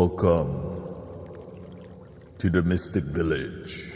Welcome to the Mystic Village.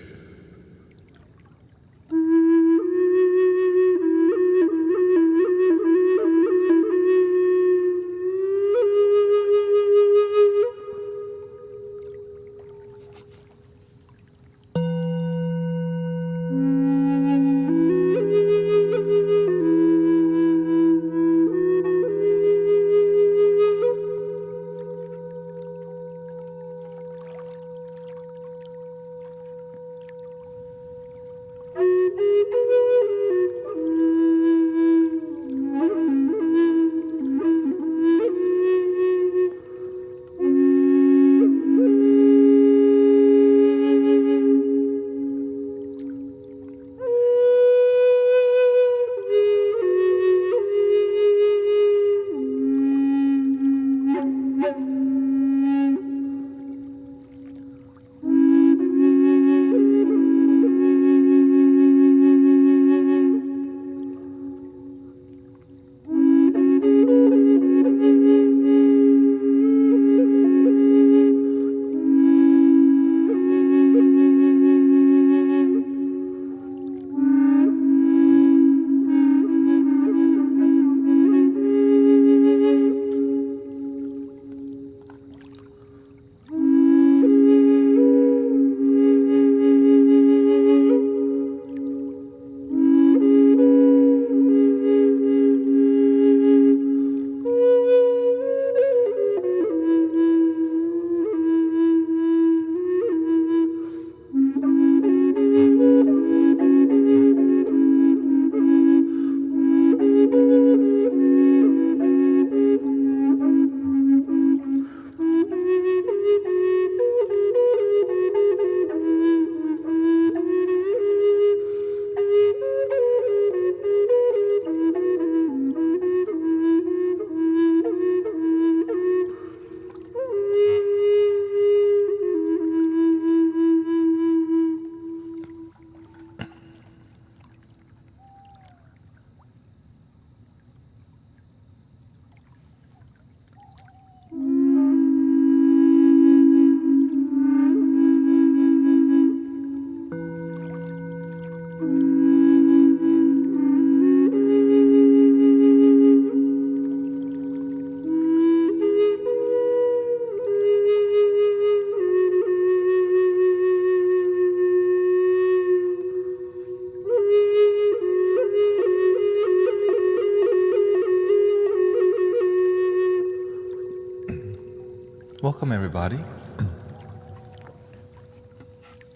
Welcome everybody.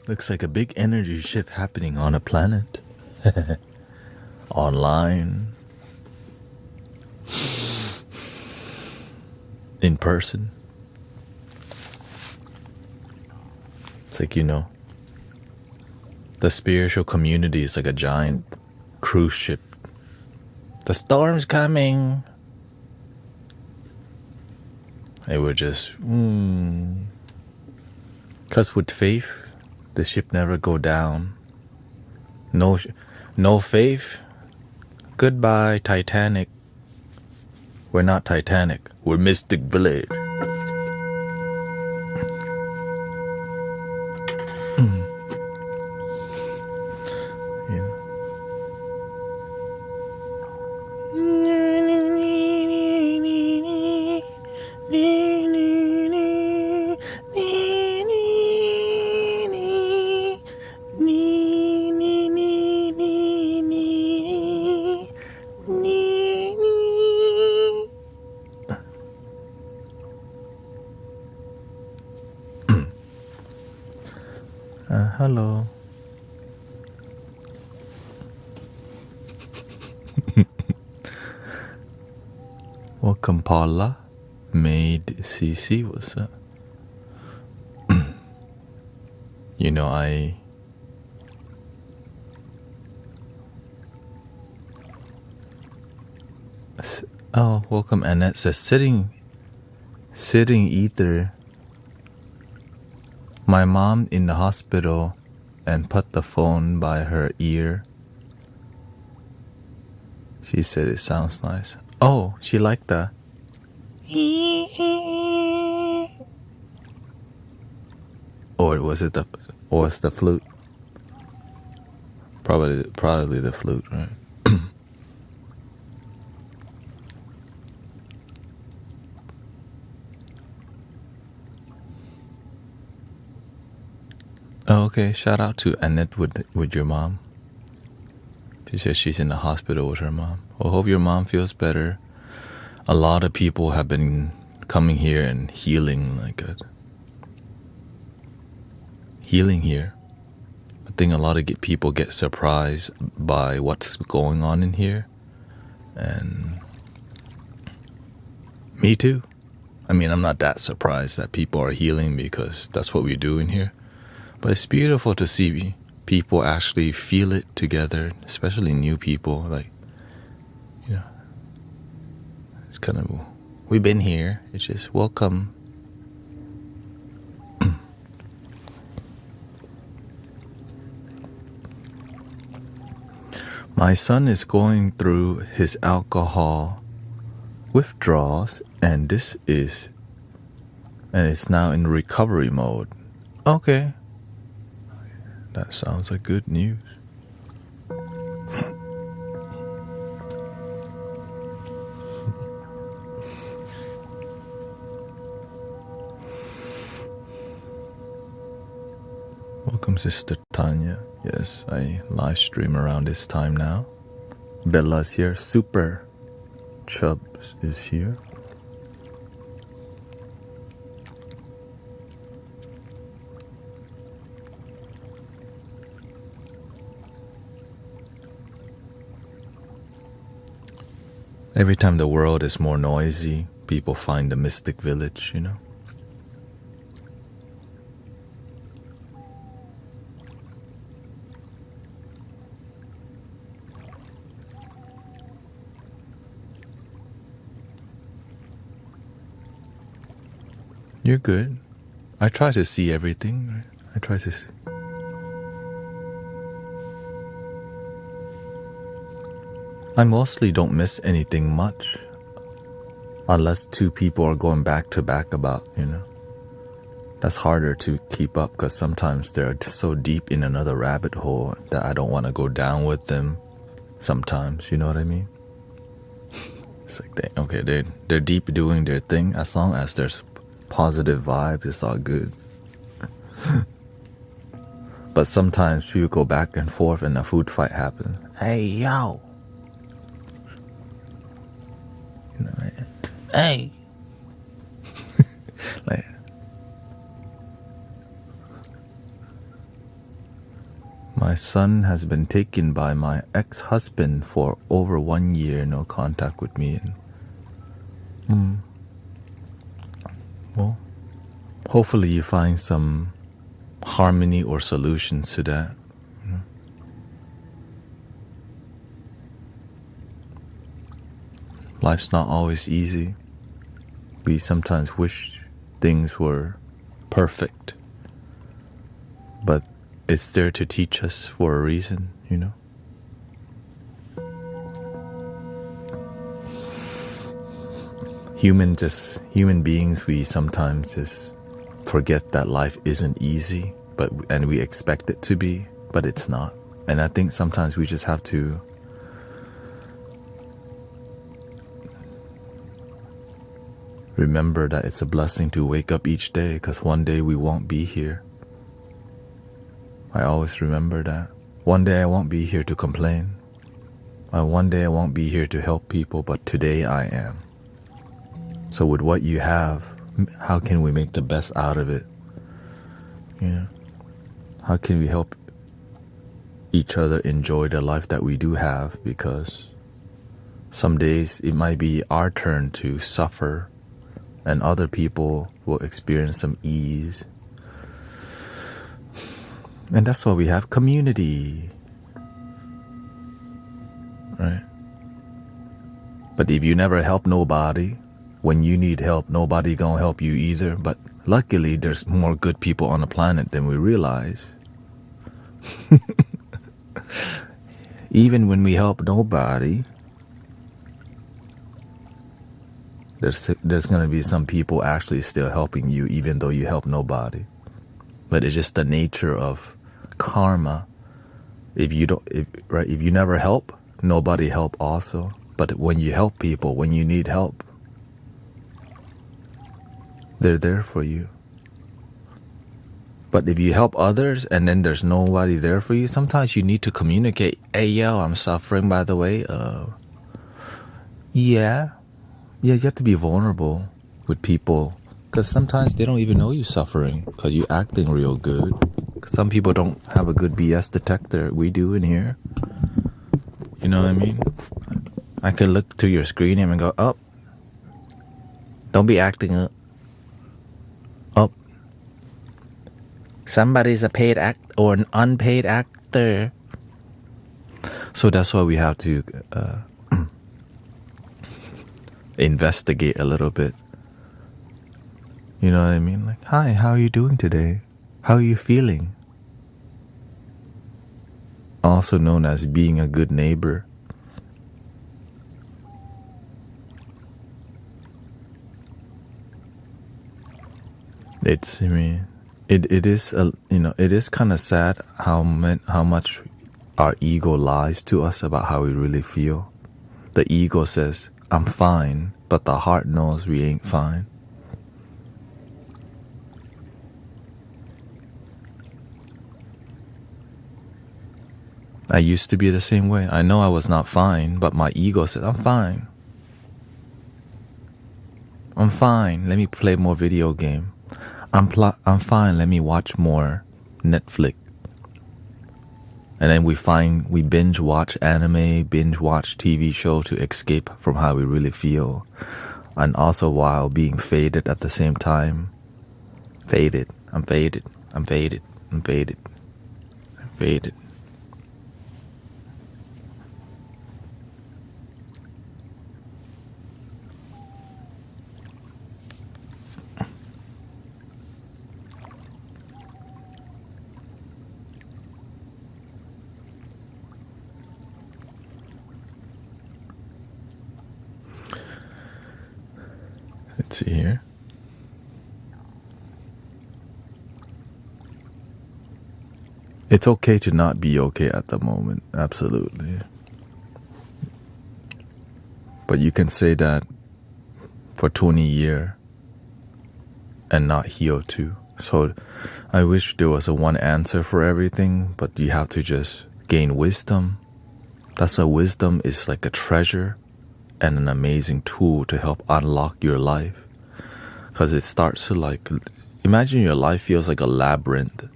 Looks like a big energy shift happening on a planet. Online. In person. It's like, the spiritual community is like a giant cruise ship. The storm's coming. It would just, Cause with faith, the ship never go down. No faith. Goodbye, Titanic. We're not Titanic. We're Mystic Village. Hello. Welcome Paula. Maid CC, what's up? Oh, welcome Annette says sitting ether. My mom in the hospital and put the phone by her ear. She said it sounds nice. Oh, she liked that. Or was it the flute? Probably the flute, right? Oh, okay. Shout out to Annette with your mom. She says she's in the hospital with her mom. Well, hope your mom feels better. A lot of people have been coming here and healing healing here. I think a lot of people get surprised by what's going on in here. And me too. I mean, I'm not that surprised that people are healing because that's what we do in here. But it's beautiful to see people actually feel it together, especially new people. Like, you know, it's kind of, we've been here. It's just welcome. My son is going through his alcohol withdrawals, and it's now in recovery mode. Okay. That sounds like good news. Welcome, Sister Tanya. Yes, I live stream around this time now. Bella's here. Super Chubbs is here. Every time the world is more noisy, people find the mystic village, you know? You're good. I try to see everything. Right? I try to see. I mostly don't miss anything much. Unless two people are going back to back about, you know. That's harder to keep up because sometimes they're so deep in another rabbit hole that I don't want to go down with them sometimes, you know what I mean? It's like, they're deep doing their thing. As long as there's positive vibes, it's all good. But sometimes people go back and forth and a food fight happens. Hey, yo. You know, like, hey. Like, my son has been taken by my ex-husband for over 1 year, no contact with me. And, well, hopefully you find some harmony or solutions to that. You know? Life's not always easy. We sometimes wish things were perfect, but it's there to teach us for a reason, you know? Human beings, we sometimes just forget that life isn't easy, and we expect it to be, but it's not. And I think sometimes we just have to remember that it's a blessing to wake up each day, because one day we won't be here. I always remember that. One day I won't be here to complain. One day I won't be here to help people, but today I am. So with what you have, how can we make the best out of it? You know, how can we help each other enjoy the life that we do have? Because some days it might be our turn to suffer, and other people will experience some ease. And that's why we have community, right? But if you never help nobody, when you need help, nobody gonna help you either. But luckily, there's more good people on the planet than we realize. Even when we help nobody, there's gonna be some people actually still helping you, even though you help nobody. but it's just the nature of karma. If you never help, nobody help also. But when you help people, when you need help, they're there for you. But if you help others and then there's nobody there for you, sometimes you need to communicate. Hey, yo, I'm suffering, by the way. Yeah, you have to be vulnerable with people, because sometimes they don't even know you're suffering because you're acting real good. Some people don't have a good BS detector. We do in here. You know what I mean? I can look to your screen and go, oh, don't be acting up. Oh, somebody's a paid act or an unpaid actor. So that's why we have to investigate a little bit. You know what I mean? Like, hi, how are you doing today? How are you feeling? Also known as being a good neighbor. It is it is kind of sad how much our ego lies to us about how we really feel. The ego says, I'm fine, but the heart knows we ain't fine. I used to be the same way. I know I was not fine, but my ego said, I'm fine. I'm fine. Let me play more video game. I'm fine. Let me watch more Netflix. And then we binge watch anime, binge watch TV show to escape from how we really feel. And also while being faded at the same time. Faded. I'm faded. I'm faded. I'm faded. I'm faded. Let's see here. It's okay to not be okay at the moment, absolutely. But you can say that for 20 years and not heal too. So I wish there was a one answer for everything, but you have to just gain wisdom. That's why wisdom is like a treasure and an amazing tool to help unlock your life. Because it starts to like, imagine your life feels like a labyrinth,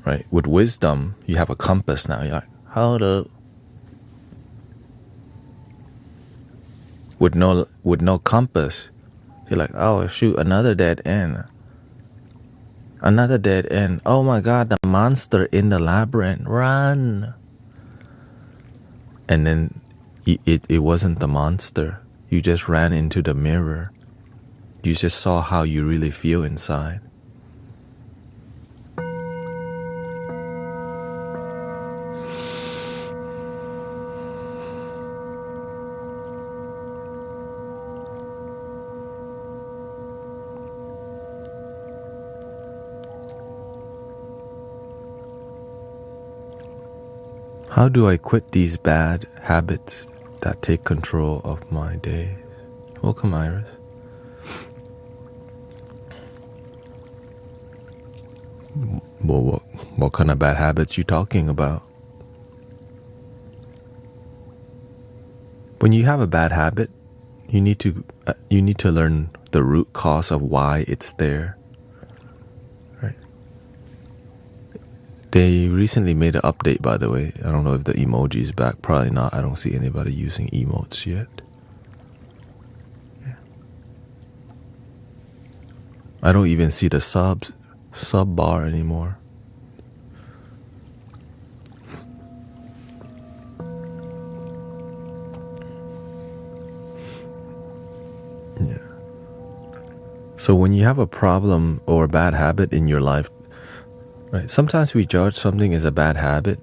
right? With wisdom, you have a compass now. You're like, hold up. With no compass, you're like, oh shoot, another dead end. Another dead end. Oh my God, the monster in the labyrinth. Run. And then it wasn't the monster. You just ran into the mirror. You just saw how you really feel inside. How do I quit these bad habits that take control of my days? Welcome, Iris. Well, what kind of bad habits you talking about? When you have a bad habit, you need to learn the root cause of why it's there. Right? They recently made an update, by the way. I don't know if the emoji is back. Probably not. I don't see anybody using emotes yet. Yeah. I don't even see the sub bar anymore. Yeah. So when you have a problem or a bad habit in your life, right? Sometimes we judge something as a bad habit.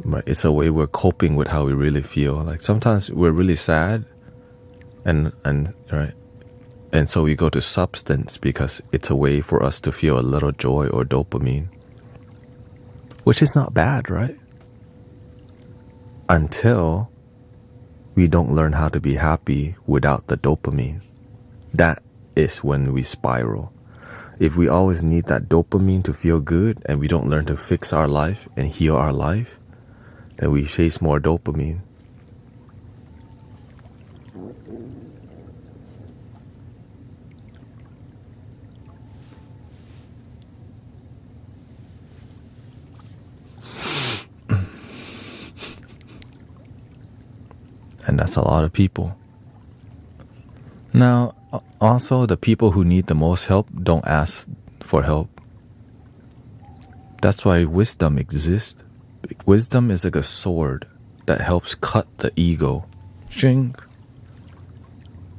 Right? It's a way we're coping with how we really feel. Like sometimes we're really sad, and right. And so we go to substance because it's a way for us to feel a little joy or dopamine, which is not bad, right? Until we don't learn how to be happy without the dopamine. That is when we spiral. If we always need that dopamine to feel good and we don't learn to fix our life and heal our life, then we chase more dopamine. And that's a lot of people. Now, also the people who need the most help don't ask for help. That's why wisdom exists. Wisdom is like a sword that helps cut the ego. Shing.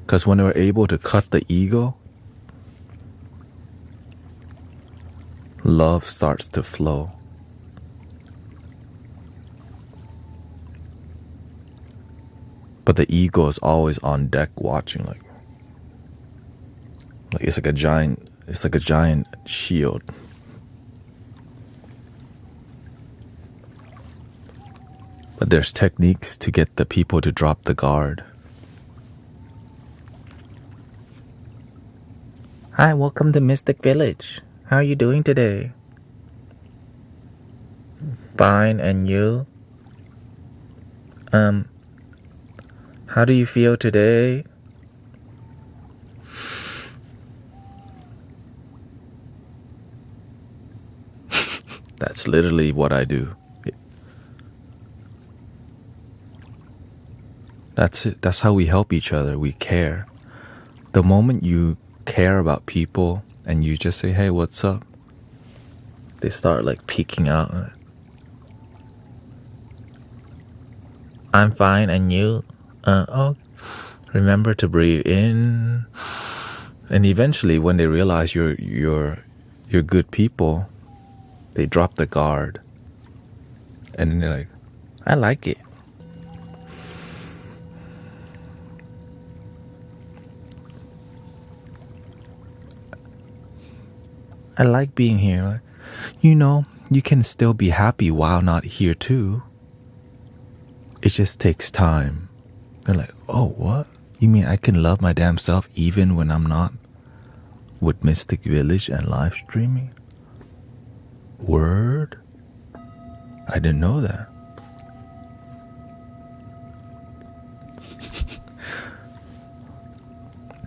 Because when we're able to cut the ego, love starts to flow. But the ego is always on deck watching, like it's like a giant shield. But there's techniques to get the people to drop the guard. Hi, welcome to Mystic Village. How are you doing today? Fine, and you? How do you feel today? That's literally what I do. That's it. That's how we help each other. We care. The moment you care about people and you just say, hey, what's up? They start like peeking out. I'm fine, and you? Remember to breathe in. And eventually when they realize you're good people, they drop the guard. And then they're like, I like it. I like being here. You know, you can still be happy while not here too. It just takes time. They're like, oh, what? You mean I can love my damn self even when I'm not with Mystic Village and live streaming? Word? I didn't know that.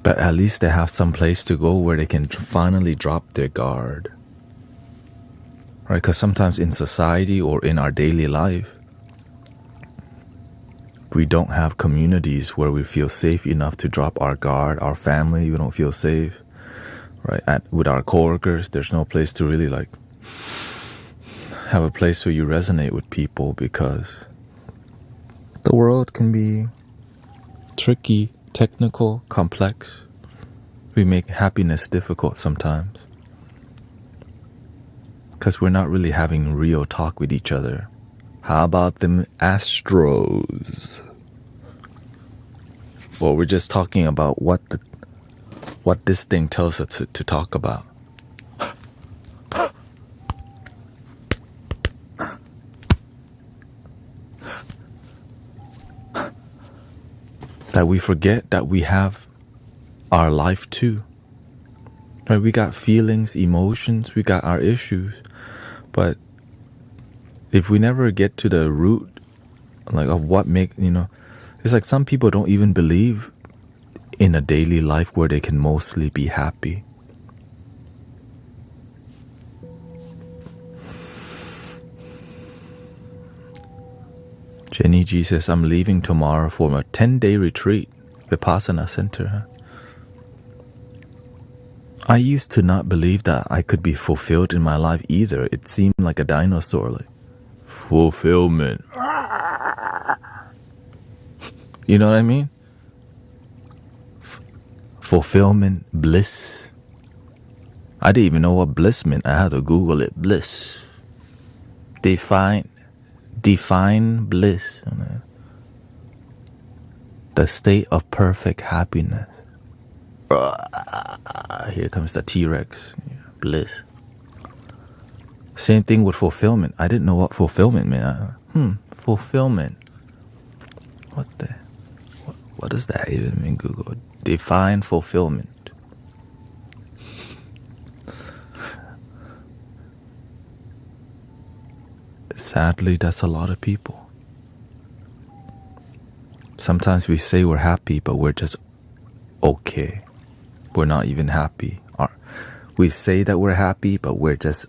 But at least they have some place to go where they can finally drop their guard. Right? Because sometimes in society or in our daily life, we don't have communities where we feel safe enough to drop our guard. Our family, we don't feel safe. Right? With our coworkers, there's no place to really like have a place where you resonate with people, because the world can be tricky, technical, complex. We make happiness difficult sometimes because we're not really having real talk with each other. How about them Astros? Well, we're just talking about what this thing tells us to talk about. That we forget that we have our life too. Right? We got feelings, emotions, we got our issues. But if we never get to the root, like of what it's like some people don't even believe in a daily life where they can mostly be happy. Jenny G says, I'm leaving tomorrow for a 10-day retreat, Vipassana Center. I used to not believe that I could be fulfilled in my life either. It seemed like a dinosaur, like fulfillment. You know what I mean? Fulfillment, bliss. I didn't even know what bliss meant. I had to Google it. Bliss. Define bliss. The state of perfect happiness. Here comes the T-Rex. Bliss. Same thing with fulfillment. I didn't know what fulfillment meant. Fulfillment. What does that even mean, Google? Define fulfillment. Sadly, that's a lot of people. Sometimes we say we're happy, but we're just okay. We're not even happy. Or we say that we're happy, but we're just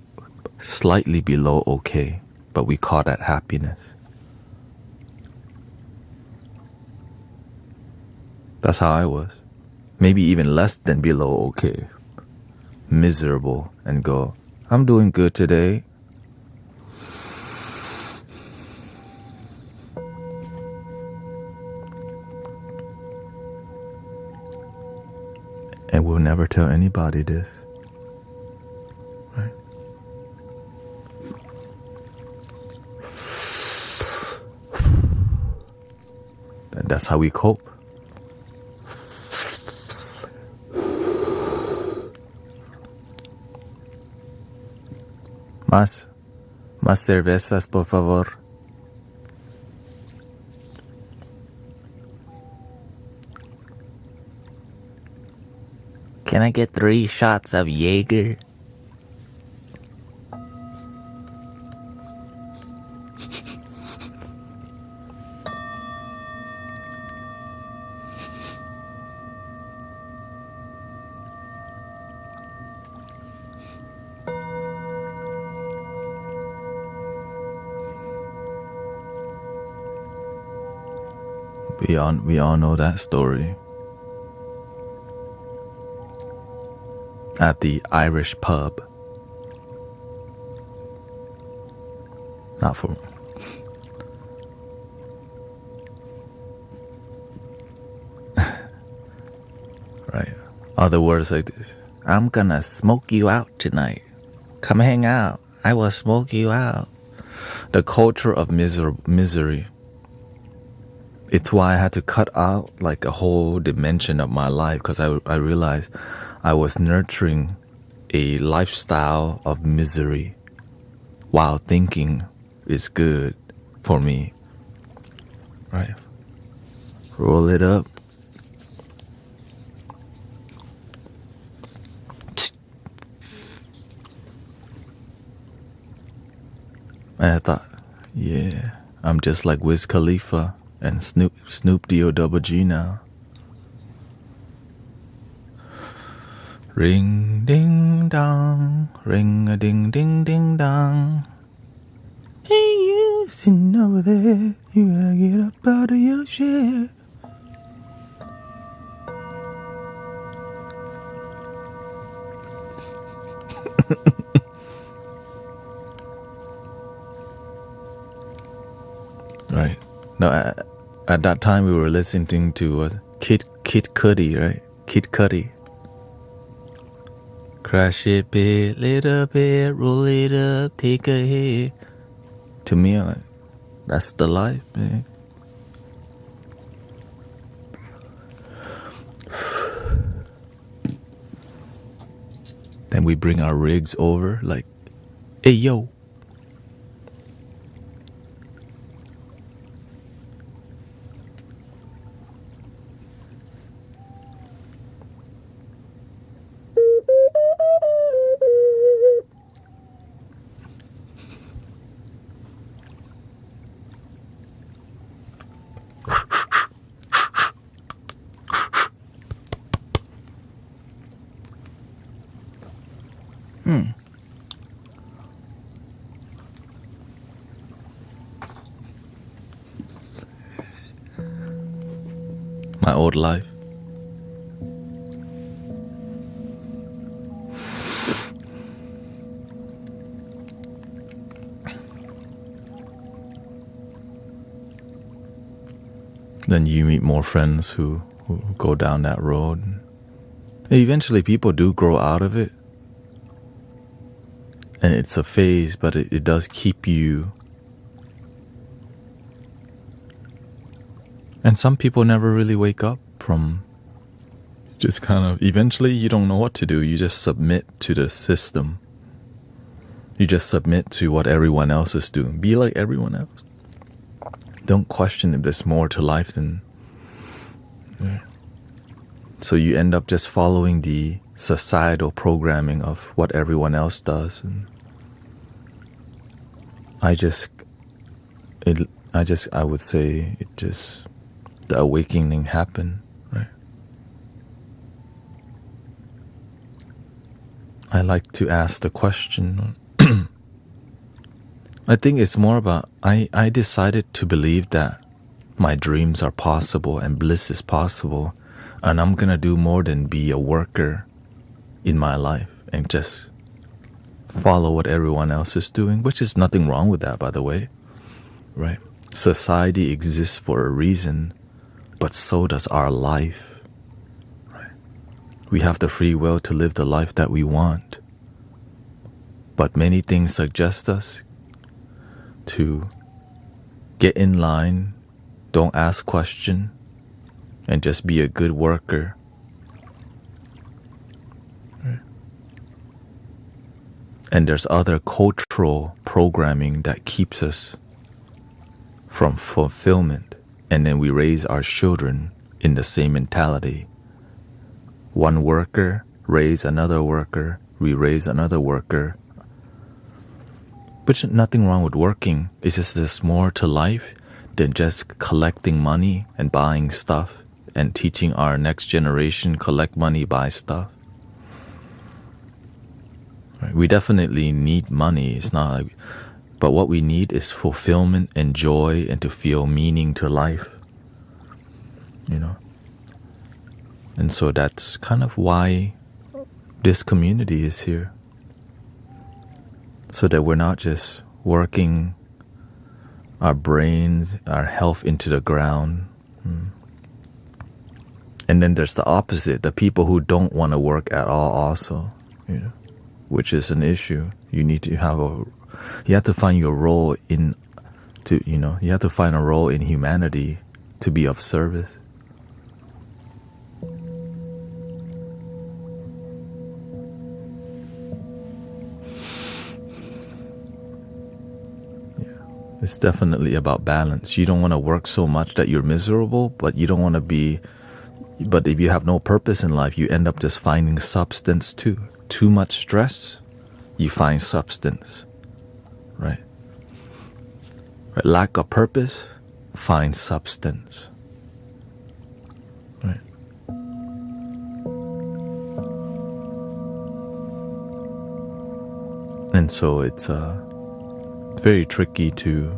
slightly below okay. But we call that happiness. That's how I was. Maybe even less than below okay. Miserable and go, I'm doing good today. And we'll never tell anybody this. Right? And that's how we cope. Más cervezas, por favor. Can I get 3 shots of Jaeger? We all know that story. At the Irish pub. Not for... Right. Other words like this. I'm gonna smoke you out tonight. Come hang out. I will smoke you out. The culture of misery. It's why I had to cut out like a whole dimension of my life, because I realized I was nurturing a lifestyle of misery while thinking it's good for me. Right? Roll it up. And I thought, yeah, I'm just like Wiz Khalifa and Snoop D-O-double-G now. Ring ding dong, ring a ding ding ding dong. Hey you sitting over there, you gotta get up out of your chair. Right. No, at that time we were listening to Kid Cudi, right? Kid Cudi. Crash it bit, little bit, roll it up, take a hit. To me, like, that's the life, man. Then we bring our rigs over, like, hey yo. My old life. Then you meet more friends who go down that road. Eventually people do grow out of it. And it's a phase, but it does keep you. And some people never really wake up from just kind of, eventually you don't know what to do. You just submit to the system. You just submit to what everyone else is doing. Be like everyone else. Don't question if there's more to life than... Yeah. So you end up just following the societal programming of what everyone else does. And I would say it just, the awakening happened, right? I like to ask the question. I think it's more about, I decided to believe that my dreams are possible and bliss is possible, and I'm gonna do more than be a worker in my life and just follow what everyone else is doing, which is nothing wrong with that, by the way, right? Society exists for a reason, but so does our life, right? We have the free will to live the life that we want, but many things suggest us to get in line, don't ask questions, and just be a good worker. Right. And there's other cultural programming that keeps us from fulfillment, and then we raise our children in the same mentality. One worker raise another worker, we raise another worker. Which nothing wrong with working. It's just there's more to life than just collecting money and buying stuff and teaching our next generation collect money, buy stuff. Right? We definitely need money. It's not like, but what we need is fulfillment and joy and to feel meaning to life. You know? And so that's kind of why this community is here. So that we're not just working our brains, our health into the ground. And then there's the opposite, the people who don't want to work at all also, you know, which is an issue. You need to have you have to find your role you have to find a role in humanity to be of service. It's definitely about balance. You don't want to work so much that you're miserable, but you don't want to be... But if you have no purpose in life, you end up just finding substance too. Too much stress, you find substance, right? Lack of purpose, find substance, right? And so it's very tricky to...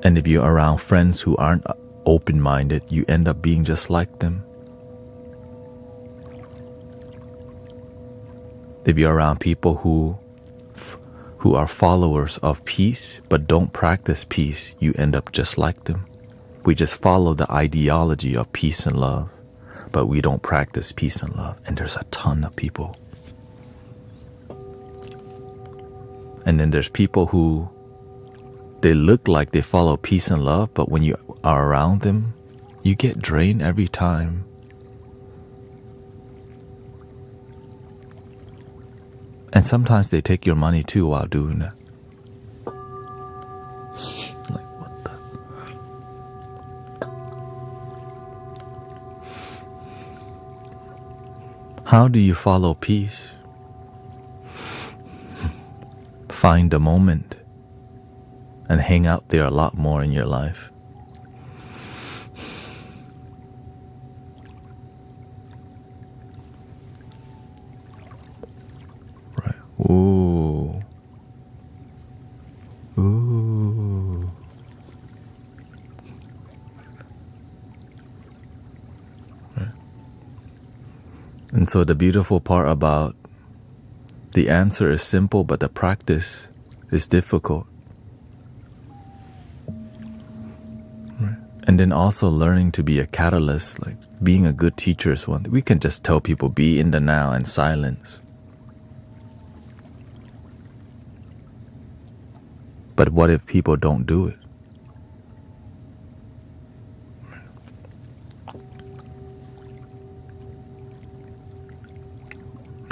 And if you're around friends who aren't open-minded, you end up being just like them. If you're around people who are followers of peace but don't practice peace, you end up just like them. We just follow the ideology of peace and love, but we don't practice peace and love. And there's a ton of people. And then there's people who, they look like they follow peace and love, but when you are around them, you get drained every time. And sometimes they take your money too while doing that. Like, what the... How do you follow peace? Find the moment and hang out there a lot more in your life. Right. Ooh. Ooh. Right. And so the beautiful part about the answer is simple, but the practice is difficult. Right. And then also learning to be a catalyst, like being a good teacher is one thing. We can just tell people, be in the now and silence. But what if people don't do it?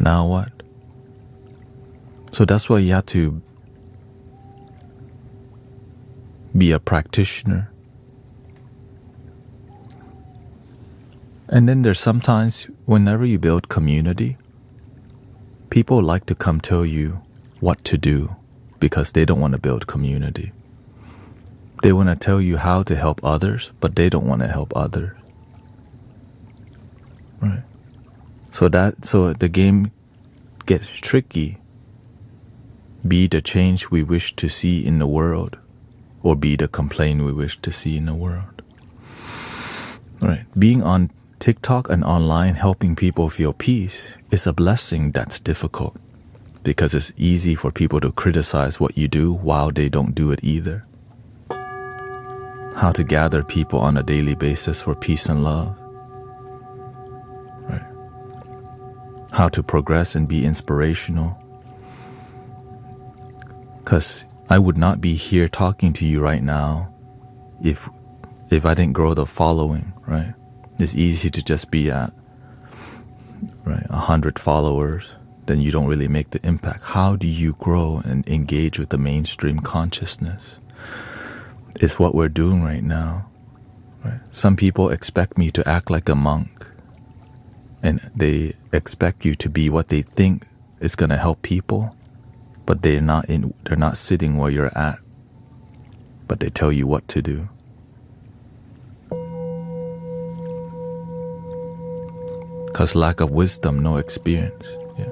Now what? So that's why you have to be a practitioner. And then there's sometimes, whenever you build community, people like to come tell you what to do because they don't want to build community. They want to tell you how to help others, but they don't want to help others. Right? So the game gets tricky. Be the change we wish to see in the world, or be the complaint we wish to see in the world. Right? Being on TikTok and online helping people feel peace is a blessing that's difficult because it's easy for people to criticize what you do while they don't do it either. How to gather people on a daily basis for peace and love. Right? How to progress and be inspirational. Because I would not be here talking to you right now if I didn't grow the following, right? It's easy to just be at 100 followers, then you don't really make the impact. How do you grow and engage with the mainstream consciousness? It's what we're doing right now. Right? Some people expect me to act like a monk, and they expect you to be what they think is going to help people, but they're not sitting where you're at, but they tell you what to do. Because lack of wisdom, no experience. Yeah.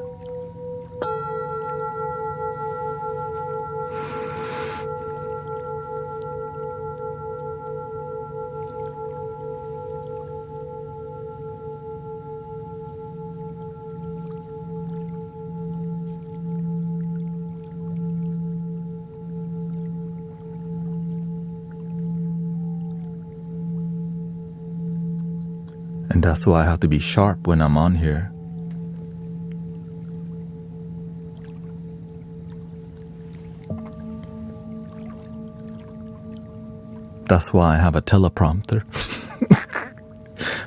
And that's why I have to be sharp when I'm on here. That's why I have a teleprompter.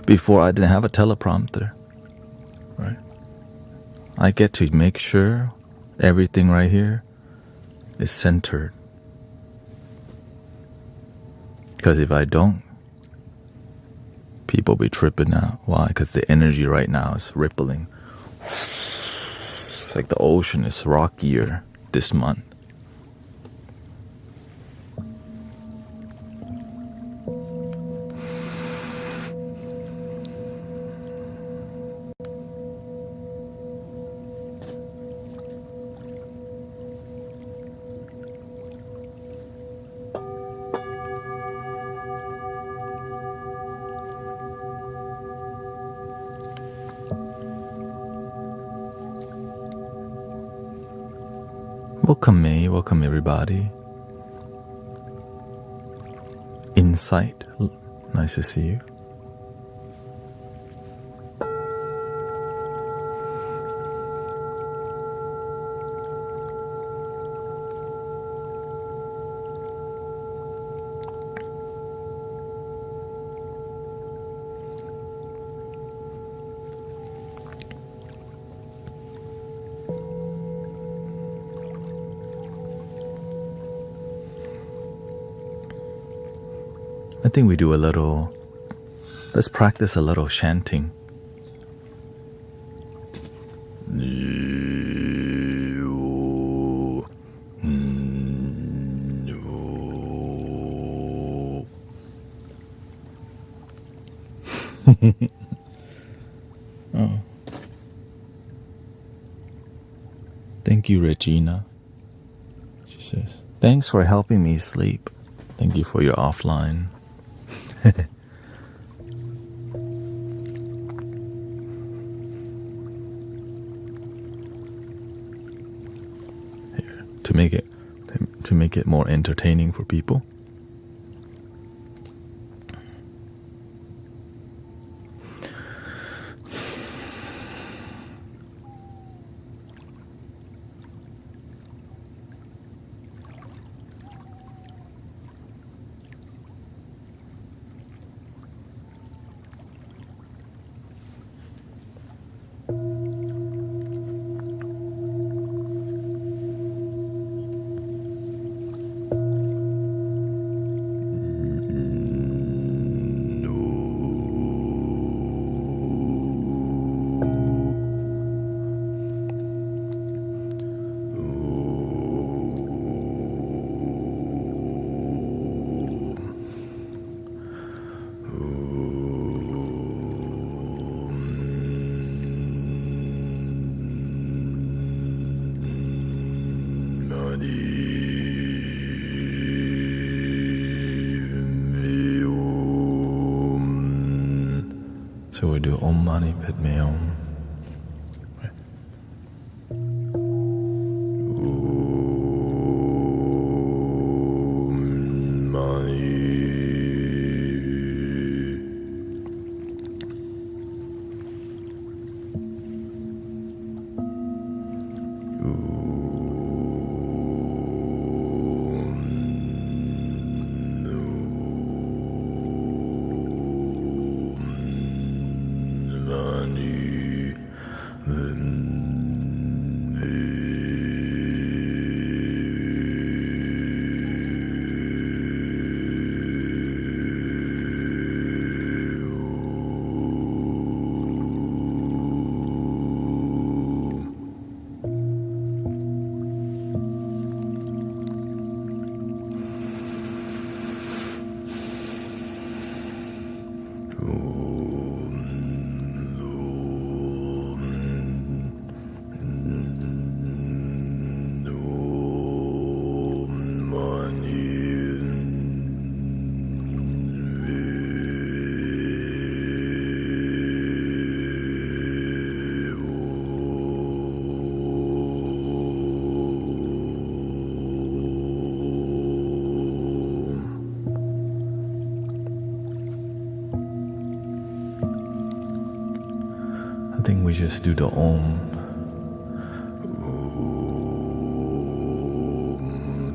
Before I didn't have a teleprompter. Right? I get to make sure everything right here is centered. Because if I don't, people be tripping out. Why? Because the energy right now is rippling. It's like the ocean is rockier this month. Welcome May, welcome everybody. Insight, nice to see you. I think we do let's practice a little chanting. Oh. Thank you, Regina. She says, thanks for helping me sleep. Thank you for your offline. Here, to make it more entertaining for people. So we do Om Mani Padme Hum. I think we just do the Om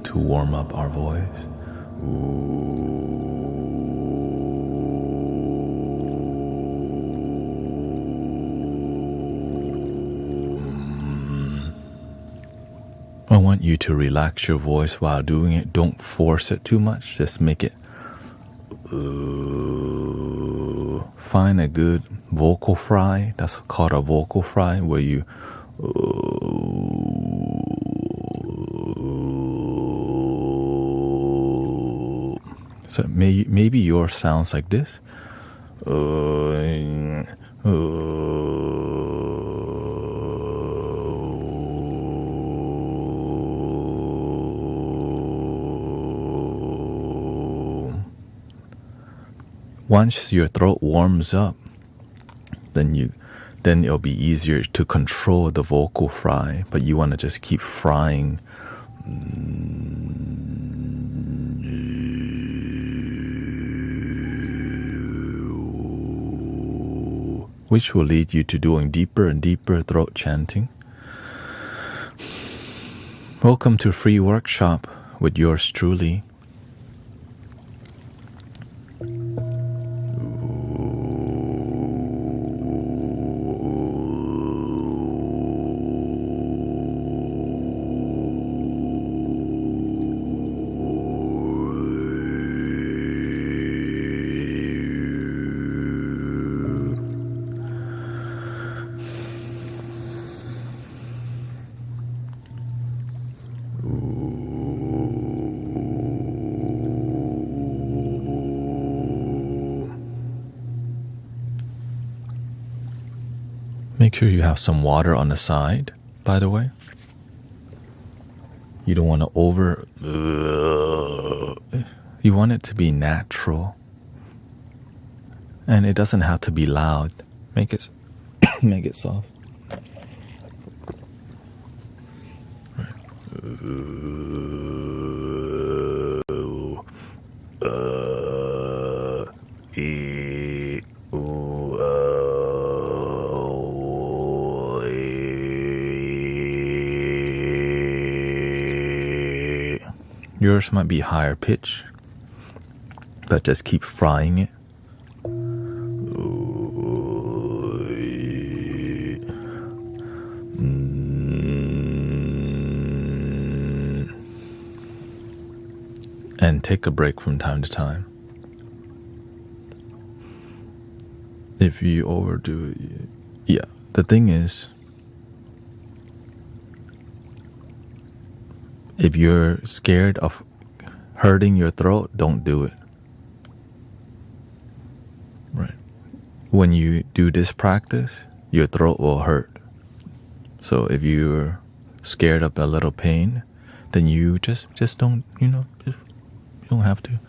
to warm up our voice. I want you to relax your voice while doing it. Don't force it too much. Just make it. Find a good vocal fry. That's called a vocal fry, where you so maybe yours sounds like this. Once your throat warms up, then it'll be easier to control the vocal fry, but you want to just keep frying. Which will lead you to doing deeper and deeper throat chanting. Welcome to Free Workshop with yours truly. Make sure you have some water on the side, by the way. You don't want to you want it to be natural. And it doesn't have to be loud. Make it make it soft. Yours might be higher pitch, but just keep frying it. And take a break from time to time. If you overdo it, yeah. The thing is, if you're scared of hurting your throat, don't do it. Right. When you do this practice, your throat will hurt. So if you're scared of a little pain, then you just don't, you don't have to.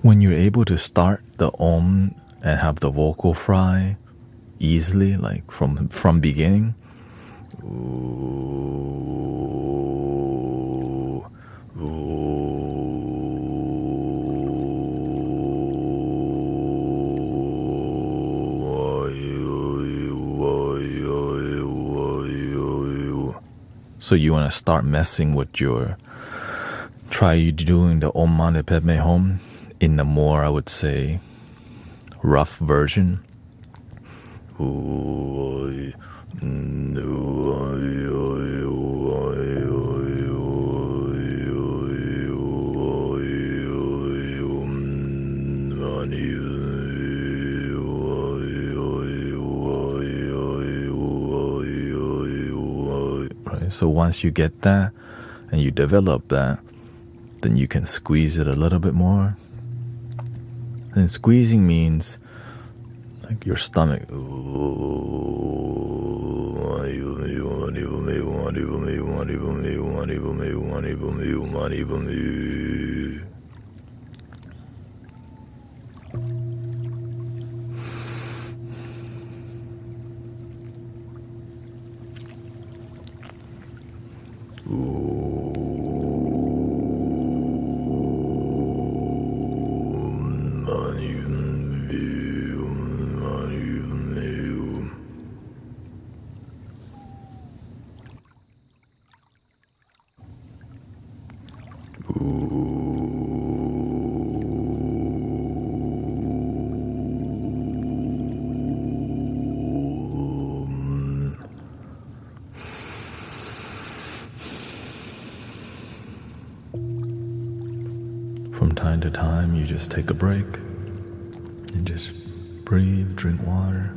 When you're able to start the Om and have the vocal fry easily, like from beginning, so you want to start messing with try doing the Om Mani Padme Hum in the more, I would say, rough version. Right? So once you get that and you develop that, then you can squeeze it a little bit more. And squeezing means like your stomach. From time to time, you just take a break and just breathe, drink water.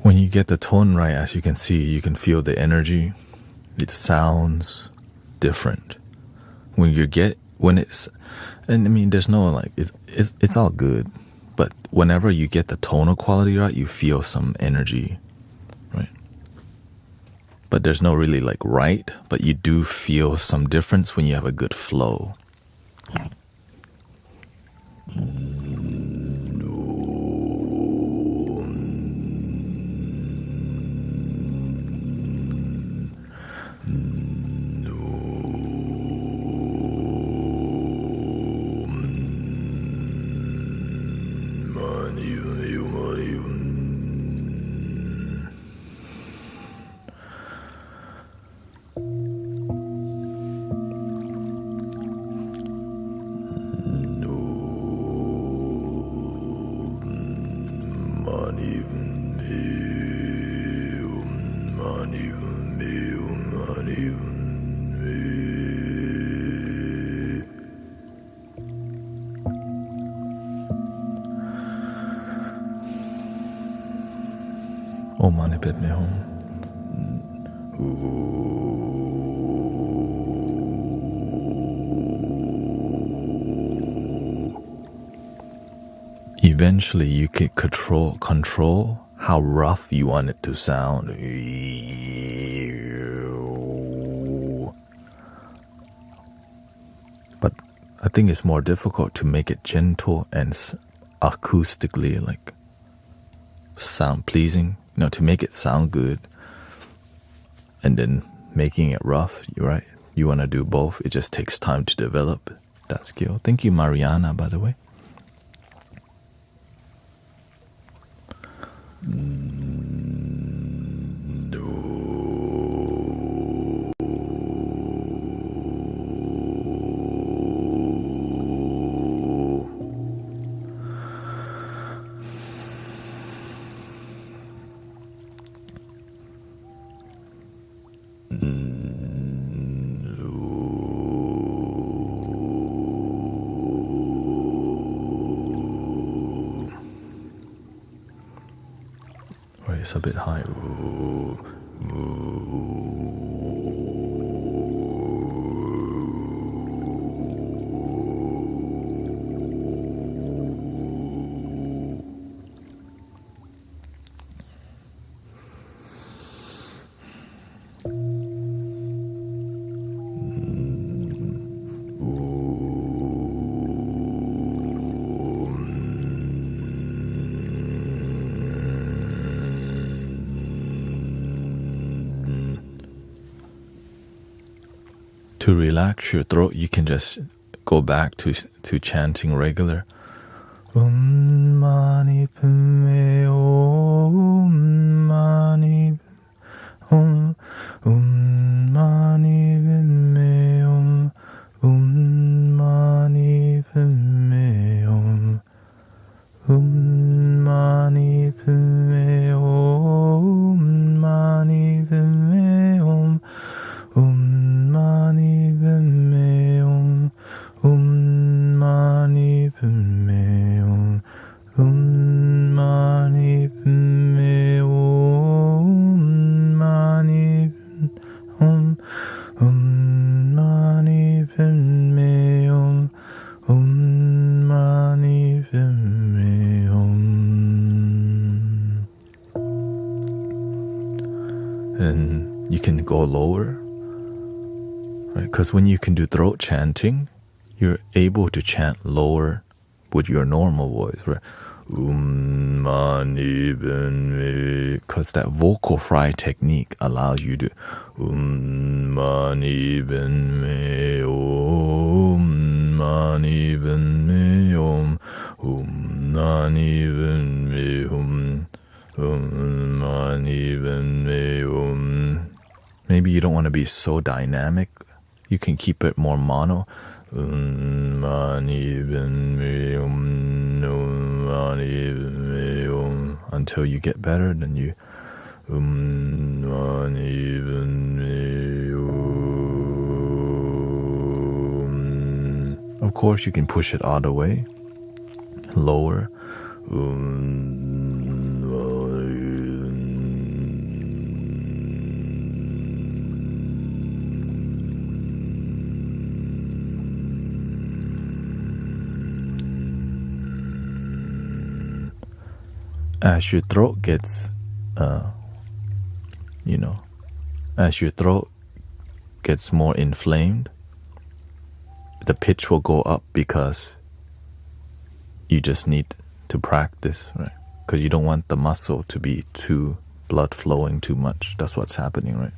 When you get the tone right, as you can see, you can feel the energy. It sounds different. When it's, and I mean, there's no like, it's all good. But whenever you get the tonal quality right, you feel some energy, right? But there's no really like right, but you do feel some difference when you have a good flow. Om Mani Padme Hum. Eventually you can control how rough you want it to sound. But I think it's more difficult to make it gentle and acoustically like sound pleasing, to make it sound good, and then making it rough. You're right, you want to do both. It just takes time to develop that skill. Thank you, Mariana, by the way. It's a bit high. To relax your throat, you can just go back to chanting regular. Mani padme Om, Mani Om, Mani padme Om, Mani padme Om, Mani padme Om, Mani padme Om. Mani padme Om, Mani padme Om, Mani padme Om, Mani Om, Mani padme Om, Mani padme Om. And you can go lower. Right, because when you can do throat chanting, you're able to chant lower with your normal voice, right? Because that vocal fry technique allows you to mani padme Om, Mani padme Om, Mani padme Om, Mani padme Om. Maybe you don't want to be so dynamic. You can keep it more mono. Until you get better, then you of course you can push it all the way lower. As your throat gets, as your throat gets more inflamed, the pitch will go up because you just need to practice, right? Because you don't want the muscle to be too blood flowing too much. That's what's happening, right?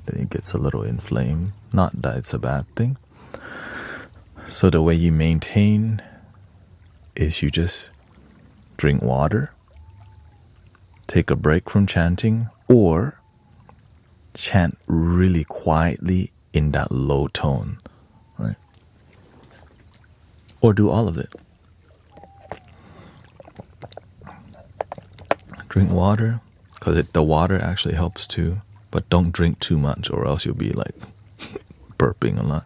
Then it gets a little inflamed. Not that it's a bad thing. So the way you maintain is you just drink water, take a break from chanting, or chant really quietly in that low tone, right? Or do all of it. Drink water, because the water actually helps too, but don't drink too much or else you'll be like burping a lot.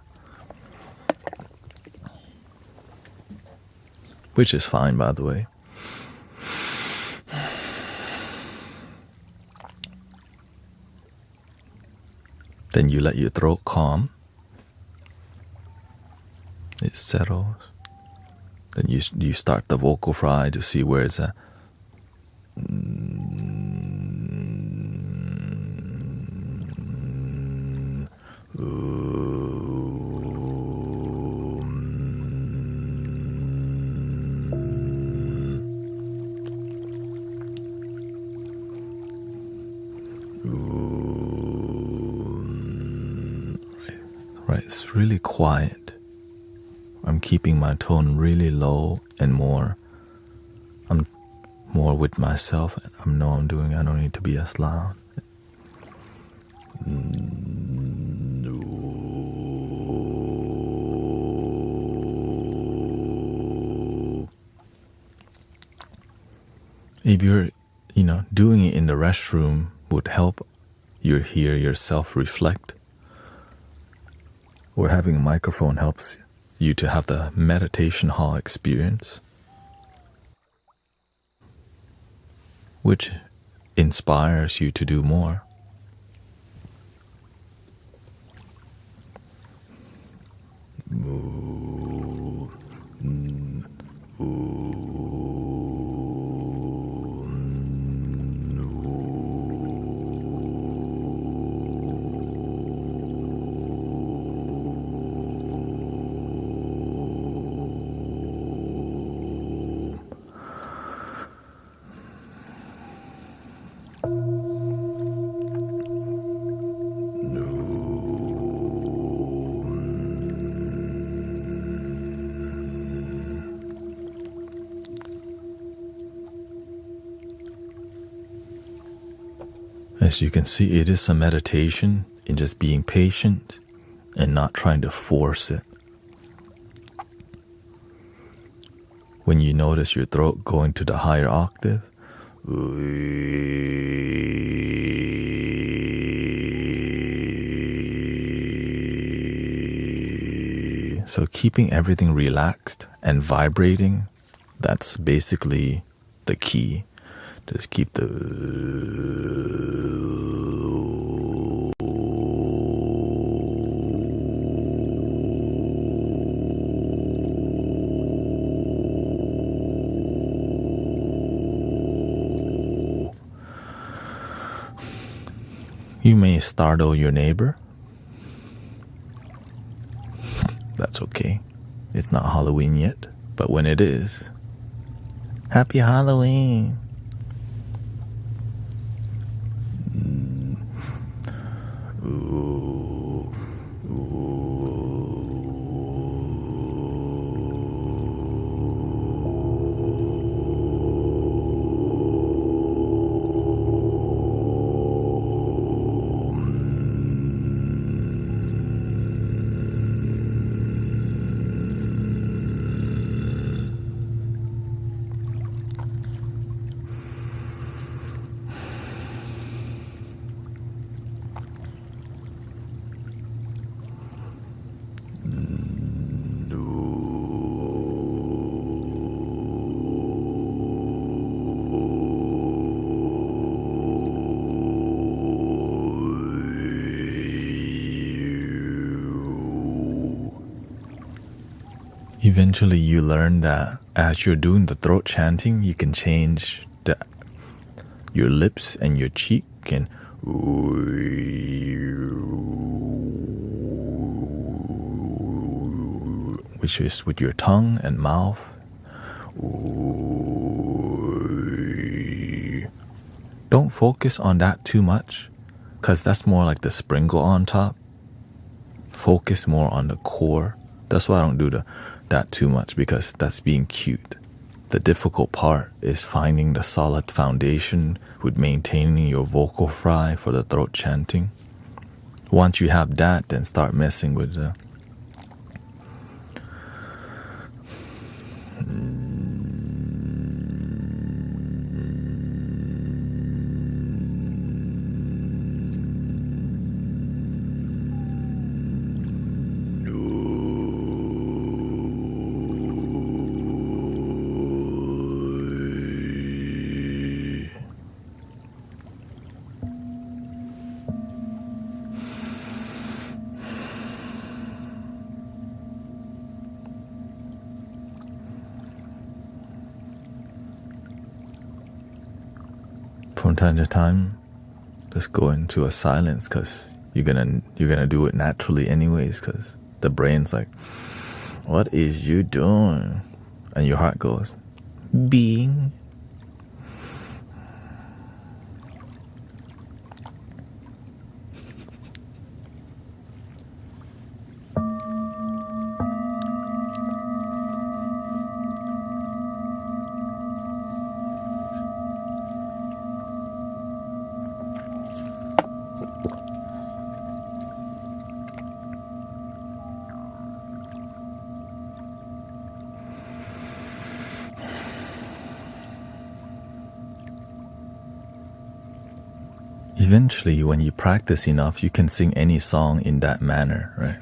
Which is fine, by the way. Then you let your throat calm. It settles. Then you start the vocal fry to see where it's at. Right, it's really quiet. I'm keeping my tone really low and I'm more with myself. I know I don't need to be as loud. If you're, doing it in the restroom would help you hear yourself reflect. Or having a microphone helps you to have the meditation hall experience, which inspires you to do more. As you can see, it is a meditation in just being patient and not trying to force it. When you notice your throat going to the higher octave, so keeping everything relaxed and vibrating, that's basically the key. Just keep the You may startle your neighbor. That's okay. It's not Halloween yet, but when it is, Happy Halloween! Eventually you learn that as you're doing the throat chanting, you can change your lips and your cheek and which is with your tongue and mouth. Don't focus on that too much, because that's more like the sprinkle on top. Focus more on the core. That's why I don't do that too much, because that's being cute. The difficult part is finding the solid foundation with maintaining your vocal fry for the throat chanting. Once you have that, then start messing with the from time to time, just go into a silence, because you're gonna do it naturally anyways, because the brain's like, what is you doing? And your heart goes, being. Eventually, when you practice enough, you can sing any song in that manner, right?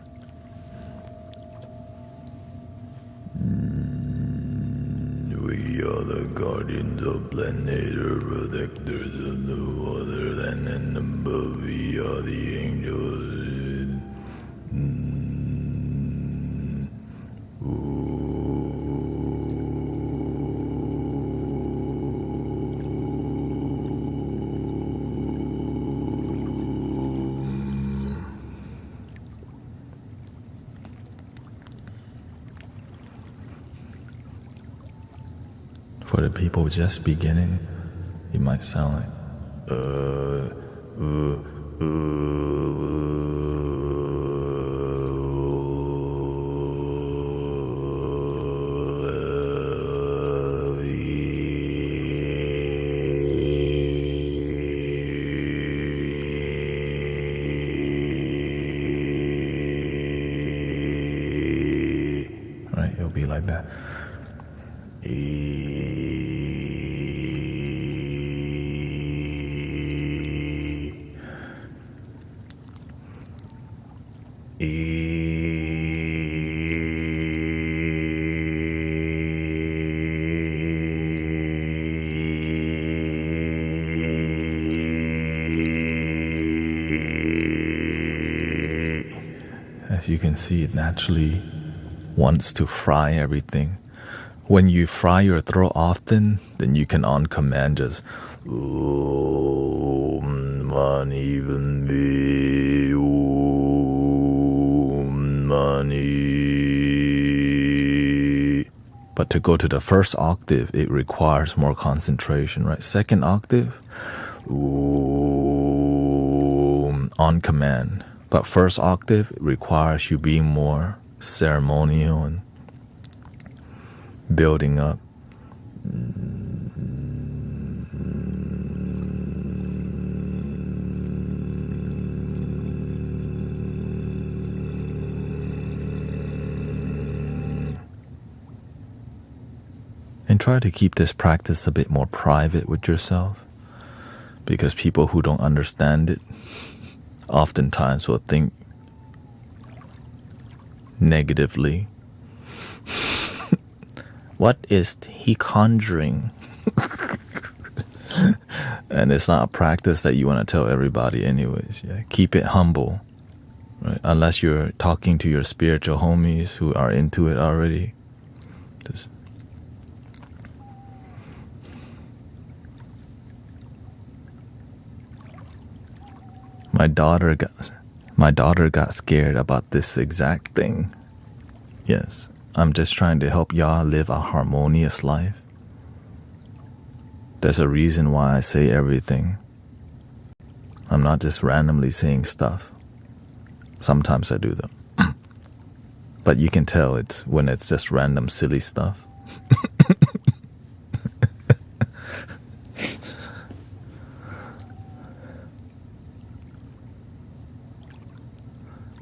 We are the guardians of planet, protectors of no other than and above. We are the angels. For the people just beginning, it might sound like right? It'll be like that. As you can see, it naturally wants to fry everything. When you fry your throat often, then you can on command just uneven be money. But to go to the first octave, it requires more concentration, right? Second octave, on command. But first octave requires you being more ceremonial and building up. And try to keep this practice a bit more private with yourself, because people who don't understand it oftentimes will think negatively. What is he conjuring? And it's not a practice that you want to tell everybody anyways. Yeah, keep it humble, right? Unless you're talking to your spiritual homies who are into it already. Just my daughter got scared about this exact thing. Yes, I'm just trying to help y'all live a harmonious life. There's a reason why I say everything. I'm not just randomly saying stuff. Sometimes I do though. But you can tell it's when it's just random silly stuff.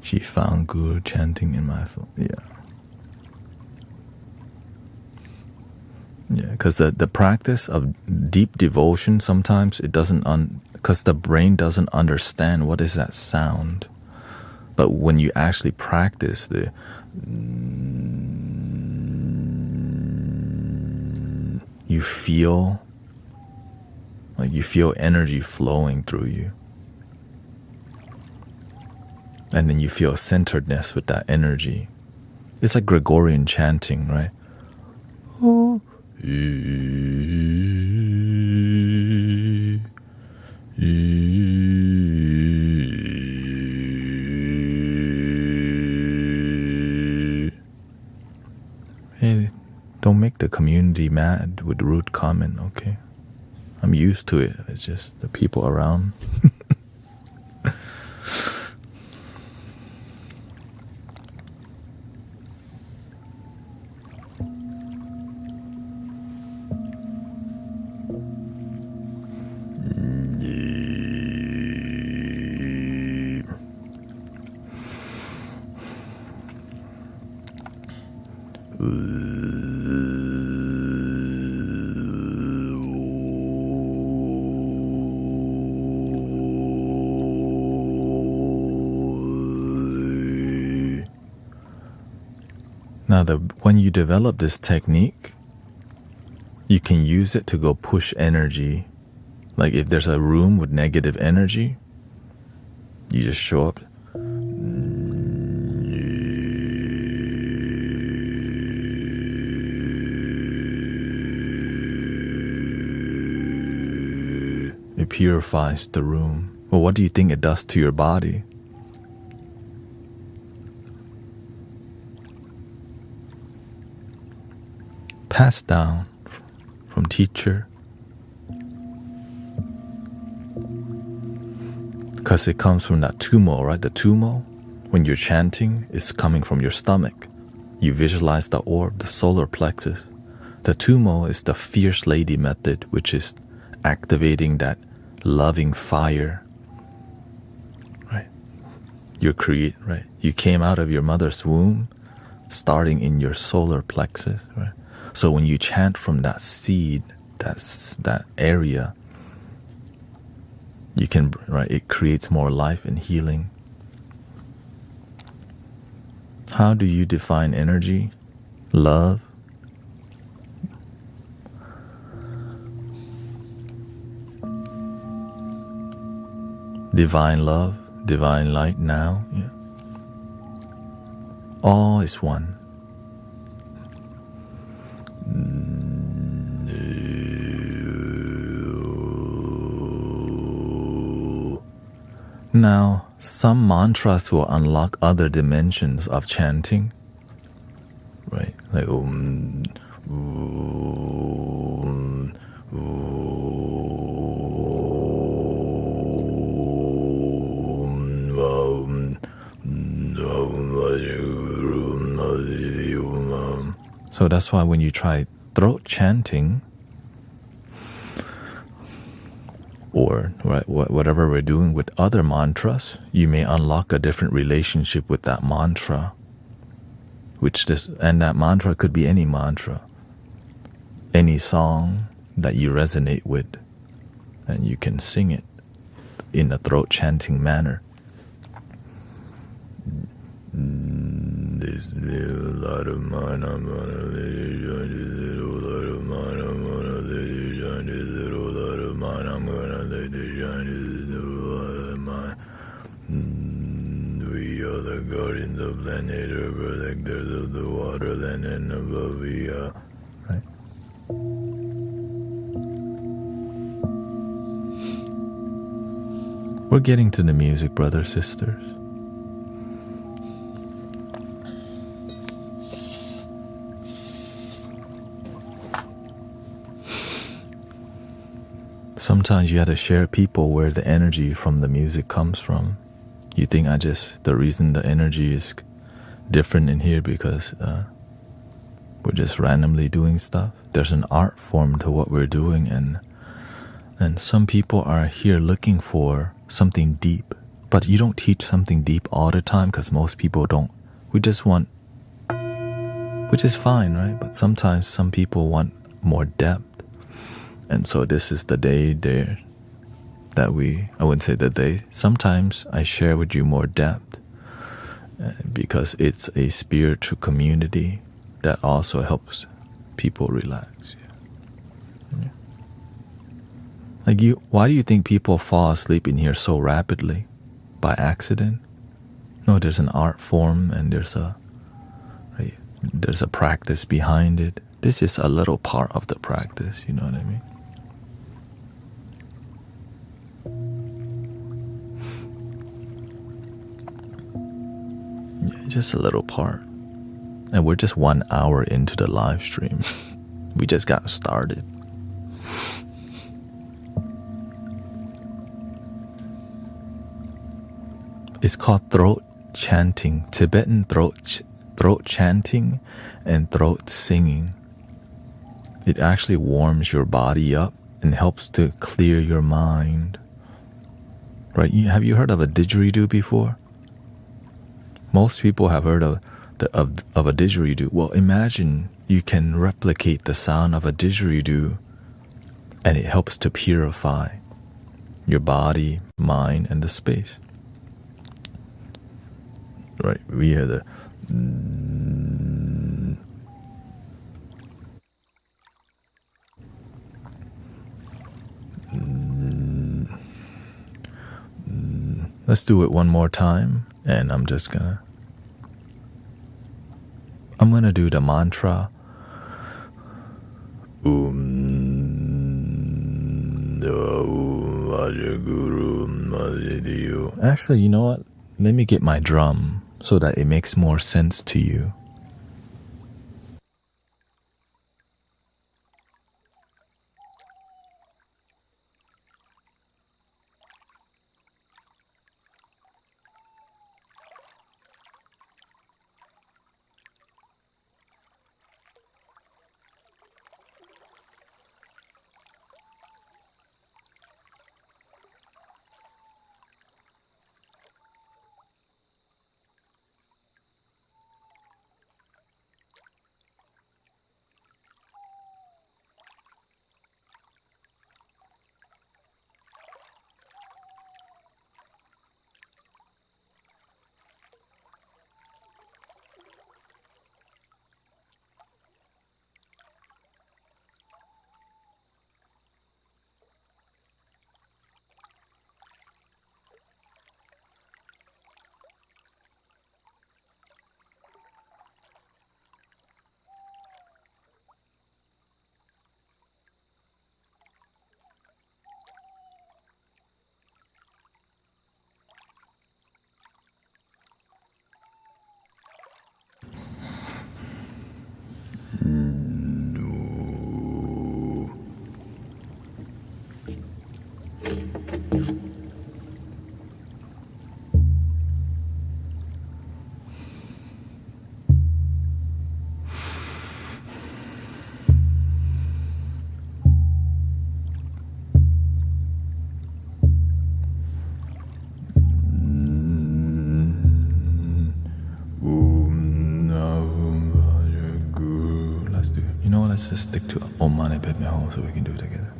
She found Guru chanting in my phone. Yeah. Yeah, because the practice of deep devotion, sometimes it doesn't, because the brain doesn't understand what is that sound. But when you actually practice you feel energy flowing through you. And then you feel centeredness with that energy. It's like Gregorian chanting, right? Oh. community mad with rude comment. Okay, I'm used to it. It's just the people around. Now, when you develop this technique, you can use it to go push energy. Like if there's a room with negative energy, you just show up. It purifies the room. Well, what do you think it does to your body? Passed down from teacher, because it comes from that tumo, right? The tumo, when you're chanting, is coming from your stomach. You visualize the orb, the solar plexus. The tumo is the fierce lady method, which is activating that loving fire, right? Right? You came out of your mother's womb, starting in your solar plexus, right? So when you chant from that seed, that area, you can, right? It creates more life and healing. How do you define energy? Love. Divine love, divine light now. Yeah. All is one. Now, some mantras will unlock other dimensions of chanting, right? Like so that's why when you try throat chanting, or right, whatever we're doing with other mantras, you may unlock a different relationship with that mantra. And that mantra could be any mantra, any song that you resonate with, and you can sing it in a throat chanting manner. This little light of mine, I'm gonna let it shine. This little light of mine, I'm gonna let it shine. This little light of mine, I'm gonna let it shine. This little light of mine. We are the guardians of planet Earth, protectors of the waterland and above we are. Right? We're getting to the music, brothers, sisters. Sometimes you have to share people where the energy from the music comes from. You think the reason the energy is different in here because we're just randomly doing stuff. There's an art form to what we're doing, and some people are here looking for something deep. But you don't teach something deep all the time because most people don't. We just want, which is fine, right? But sometimes some people want more depth. And so this is the day there that I wouldn't say the day. Sometimes I share with you more depth because it's a spiritual community that also helps people relax. Yeah. Like why do you think people fall asleep in here so rapidly? By accident? No, there's an art form and there's a practice behind it. This is a little part of the practice, you know what I mean? Yeah, just a little part. And we're just 1 hour into the live stream. We just got started. It's called throat chanting, Tibetan throat chanting and throat singing. It actually warms your body up and helps to clear your mind. Right? Have you heard of a didgeridoo before? Most people have heard of a didgeridoo. Well, imagine you can replicate the sound of a didgeridoo, and it helps to purify your body, mind, and the space. Right? We hear the Let's do it one more time, and I'm gonna do the mantra. Actually, you know what? Let me get my drum so that it makes more sense to you. Let's just stick to Om Mani Padme Hum so we can do it together.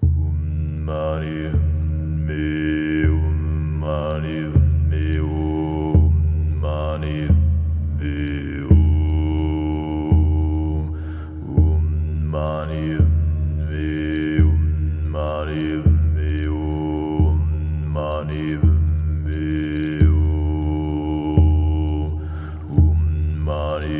Om Mani Padme, Om Mani Padme, Om Mani Padme, Om Mani Padme, Om Mani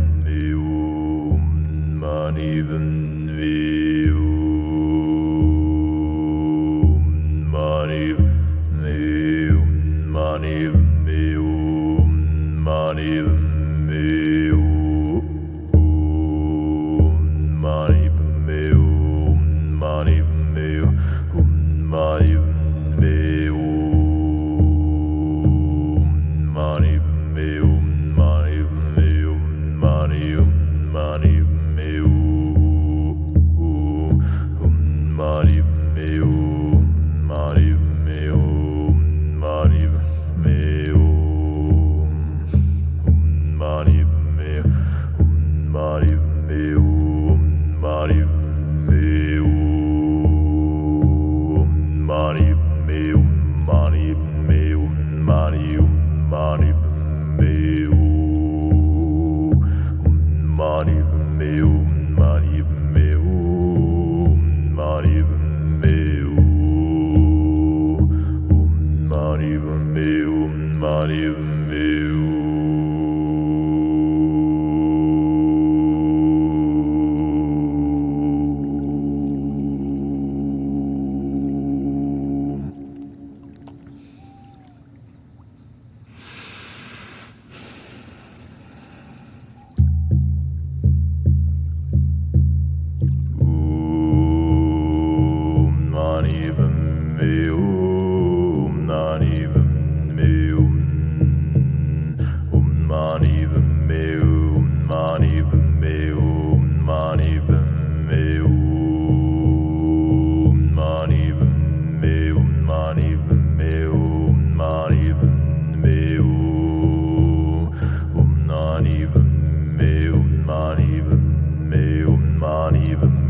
Padme, Om Mani Padme. Mani mani padme hum, mani padme hum, mani padme hum, mani padme hum, mani padme hum, mani padme hum, mani padme hum, mani padme hum, mani padme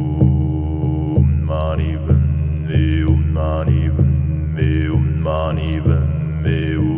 hum, mani padme hum, mani padme hum, mani padme hum.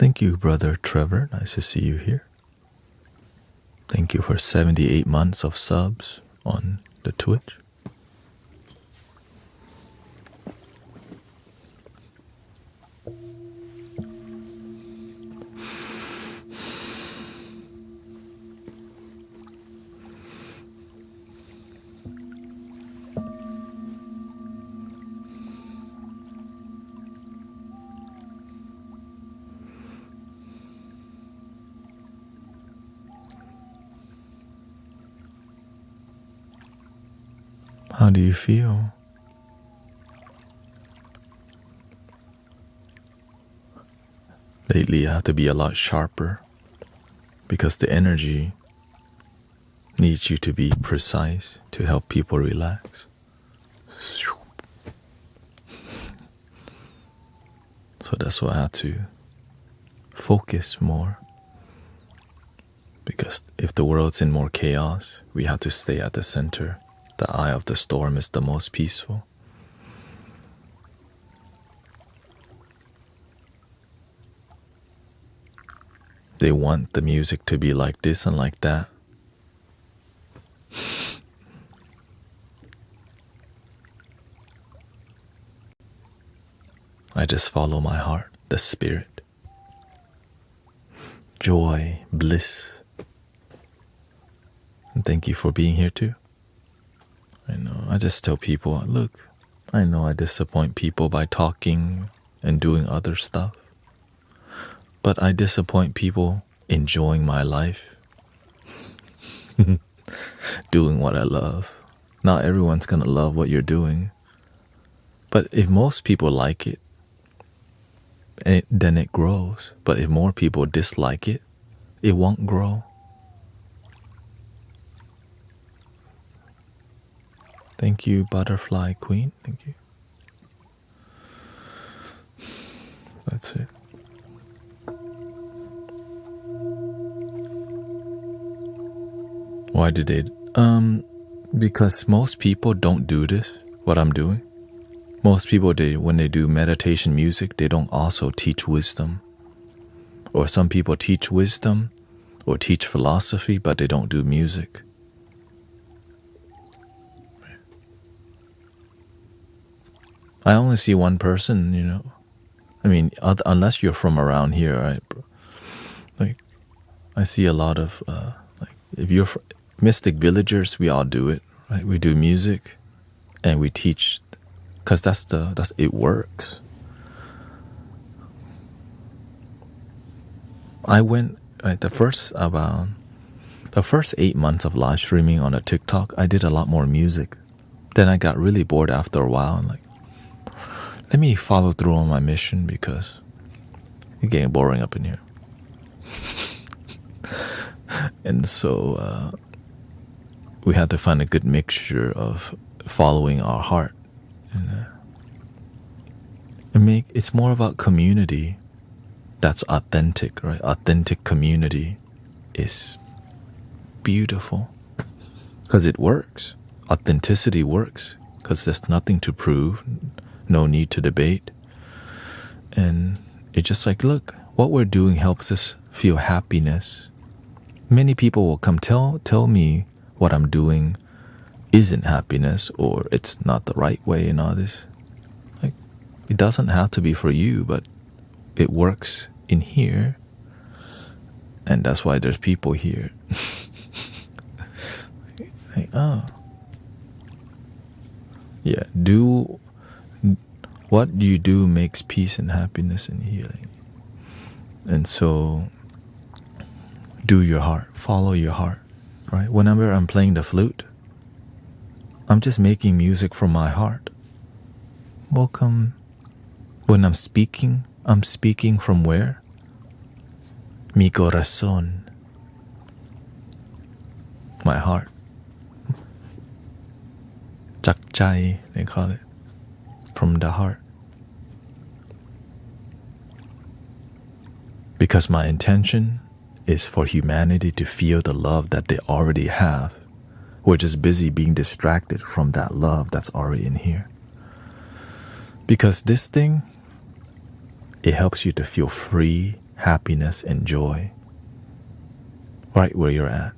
Thank you, brother Trevor. Nice to see you here. Thank you for 78 months of subs on the Twitch. How do you feel? Lately, I have to be a lot sharper because the energy needs you to be precise to help people relax. So that's why I have to focus more. Because if the world's in more chaos, we have to stay at the center. The eye of the storm is the most peaceful. They want the music to be like this and like that. I just follow my heart, the spirit. Joy, bliss. And thank you for being here too. I know, I just tell people, look, I know I disappoint people by talking and doing other stuff. But I disappoint people enjoying my life. Doing what I love. Not everyone's gonna love what you're doing. But if most people like it, then it grows. But if more people dislike it, it won't grow. Thank you, Butterfly Queen. Thank you. That's it. Why did they? Because most people don't do this, what I'm doing. Most people, when they do meditation music, they don't also teach wisdom. Or some people teach wisdom or teach philosophy, but they don't do music. I only see one person, you know. I mean, unless you're from around here, right? Like, I see a lot of, like, if you're mystic villagers, we all do it, right? We do music, and we teach, because it works. I went, right, the first 8 months of live streaming on a TikTok, I did a lot more music. Then I got really bored after a while, and like, let me follow through on my mission because it's getting boring up in here. And so we had to find a good mixture of following our heart. And it's more about community that's authentic, right? Authentic community is beautiful because it works. Authenticity works because there's nothing to prove. No need to debate. And it's just like, look, what we're doing helps us feel happiness. Many people will come tell me what I'm doing isn't happiness or it's not the right way and all this. Like, it doesn't have to be for you, but it works in here. And that's why there's people here. Like, oh. Yeah, what you do makes peace and happiness and healing. And so, do your heart, follow your heart, right? Whenever I'm playing the flute, I'm just making music from my heart. Welcome. When I'm speaking from where? Mi corazón. My heart. Chakchai, they call it. From the heart. Because my intention is for humanity to feel the love that they already have. We're just busy being distracted from that love that's already in here. Because this thing, it helps you to feel free, happiness, and joy right where you're at.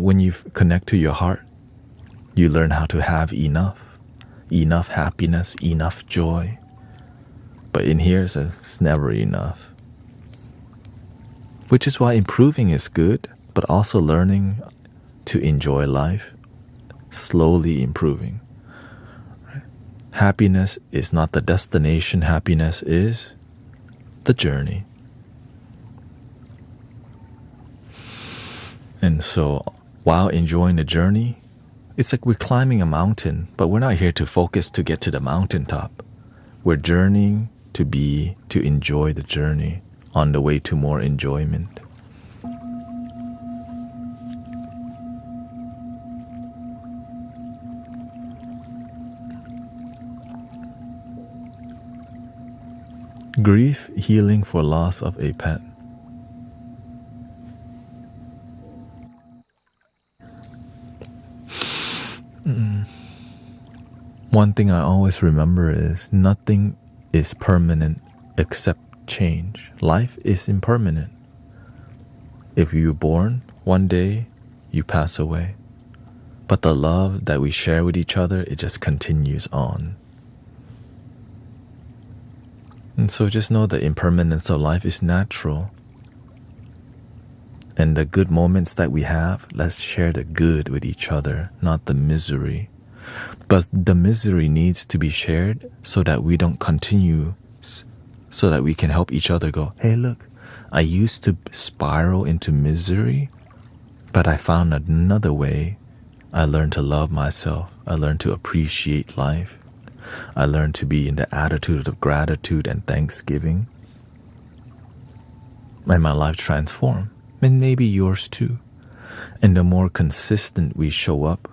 When you connect to your heart, you learn how to have enough happiness, enough joy. But in here it says it's never enough. Which is why improving is good, but also learning to enjoy life, slowly improving. Right? Happiness is not the destination, happiness is the journey. And so while enjoying the journey, it's like we're climbing a mountain, but we're not here to focus to get to the mountaintop. We're journeying to enjoy the journey on the way to more enjoyment. Grief healing for loss of a pet. One thing I always remember is nothing is permanent except change. Life is impermanent. If you're born, one day you pass away. But the love that we share with each other, it just continues on. And so just know the impermanence of life is natural. And the good moments that we have, let's share the good with each other, not the misery. But the misery needs to be shared so that we don't continue, so that we can help each other go, hey, look, I used to spiral into misery, but I found another way. I learned to love myself. I learned to appreciate life. I learned to be in the attitude of gratitude and thanksgiving. And my life transformed. And maybe yours too. And the more consistent we show up,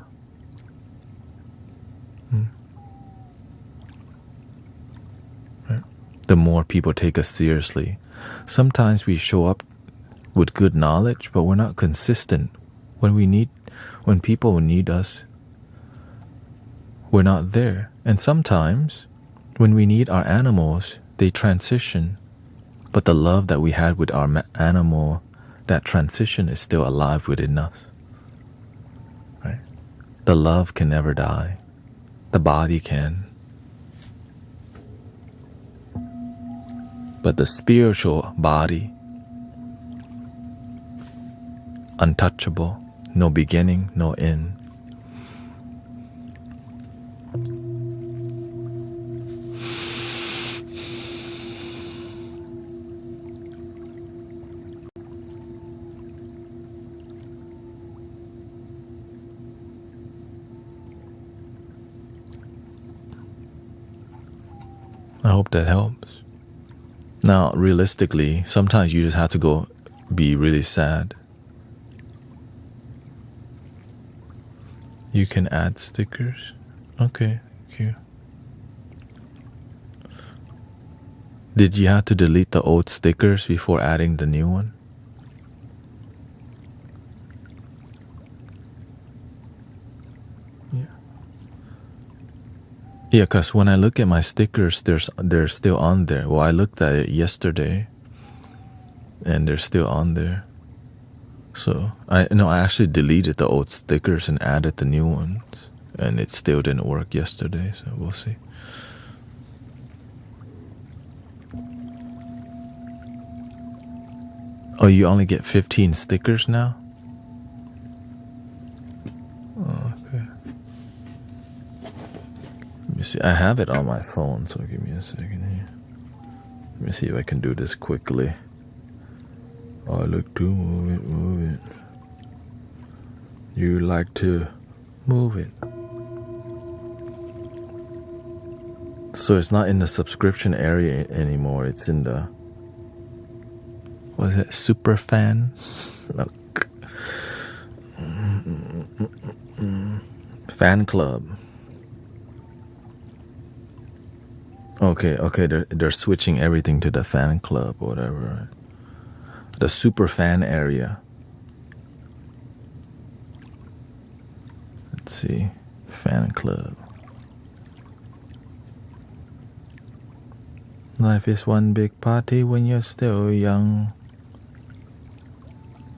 the more people take us seriously. Sometimes we show up with good knowledge, but we're not consistent. When people need us, we're not there. And sometimes when we need our animals, they transition. But the love that we had with our animal, that transition is still alive within us. Right? The love can never die. The body can. But the spiritual body, untouchable, no beginning, no end. I hope that helps. Now, realistically, sometimes you just have to go be really sad. You can add stickers. Okay, thank you. Did you have to delete the old stickers before adding the new one? Yeah, because when I look at my stickers, they're still on there. Well, I looked at it yesterday, and they're still on there. So I actually deleted the old stickers and added the new ones, and it still didn't work yesterday. So we'll see. Oh, you only get 15 stickers now? Oh, okay. Let me see. I have it on my phone, so give me a second here. Let me see if I can do this quickly. I like to move it. You like to move it. So it's not in the subscription area anymore. It's in the, what is it, super fan? Look. Fan club. Okay, they're switching everything to the fan club or whatever. The super fan area. Let's see. Fan club. Life is one big party when you're still young.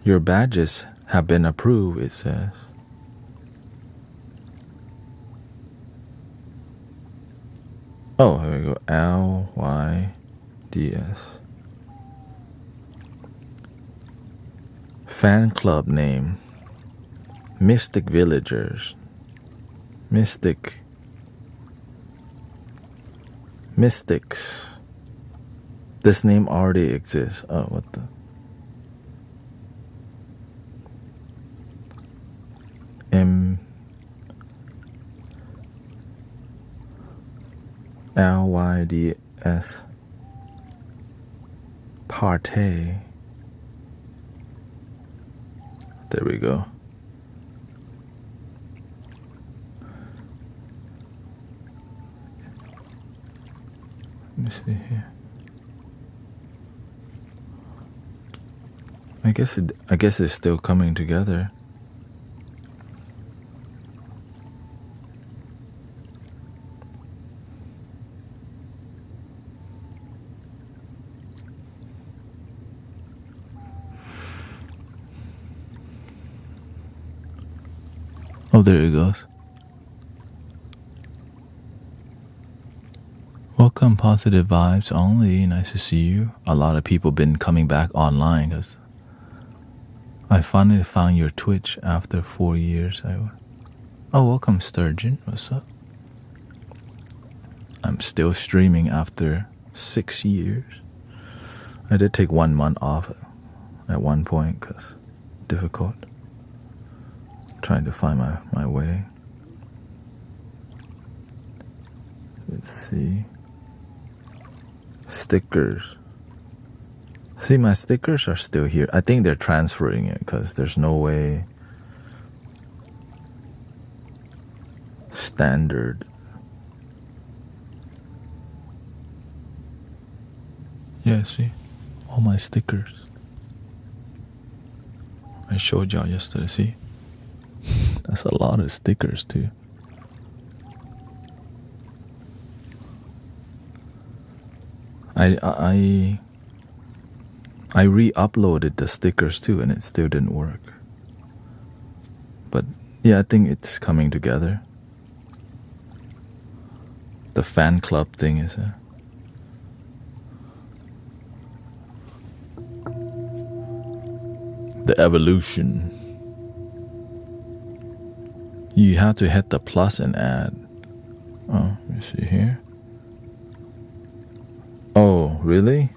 Your badges have been approved, it says. Oh, here we go. LYDS. Fan club name. Mystic Villagers. Mystics. This name already exists. Oh, what the? LYDS. Partay. There we go. Let me see here. I guess it's still coming together. Oh, there it goes. Welcome, positive vibes only. Nice to see you. A lot of people been coming back online because I finally found your Twitch after 4 years. Oh, welcome, Sturgeon. What's up? I'm still streaming after 6 years. I did take 1 month off at one point because difficult. Trying to find my way. Let's see. Stickers. See, my stickers are still here. I think they're transferring it because there's no way standard. Yeah, see? All my stickers. I showed y'all yesterday, see? That's a lot of stickers too. I re-uploaded the stickers too and it still didn't work. But yeah, I think it's coming together. The fan club thing is the evolution. You have to hit the plus and add. Oh, let me see here. Oh, really?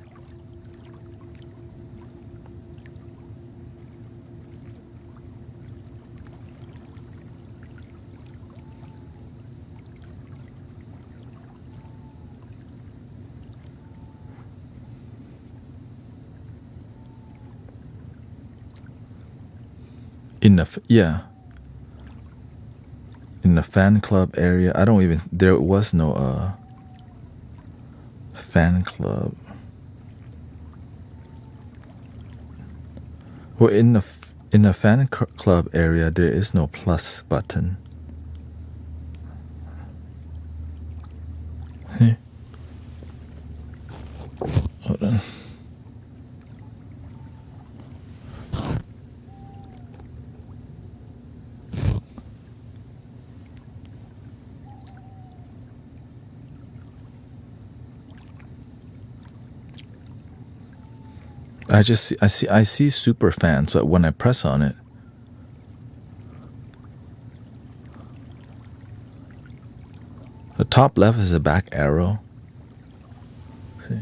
In the fan club area, there was no fan club. Well, in the fan club area, there is no plus button. Hey. Hold on. I see super fans, but when I press on it, the top left is a back arrow. See?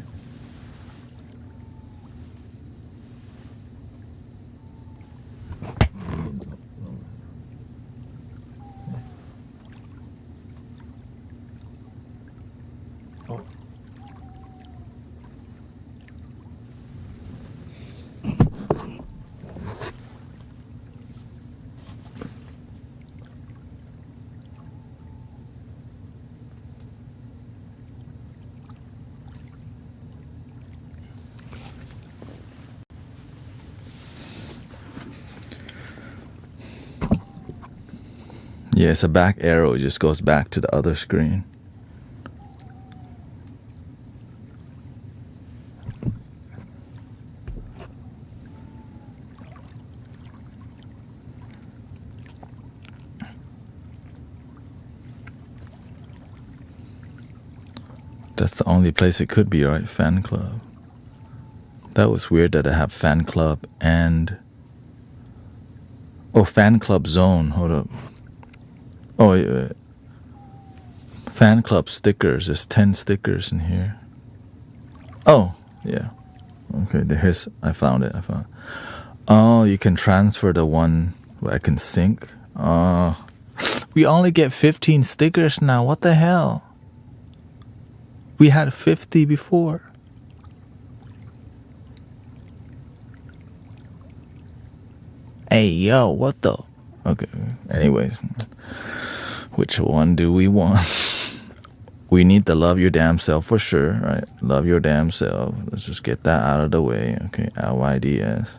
Yeah, it's a back arrow. It just goes back to the other screen. That's the only place it could be, right? Fan club. That was weird that I have fan club and... Oh, fan club zone. Hold up. Oh, wait. Fan club stickers. There's 10 stickers in here. Oh, yeah. Okay, here's... I found it. Oh, you can transfer the one where I can sync. Oh, we only get 15 stickers now. What the hell? We had 50 before. Hey, yo, what the? Okay, anyways. Which one do we want? We need to love your damn self for sure, right? Love your damn self. Let's just get that out of the way. Okay, LYDS.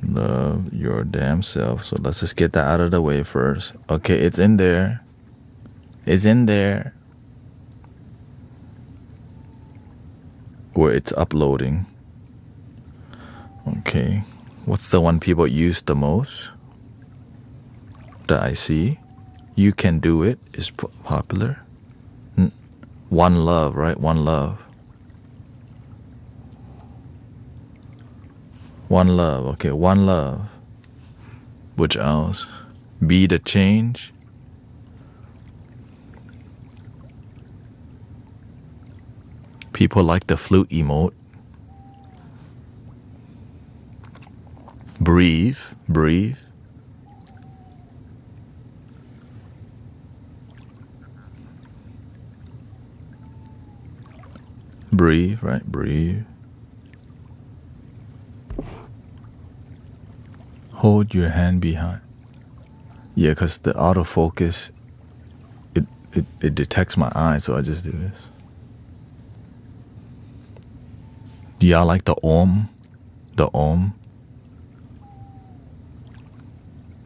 Love your damn self. So let's just get that out of the way first. Okay, it's in there. It's in there. Where it's uploading. Okay. What's the one people use the most? That I see. You can do it is popular. One love, right? One love. One love. Okay, one love. Which else? Be the change. People like the flute emote. Breathe. Breathe. Breathe, right? Breathe. Hold your hand behind. Yeah, because the autofocus, it detects my eyes, so I just do this. Do y'all like the Om? The Om?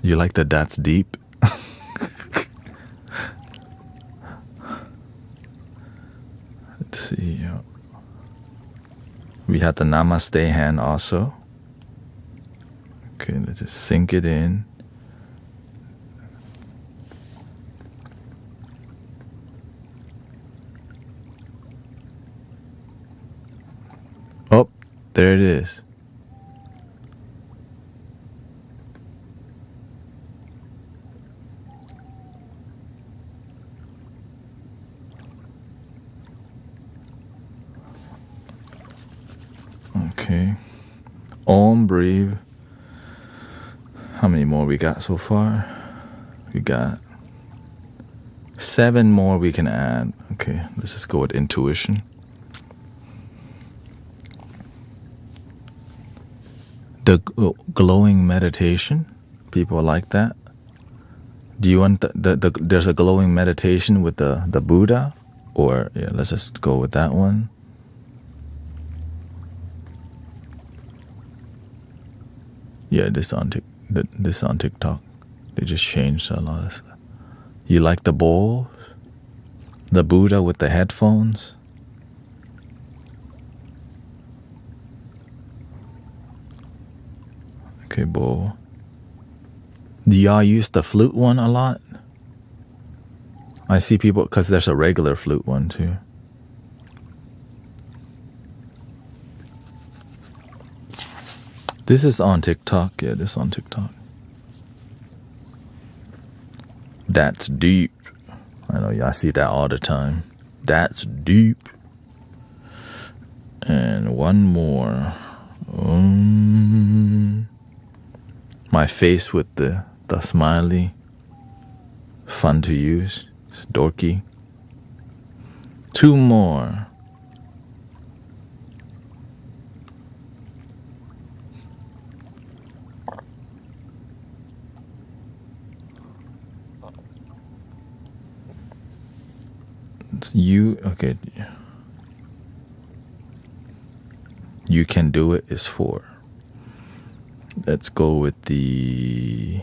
You like the that's deep? Let's see. We had the Namaste hand also. Okay, let's just sink it in. Oh, there it is. Okay. Om, breathe. How many more we got so far? We got 7 more we can add. Okay, let's just go with intuition. The glowing meditation. People like that. Do you want there's a glowing meditation with the Buddha? Or, yeah, let's just go with that one. Yeah, this on TikTok. They just changed a lot of stuff. You like the bowls? The Buddha with the headphones? Okay, bowl. Do y'all use the flute one a lot? I see people, because there's a regular flute one too. This is on TikTok. Yeah, this is on TikTok. That's deep. I know y'all see that all the time. That's deep. And one more. My face with the smiley. Fun to use. It's dorky. 2 more. Okay. You can do it is 4. Let's go with the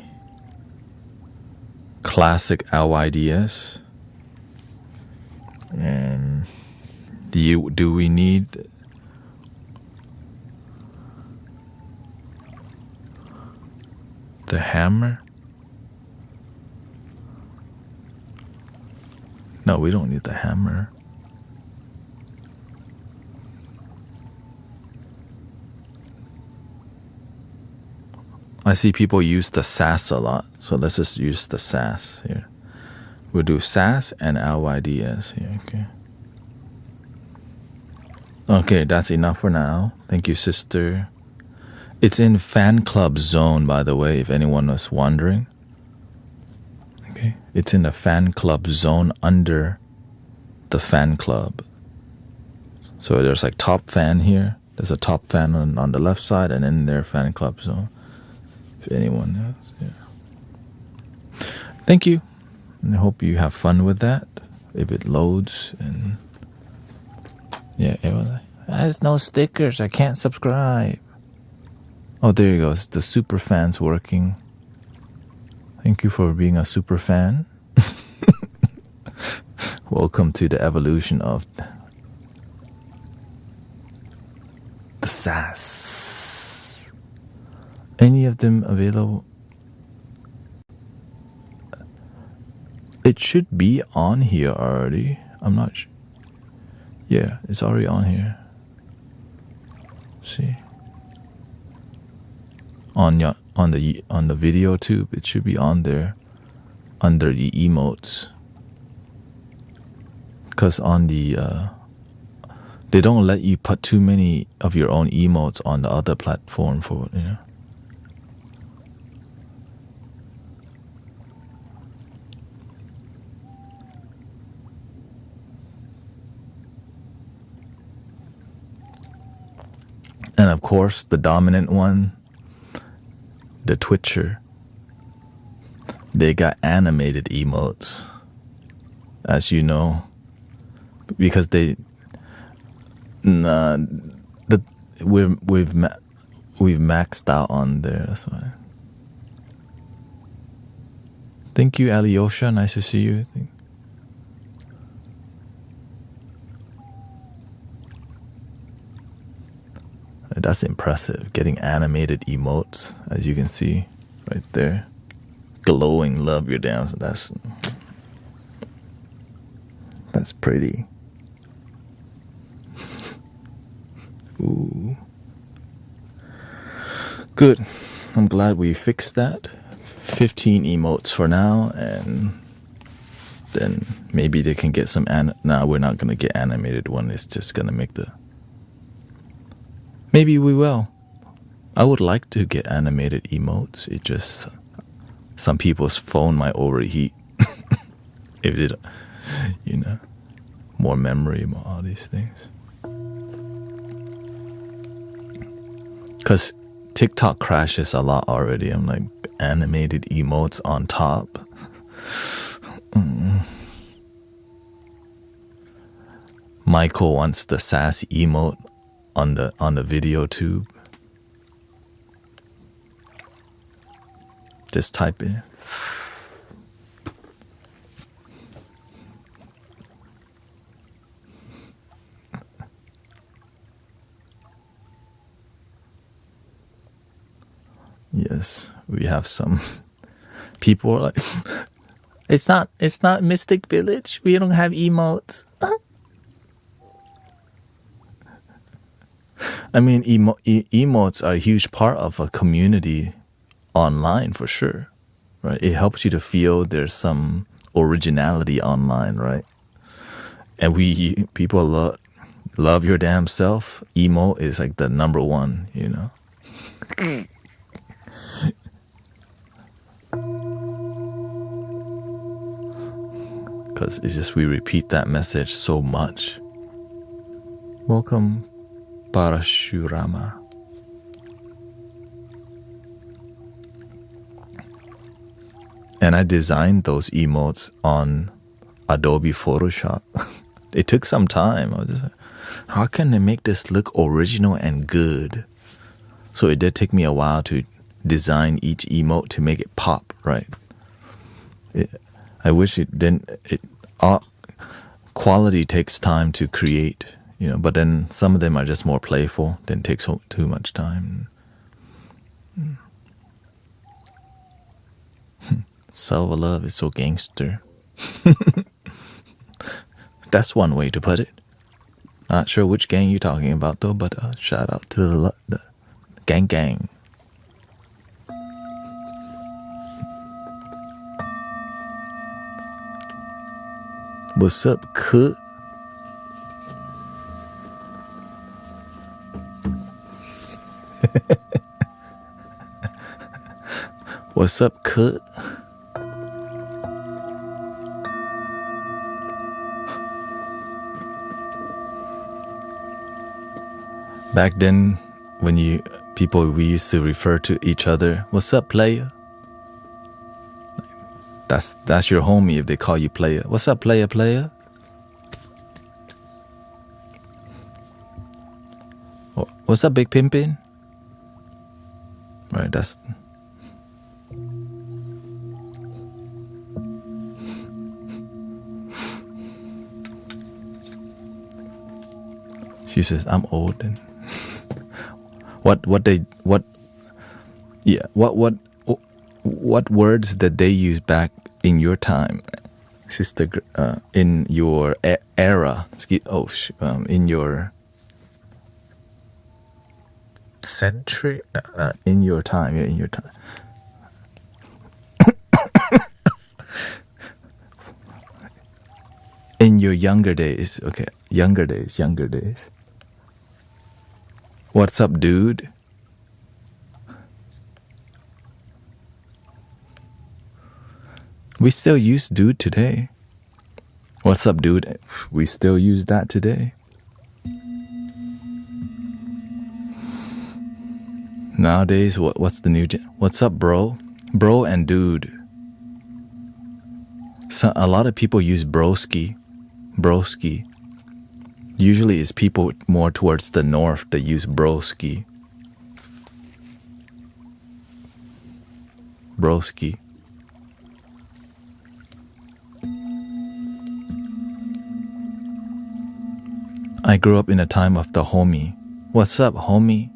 classic LYDS. And do we need The hammer? No, we don't need the hammer. I see people use the sass a lot, so let's just use the sass here. We'll do sass and LYDS here, okay? Okay, that's enough for now. Thank you, sister. It's in fan club zone, by the way, if anyone was wondering. Okay, it's in the fan club zone under the fan club. So there's like top fan here. There's a top fan on the left side, and in their fan club zone. If anyone knows, yeah. Thank you. And I hope you have fun with that. If it loads and yeah, it was like, there's no stickers. I can't subscribe. Oh, there you go. The super fan's working. Thank you for being a super fan. Welcome to the evolution of the sass. Any of them available? It should be on here already. I'm not sure. Yeah, it's already on here. See, on the video tube, it should be on there under the emotes. Cause on the they don't let you put too many of your own emotes on the other platform for it, you know. And of course, the dominant one, the Twitcher, they got animated emotes, as you know, because we've maxed out on there. That's why. Thank you, Alyosha. Nice to see you. That's impressive, getting animated emotes, as you can see right there. Glowing love your dance. That's pretty. Ooh. Good. I'm glad we fixed that. 15 emotes for now, and then maybe they can get some nah, we're not gonna get animated one. It's just gonna make the... Maybe we will. I would like to get animated emotes. It just... some people's phone might overheat. If it, you know, more memory, more all these things. Because TikTok crashes a lot already. I'm like, animated emotes on top. Michael wants the sass emote on the video tube. Just type it. Yes, we have some people are like, it's not Mystic Village. We don't have emotes. I mean, emotes are a huge part of a community online for sure, right? It helps you to feel there's some originality online, right? And people love your damn self. Emo is like the number one, you know. Because it's just we repeat that message so much. Welcome, Parashurama. And I designed those emotes on Adobe Photoshop. It took some time. I was just like, how can they make this look original and good? So it did take me a while to design each emote to make it pop, right? I wish it didn't. Quality takes time to create, you know, but then some of them are just more playful, didn't take too much time. Self-love is so gangster. That's one way to put it. Not sure which gang you're talking about though, but shout out to the gang. What's up, cook? What's up, cook? Back then, when we used to refer to each other, what's up, player? That's your homie if they call you player. What's up, player? What's up, big pimpin'? Right, that's... She says, I'm old and... What words did they use back in your time, sister? In your era? In your century? In your time? Yeah, in your time. In your younger days, okay. Younger days. What's up, dude? We still use dude today. What's up, dude? We still use that today. Nowadays, what's the new what's up, bro? Bro and dude. A lot of people use broski. Usually it's people more towards the north that use broski. I grew up in a time of the homie. What's up, homie?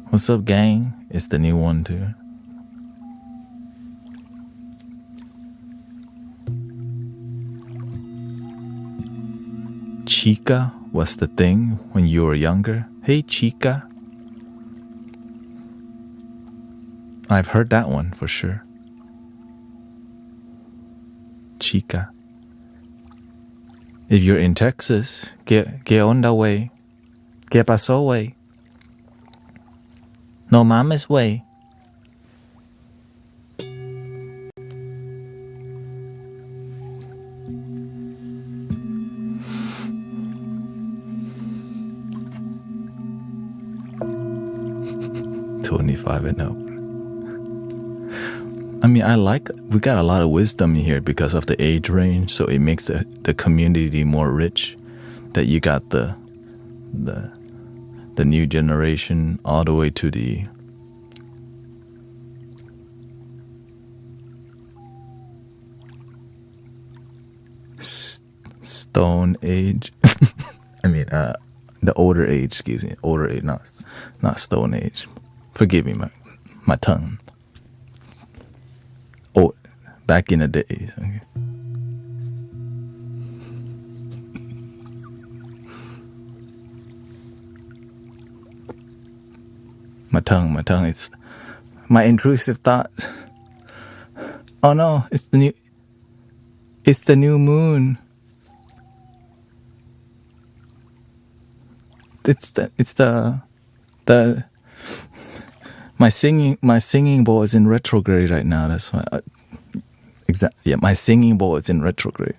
What's up, gang? It's the new one too. Chica was the thing when you were younger. Hey, chica. I've heard that one for sure. Chica. If you're in Texas, ¿qué onda, wey? ¿Qué pasó, wey? No mames, wey. $25 and up. I mean, we got a lot of wisdom here because of the age range, so it makes the community more rich. That you got the new generation all the way to the stone age. I mean, the older age, excuse me, older age, not stone age. Forgive me, my tongue. Oh, back in the days. Okay. My tongue. It's my intrusive thoughts. Oh no, it's the new moon. It's the my singing bowl is in retrograde right now. That's why. Yeah, my singing bowl is in retrograde.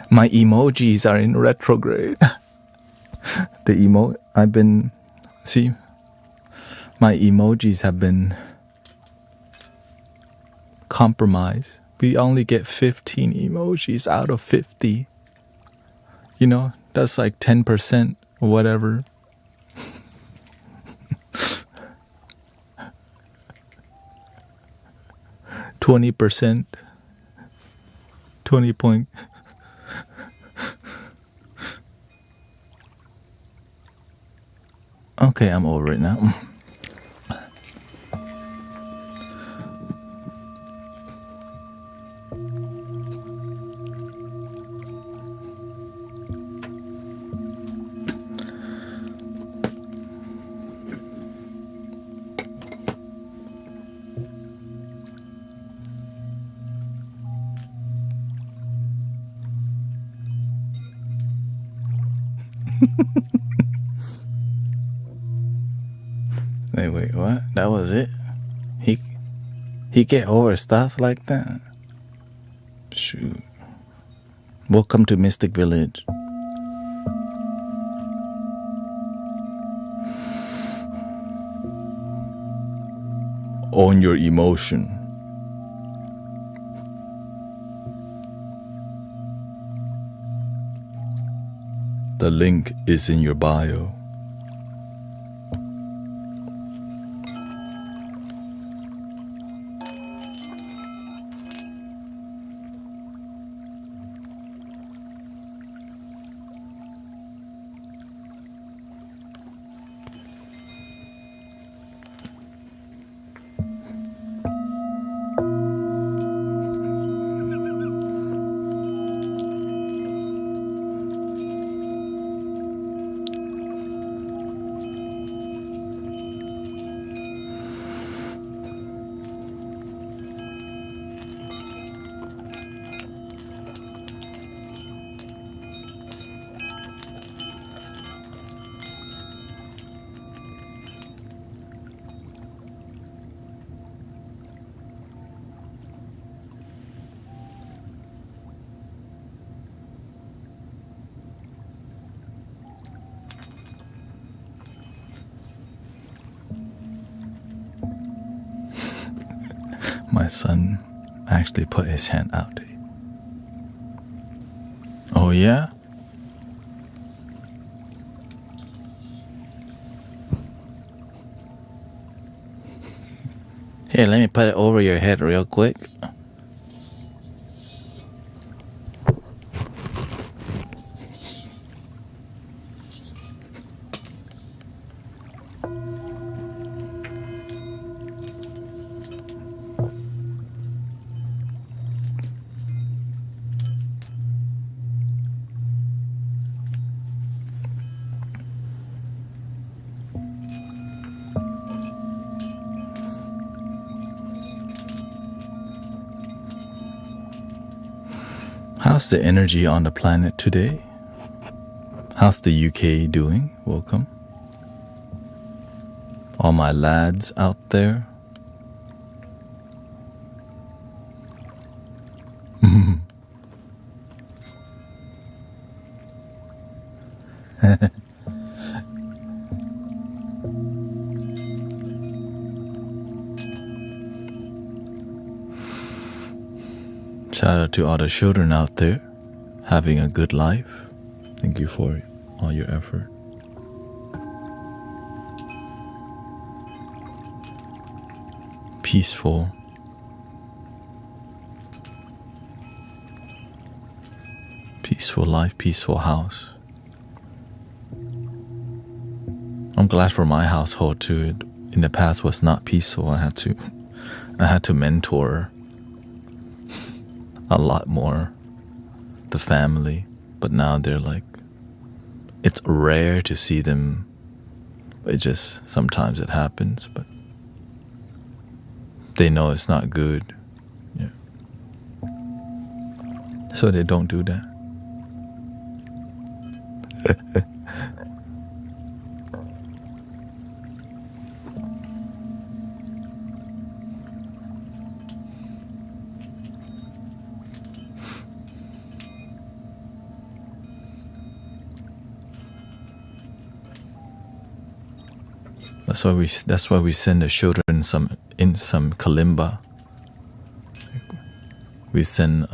My emojis are in retrograde. My emojis have been compromised. We only get 15 emojis out of 50. You know, that's like 10% or whatever. 20%, 20 point. Okay, I'm over it now. Wait, what? That was it? He get over stuff like that? Shoot. Welcome to Mystic Village. Own your emotion. The link is in your bio. My son actually put his hand out. Oh yeah? Here, let me put it over your head real quick. How's the energy on the planet today? How's the UK doing? Welcome. All my lads out there. Shout out to all the children out there having a good life. Thank you for all your effort. Peaceful. Peaceful life, peaceful house. I'm glad for my household too. It in the past was not peaceful. I had to mentor a lot more the family, but now they're like, it's rare to see them. It just sometimes it happens, but they know it's not good. Yeah. So they don't do that. That's why we send the children some kalimba. We send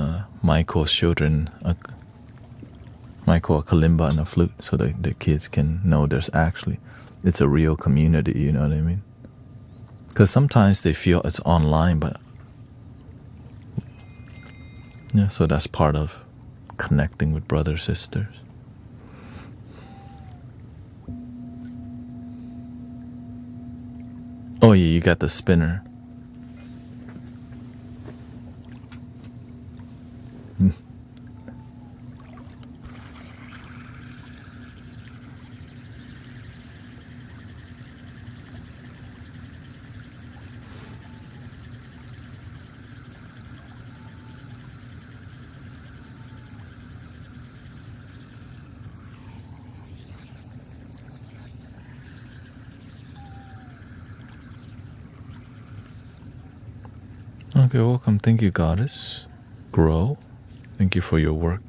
Michael's children Michael a kalimba and a flute, so that the kids can know it's a real community. You know what I mean? Because sometimes they feel it's online, but Yeah, so that's part of connecting with brothers, sisters. Oh yeah, you got the spinner. Okay, welcome. Thank you, Goddess. Grow. Thank you for your work.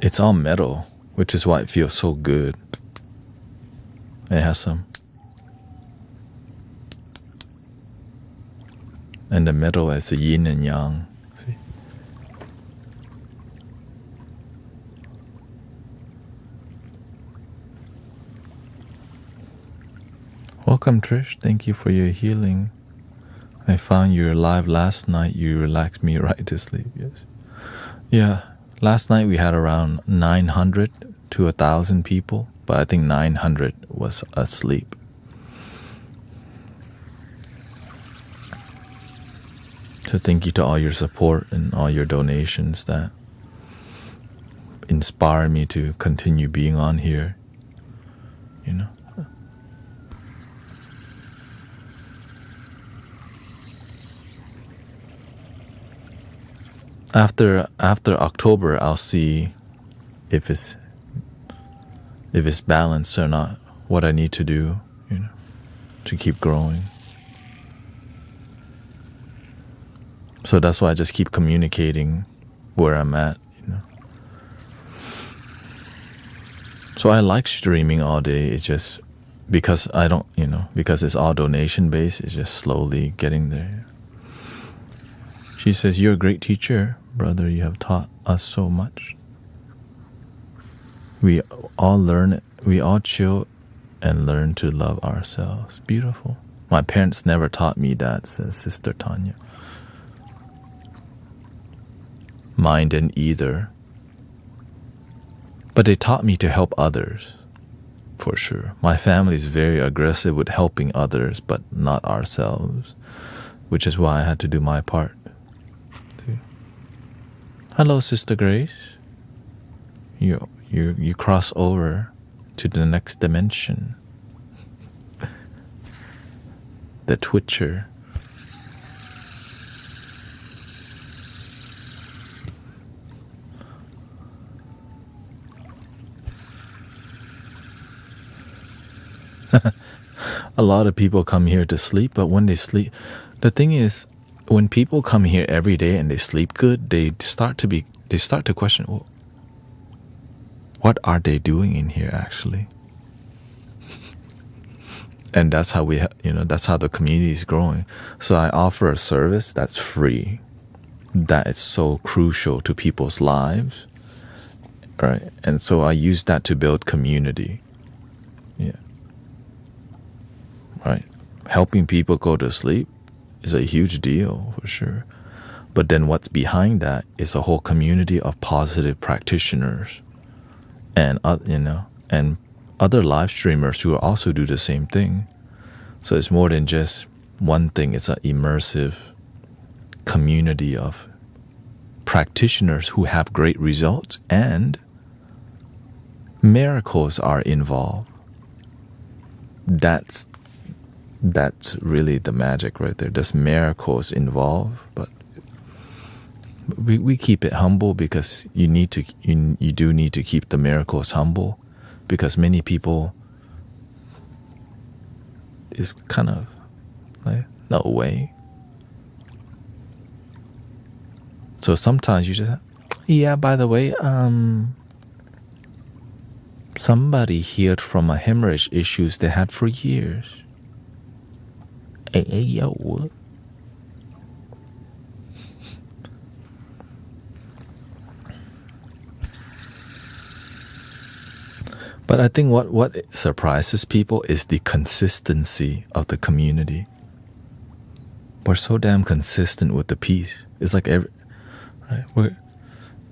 It's all metal, which is why it feels so good. It has some. And the metal is the yin and yang. See? Welcome, Trish. Thank you for your healing. I found you live last night. You relaxed me right to sleep. Yes. Yeah. Last night we had around 900 to 1,000 people, but I think 900 was asleep. So thank you to all your support and all your donations that inspire me to continue being on here. You know. After October, I'll see if it's balanced or not. What I need to do, you know, to keep growing. So that's why I just keep communicating where I'm at, you know. So I like streaming all day. It's just because I don't, you know, because it's all donation based. It's just slowly getting there. She says, "You're a great teacher, brother. You have taught us so much. We all learn it. We all chill and learn to love ourselves." Beautiful. My parents never taught me that, says Sister Tanya. Mine didn't either. But they taught me to help others, for sure. My family is very aggressive with helping others, but not ourselves, which is why I had to do my part. Hello, Sister Grace. You cross over to the next dimension. The Twitcher. A lot of people come here to sleep, but when they sleep, the thing is, when people come here every day and they sleep good, they start to question, well, what are they doing in here actually? And that's how that's how the community is growing. So I offer a service that's free, that is so crucial to people's lives, right? And so I use that to build community. Yeah. Right. Helping people go to sleep is a huge deal for sure. But then what's behind that is a whole community of positive practitioners and and other live streamers who also do the same thing. So it's more than just one thing. It's an immersive community of practitioners who have great results, and miracles are involved. That's really the magic right there. There's miracles involved, but we keep it humble because you do need to keep the miracles humble, because many people is kind of like, no way. So sometimes you just, yeah, by the way, somebody healed from a hemorrhage issues they had for years. Hey, yo, But I think what surprises people is the consistency of the community. We're so damn consistent with the peace. It's like right?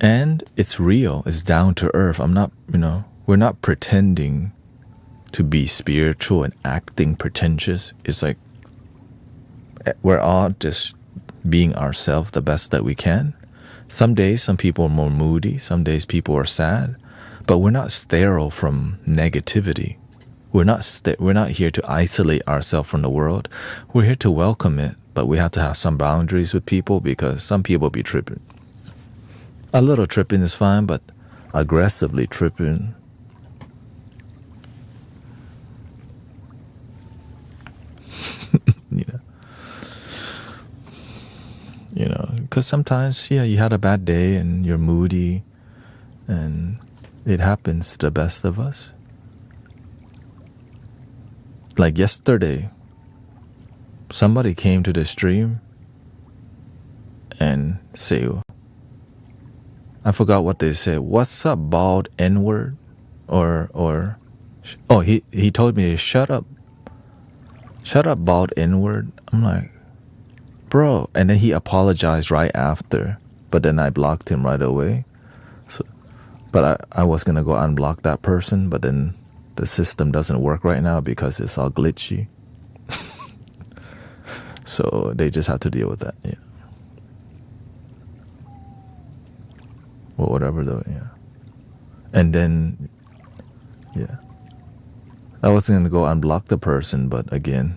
And it's real. It's down to earth. I'm not, we're not pretending to be spiritual and acting pretentious. It's like we're all just being ourselves the best that we can. Some days, some people are more moody. Some days, people are sad. But we're not sterile from negativity. We're not here to isolate ourselves from the world. We're here to welcome it. But we have to have some boundaries with people because some people be tripping. A little tripping is fine, but aggressively tripping. Because sometimes, you had a bad day and you're moody, and it happens to the best of us. Like yesterday, somebody came to the stream and say, I forgot what they said. What's up, bald N-word? He told me, shut up, bald N-word. I'm like, bro. And then he apologized right after, but then I blocked him right away. But I was gonna go unblock that person, but then the system doesn't work right now because it's all glitchy. So they just have to deal with that. Yeah. Well, whatever though. Yeah. And then, I wasn't gonna go unblock the person, but again,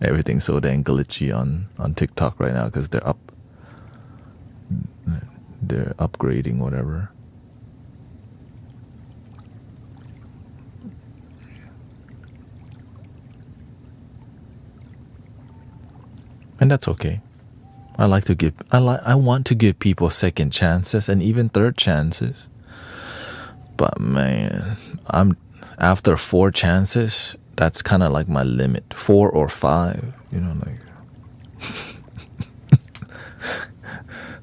everything's so dang glitchy on TikTok right now because they're upgrading whatever. And that's okay. I want to give people second chances and even third chances. But man, after 4 chances, that's kind of like my limit. 4 or 5,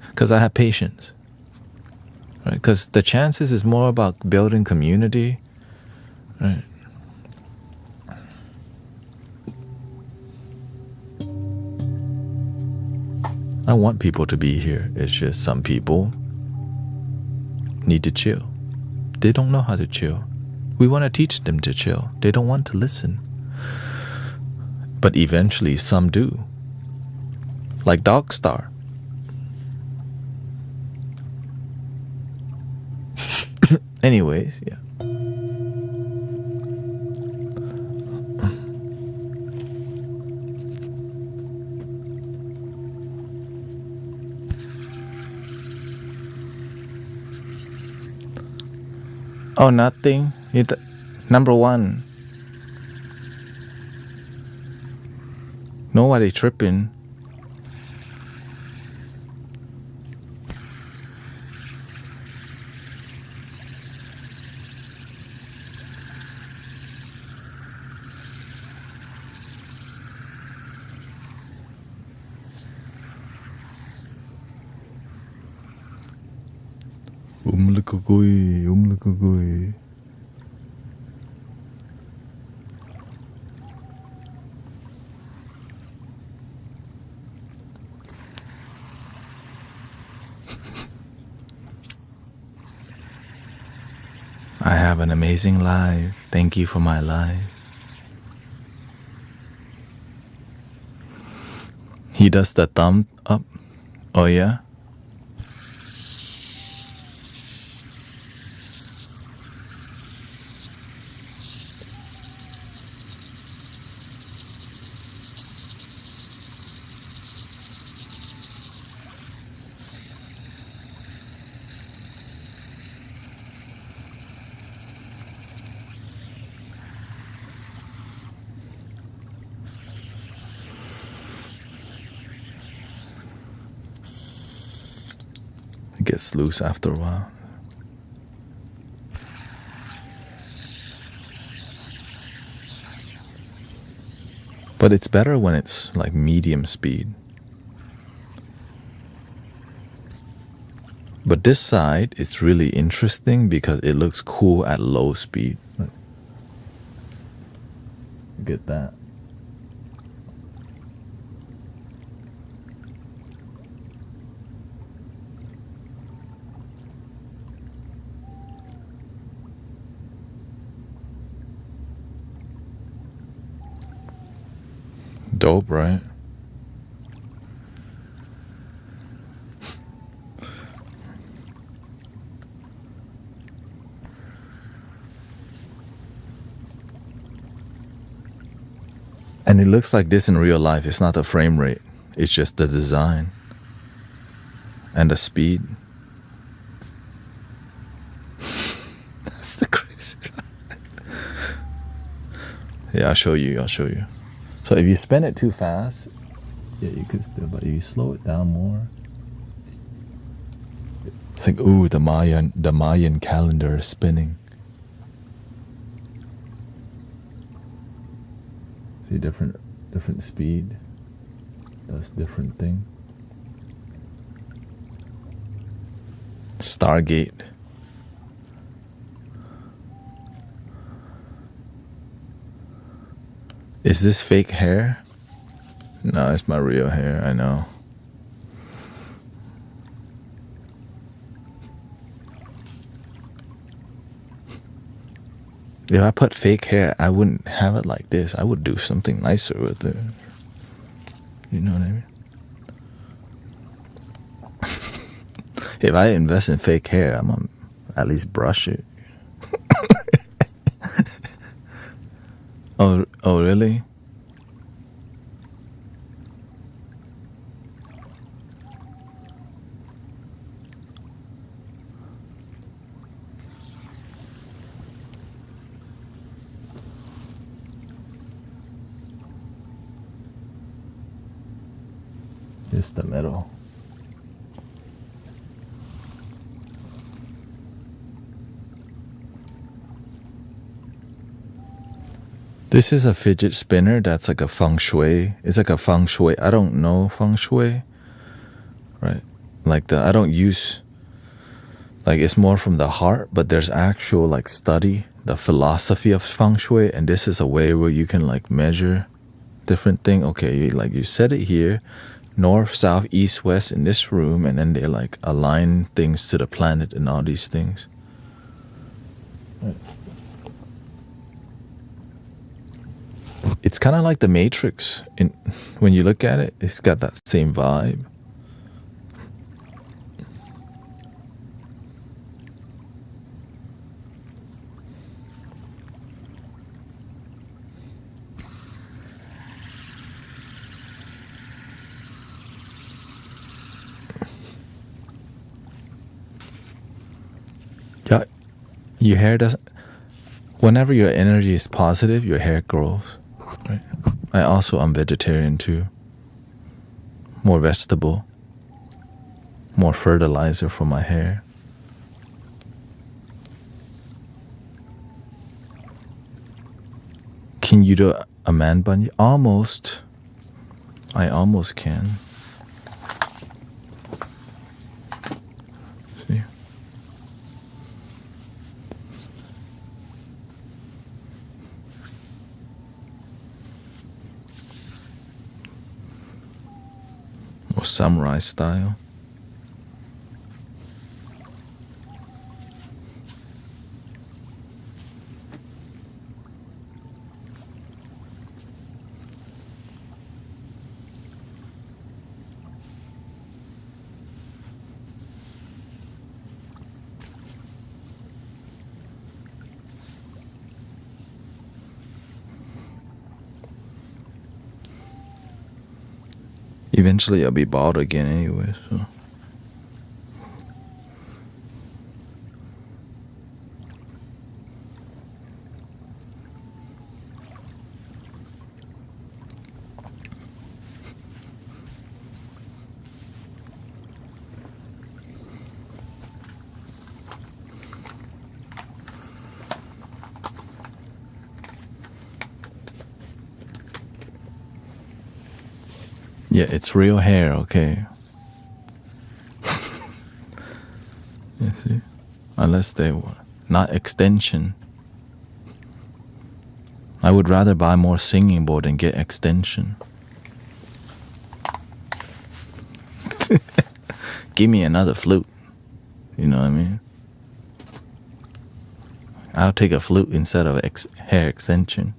because I have patience. Right? Because the chances is more about building community. Right? I want people to be here. It's just some people need to chill. They don't know how to chill. We want to teach them to chill. They don't want to listen. But eventually some do. Like Dogstar. Anyways, yeah. Oh, nothing. Number 1. Nobody tripping. Umlukugui. I have an amazing life. Thank you for my life. He does the thumb up. Oh yeah? It gets loose after a while. But it's better when it's like medium speed. But this side is really interesting because it looks cool at low speed. Get that. Dope, right? And it looks like this in real life. It's not the frame rate. It's just the design and the speed. That's the crazy. Yeah, I'll show you. So if you spin it too fast, yeah, you could still, but if you slow it down more, it's like, ooh, the Mayan calendar is spinning. See, different speed does different thing. Stargate. Is this fake hair? No, it's my real hair, I know. If I put fake hair, I wouldn't have it like this. I would do something nicer with it. You know what I mean? If I invest in fake hair, I'm gonna at least brush it. Oh, really? Just the middle. This is a fidget spinner that's like a feng shui. It's like a feng shui. I don't know feng shui, right? Like I don't use, like it's more from the heart, but there's actual like study, the philosophy of feng shui. And this is a way where you can like measure different thing. Okay, like you set it here, north, south, east, west in this room, and then they like align things to the planet and all these things. Right. It's kind of like the Matrix. When you look at it, it's got that same vibe. Yeah, your hair doesn't. Whenever your energy is positive, your hair grows. Right. I'm vegetarian too. More vegetable, more fertilizer for my hair. Can you do a man bun? Almost. I almost can. See? More samurai style. Eventually I'll be bald again anyway, so. Yeah, it's real hair, okay? You see? Unless they were not extension. I would rather buy more singing board than get extension. Give me another flute. You know what I mean? I'll take a flute instead of hair extension.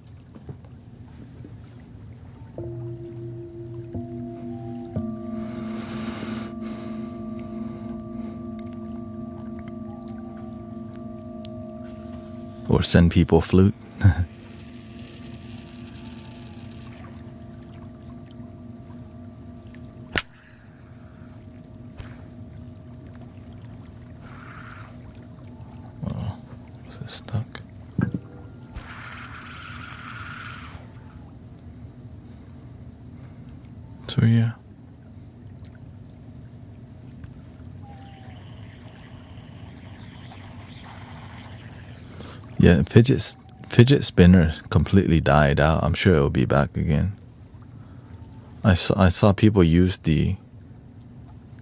Or send people flute. Oh, is it stuck? So yeah. Yeah, fidget spinner completely died out. I'm sure it'll be back again. I saw people use the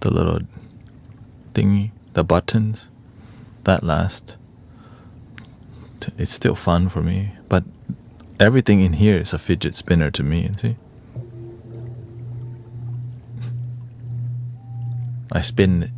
little thingy, the buttons. That last. It's still fun for me, but everything in here is a fidget spinner to me. See, I spin it.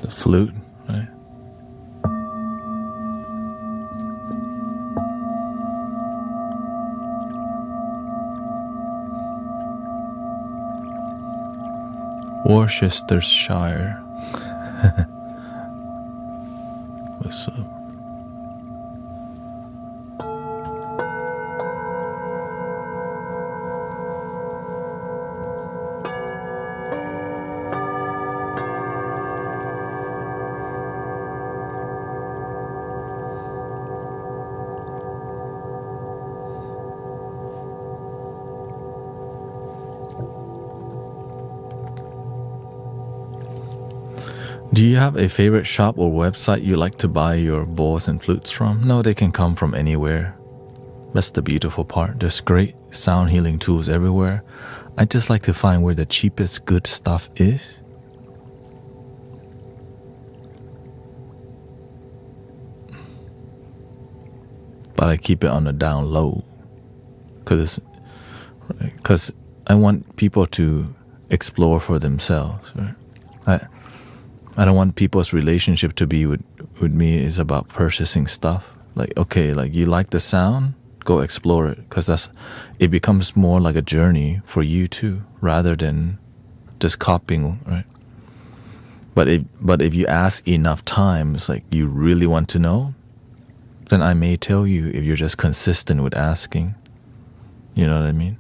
The flute, right? Worcestershire. What's up? Do you have a favorite shop or website you like to buy your bowls and flutes from? No, they can come from anywhere. That's the beautiful part. There's great sound healing tools everywhere. I just like to find where the cheapest good stuff is. But I keep it on the down low. Because I want people to explore for themselves, right? I don't want people's relationship to be with me is about purchasing stuff. Like, okay, like you like the sound, go explore it, because it becomes more like a journey for you too, rather than just copying, right? But if you ask enough times, like you really want to know, then I may tell you if you're just consistent with asking. You know what I mean?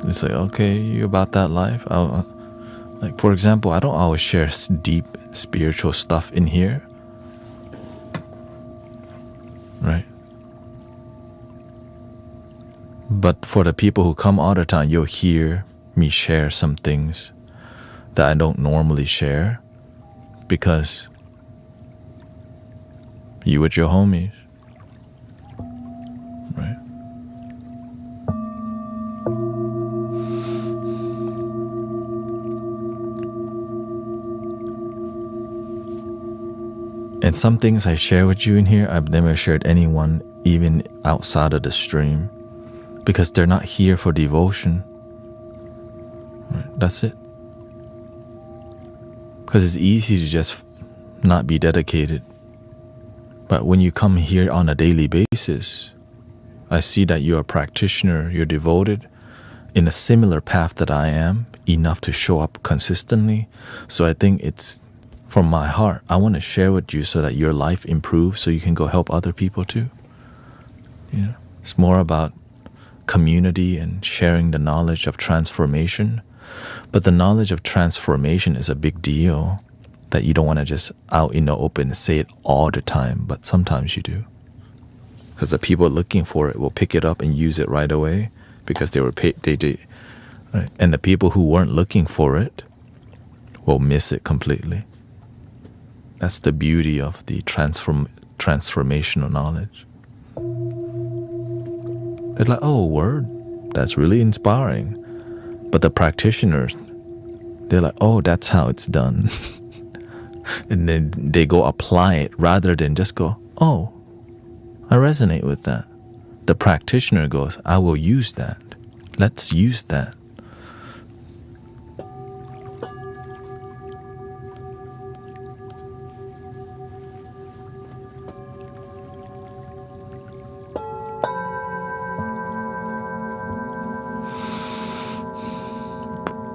It's like, okay, you about that life? Like, for example, I don't always share deep spiritual stuff in here. Right? But for the people who come all the time, you'll hear me share some things that I don't normally share because you with your homies. Right? And some things I share with you in here, I've never shared anyone, even outside of the stream, because they're not here for devotion. Right? That's it. Because it's easy to just not be dedicated. But when you come here on a daily basis, I see that you're a practitioner, you're devoted in a similar path that I am, enough to show up consistently. So I think it's from my heart. I want to share with you so that your life improves, so you can go help other people too. You know, it's more about community and sharing the knowledge of transformation But the knowledge of transformation is a big deal that you don't want to just out in the open say it all the time, but sometimes you do. Because the people looking for it will pick it up and use it right away because they were paid, they did, right? And the people who weren't looking for it will miss it completely. That's the beauty of the transformational knowledge. They're like, oh, word, that's really inspiring. But the practitioners, they're like, oh, that's how it's done. And then they go apply it rather than just go, oh, I resonate with that. The practitioner goes, I will use that. Let's use that.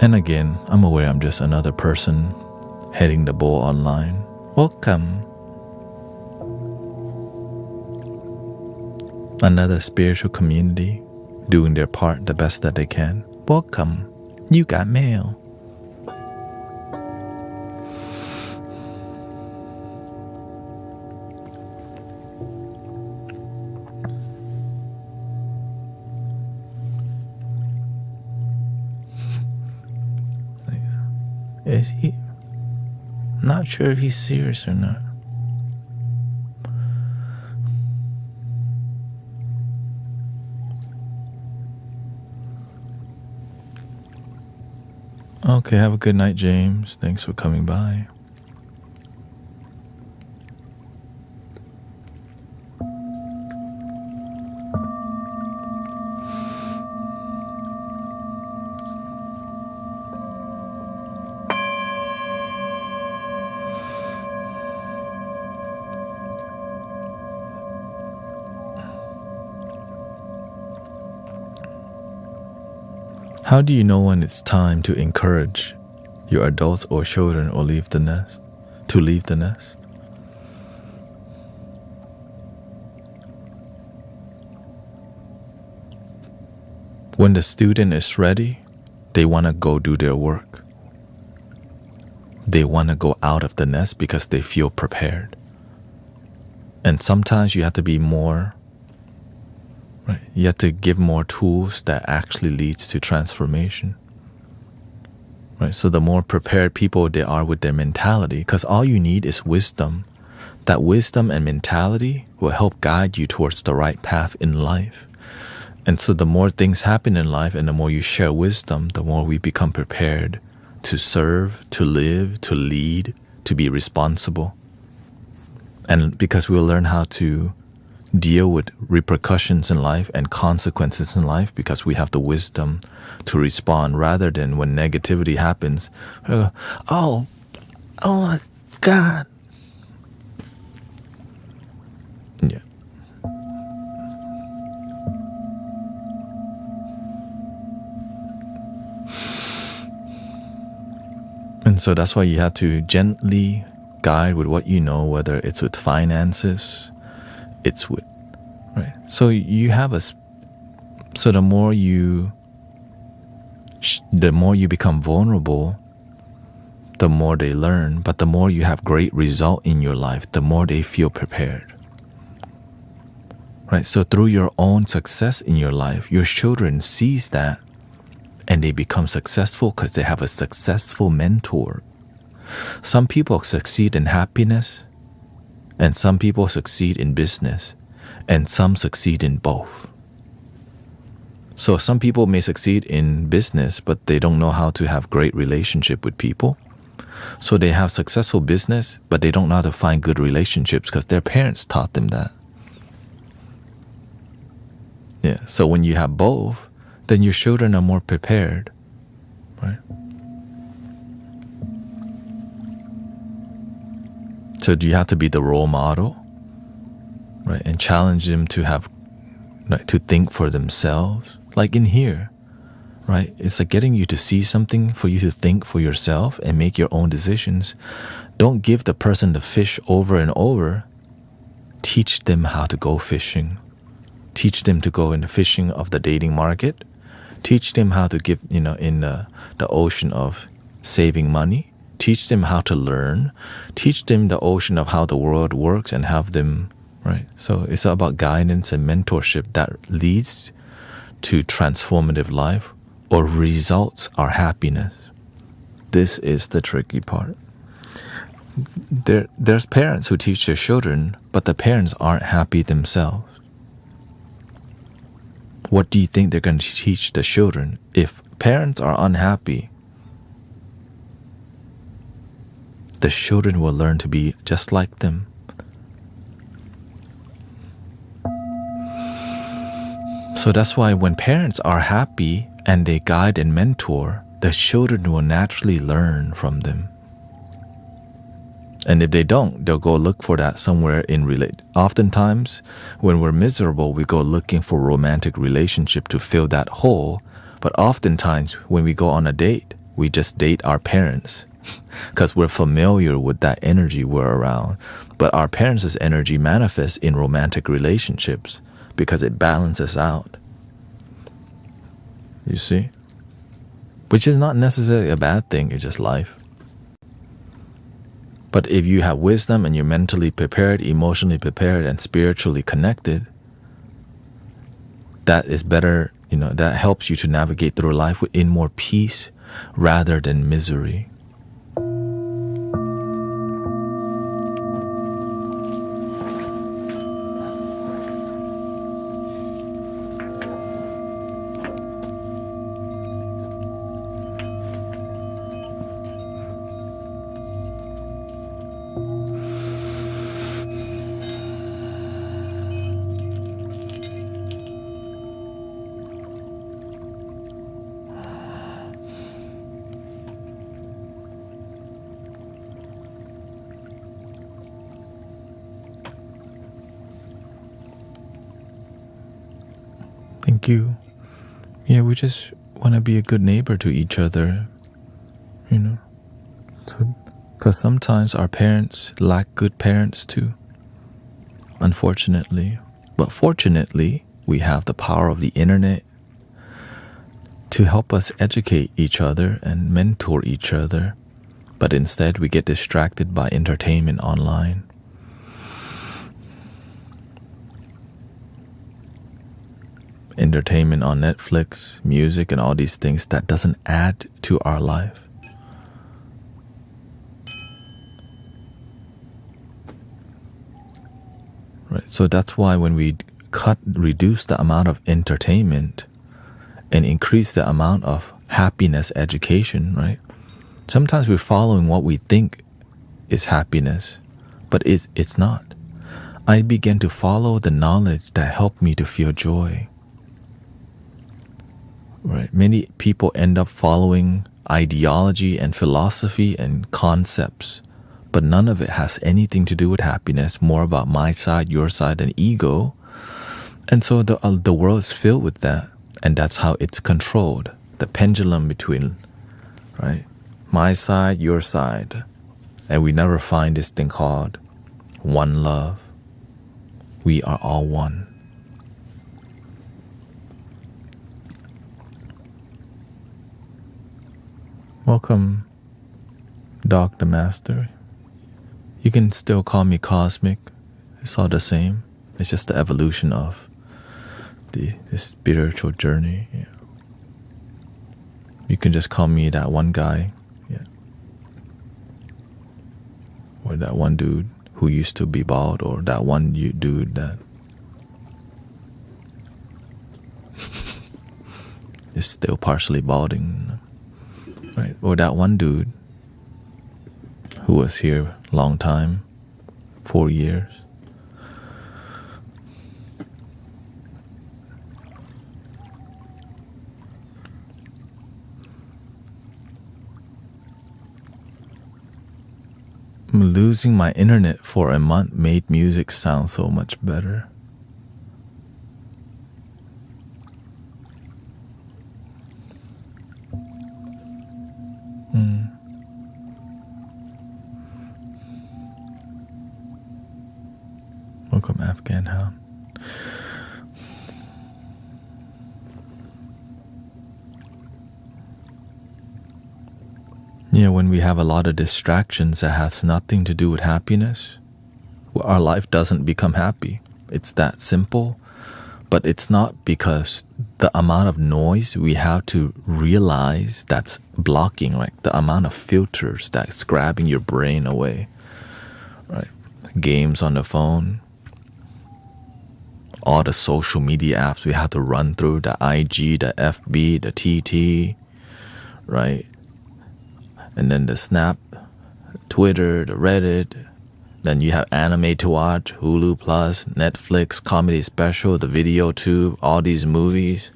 And again, I'm aware I'm just another person heading the ball online. Welcome. Another spiritual community doing their part the best that they can. Welcome. You got mail. Is he? Not sure if he's serious or not. Okay, have a good night, James. Thanks for coming by. How do you know when it's time to encourage your adults or children or leave the nest? To leave the nest? When the student is ready, they want to go do their work. They want to go out of the nest because they feel prepared. And sometimes you have to be more, right? You have to give more tools that actually leads to transformation. Right? So the more prepared people they are with their mentality, because all you need is wisdom. That wisdom and mentality will help guide you towards the right path in life. And so the more things happen in life and the more you share wisdom, the more we become prepared to serve, to live, to lead, to be responsible. And because we'll learn how to deal with repercussions in life and consequences in life because we have the wisdom to respond rather than when negativity happens, oh my God. Yeah. And so that's why you have to gently guide with what you know, whether it's with finances, it's with, right? So you have so the more you become vulnerable, the more they learn, but the more you have great result in your life, the more they feel prepared. Right? So through your own success in your life, your children sees that and they become successful because they have a successful mentor. Some people succeed in happiness, and some people succeed in business, and some succeed in both. So some people may succeed in business, but they don't know how to have great relationship with people. So they have successful business, but they don't know how to find good relationships because their parents taught them that. Yeah. So when you have both, then your children are more prepared, right? So do you have to be the role model, right? And challenge them to have, right, to think for themselves. Like in here, right? It's like getting you to see something for you to think for yourself and make your own decisions. Don't give the person the fish over and over. Teach them how to go fishing. Teach them to go in the fishing of the dating market. Teach them how to give, in the ocean of saving money. Teach them how to learn. Teach them the ocean of how the world works and have them, right? So it's about guidance and mentorship that leads to transformative life or results our happiness. This is the tricky part. There's parents who teach their children, but the parents aren't happy themselves. What do you think they're going to teach the children? If parents are unhappy, the children will learn to be just like them. So that's why when parents are happy and they guide and mentor, the children will naturally learn from them. And if they don't, they'll go look for that somewhere in relate. Oftentimes, when we're miserable, we go looking for romantic relationship to fill that hole. But oftentimes, when we go on a date, we just date our parents because we're familiar with that energy we're around. But our parents' energy manifests in romantic relationships because it balances out. You see? Which is not necessarily a bad thing, it's just life. But if you have wisdom and you're mentally prepared, emotionally prepared, and spiritually connected, that is better, that helps you to navigate through life in more peace rather than misery. Thank you. Yeah, we just want to be a good neighbor to each other, So, because sometimes our parents lack good parents too, unfortunately. But fortunately, we have the power of the internet to help us educate each other and mentor each other. But instead, we get distracted by entertainment online. Entertainment on Netflix, music, and all these things that doesn't add to our life. Right. So that's why when we reduce the amount of entertainment and increase the amount of happiness education, right? Sometimes we're following what we think is happiness, but it's not. I began to follow the knowledge that helped me to feel joy. Right. Many people end up following ideology and philosophy and concepts, but none of it has anything to do with happiness, more about my side, your side, and ego. And so the world is filled with that, and that's how it's controlled. The pendulum between, right, my side, your side. And we never find this thing called one love. We are all one. Welcome, Dr. Master. You can still call me Cosmic. It's all the same. It's just the evolution of the spiritual journey. Yeah. You can just call me that one guy. Yeah. Or that one dude who used to be bald, or that one dude that is still partially balding. Right. Or that one dude who was here a long time, 4 years. Losing my internet for a month made music sound so much better. Welcome, Afghan Hound. When we have a lot of distractions that has nothing to do with happiness, our life doesn't become happy. It's that simple. But it's not because the amount of noise we have to realize that's blocking, right? The amount of filters that's grabbing your brain away, right? Games on the phone, all the social media apps we have to run through, the IG, the FB, the TT, right? And then the Snap, Twitter, the Reddit. Then you have anime to watch, Hulu Plus, Netflix, comedy special, the video tube, all these movies,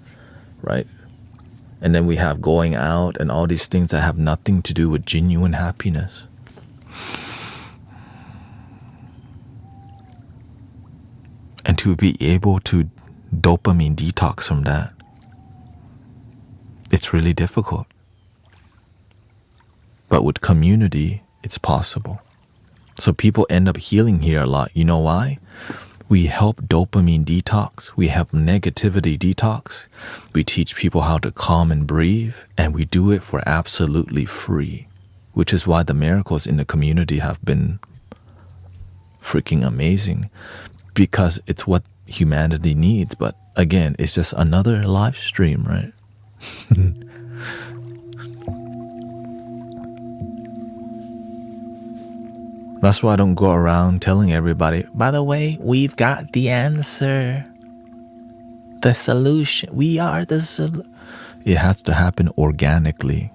right? And then we have going out and all these things that have nothing to do with genuine happiness. And to be able to dopamine detox from that, it's really difficult. But with community, it's possible. So people end up healing here a lot. You know why? We help dopamine detox. We help negativity detox. We teach people how to calm and breathe. And we do it for absolutely free. Which is why the miracles in the community have been freaking amazing. Because it's what humanity needs. But again, it's just another live stream, right? That's why I don't go around telling everybody, by the way, we've got the answer. The solution. We are the solution. It has to happen organically.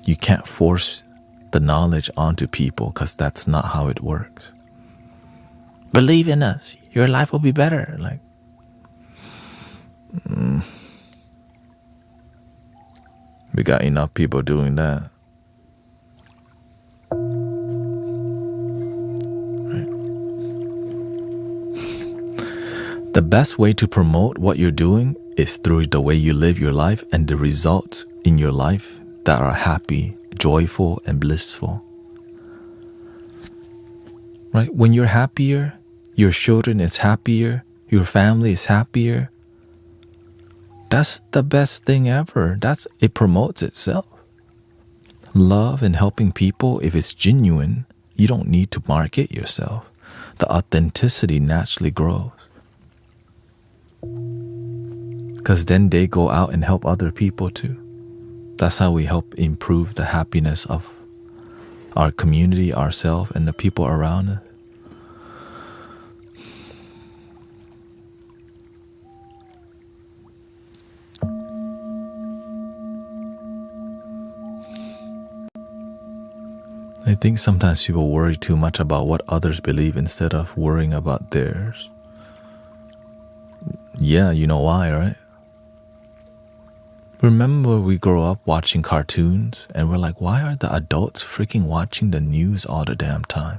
You can't force the knowledge onto people because that's not how it works. Believe in us. Your life will be better. Like, we got enough people doing that. The best way to promote what you're doing is through the way you live your life and the results in your life that are happy, joyful, and blissful. Right? When you're happier, your children is happier, your family is happier. That's the best thing ever. It promotes itself. Love and helping people, if it's genuine, you don't need to market yourself. The authenticity naturally grows. Because then they go out and help other people too. That's how we help improve the happiness of our community, ourselves, and the people around us. I think sometimes people worry too much about what others believe instead of worrying about theirs. Yeah, you know why, right? Remember we grow up watching cartoons and we're like, why are the adults freaking watching the news all the damn time?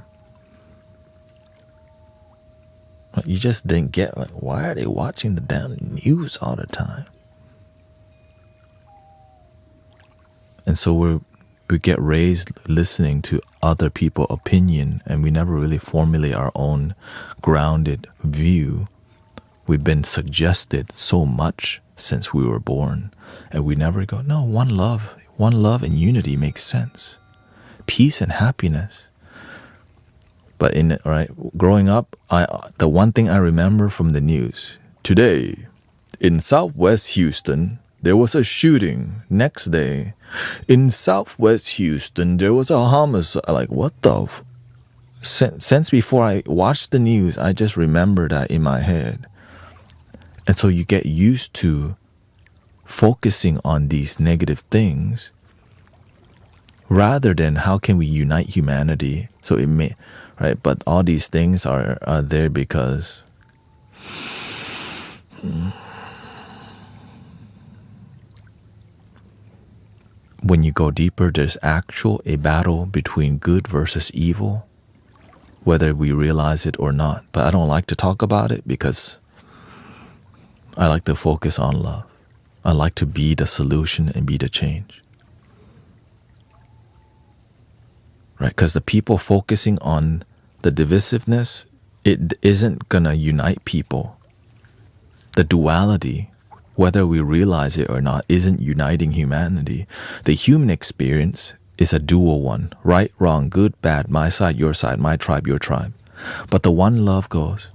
You just didn't get, like, why are they watching the damn news all the time? And so we get raised listening to other people's opinion and we never really formulate our own grounded view. We've been suggested so much since we were born and we never go, no, one love and unity makes sense. Peace and happiness. But growing up, the one thing I remember from the news, today in Southwest Houston, there was a shooting. Next day, in Southwest Houston, there was a homicide. Like, what the? Since before I watched the news, I just remember that in my head. And so you get used to focusing on these negative things rather than how can we unite humanity. So it may, right? But all these things are there because when you go deeper, there's a battle between good versus evil, whether we realize it or not. But I don't like to talk about it because I like to focus on love. I like to be the solution and be the change. Right? Because the people focusing on the divisiveness, it isn't going to unite people. The duality, whether we realize it or not, isn't uniting humanity. The human experience is a dual one. Right, wrong, good, bad, my side, your side, my tribe, your tribe. But the one love goes,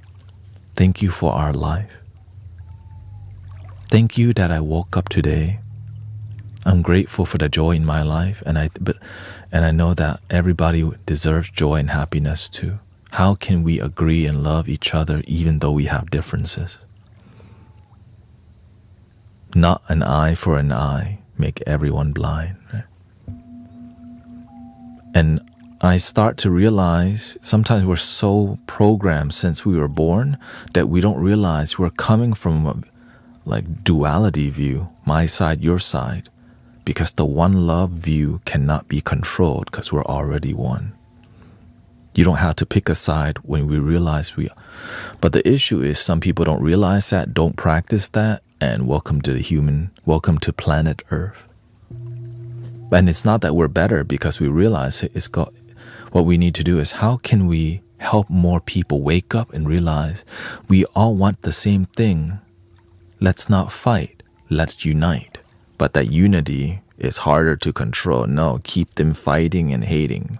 thank you for our life. Thank you that I woke up today. I'm grateful for the joy in my life, and I know that everybody deserves joy and happiness too. How can we agree and love each other even though we have differences? Not an eye for an eye, make everyone blind. Right? And I start to realize sometimes we're so programmed since we were born that we don't realize we're coming from a duality view, my side, your side, because the one love view cannot be controlled because we're already one. You don't have to pick a side when we realize we are. But the issue is some people don't realize that, don't practice that, and welcome to planet Earth. And it's not that we're better because we realize what we need to do is how can we help more people wake up and realize we all want the same thing. Let's not fight, let's unite. But that unity is harder to control. No, keep them fighting and hating.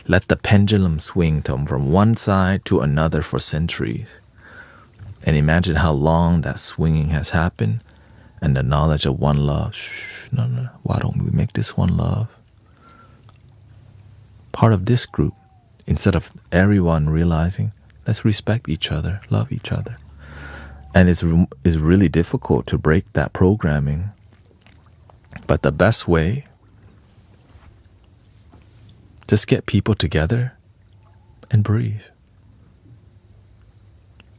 Let the pendulum swing from one side to another for centuries. And imagine how long that swinging has happened and the knowledge of one love. No, why don't we make this one love part of this group? Instead of everyone realizing, let's respect each other, love each other. And it's really difficult to break that programming. But the best way, just get people together and breathe.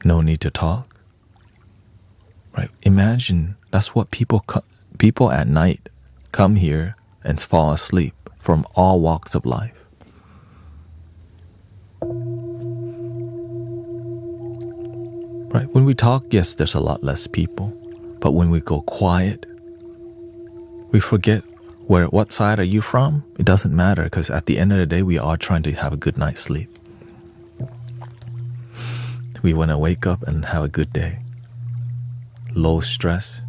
No need to talk. Right? Imagine that's what people at night come here and fall asleep from all walks of life. Right? When we talk, yes, there's a lot less people. But when we go quiet, we forget what side are you from? It doesn't matter because at the end of the day, we are trying to have a good night's sleep. We want to wake up and have a good day. Low stress.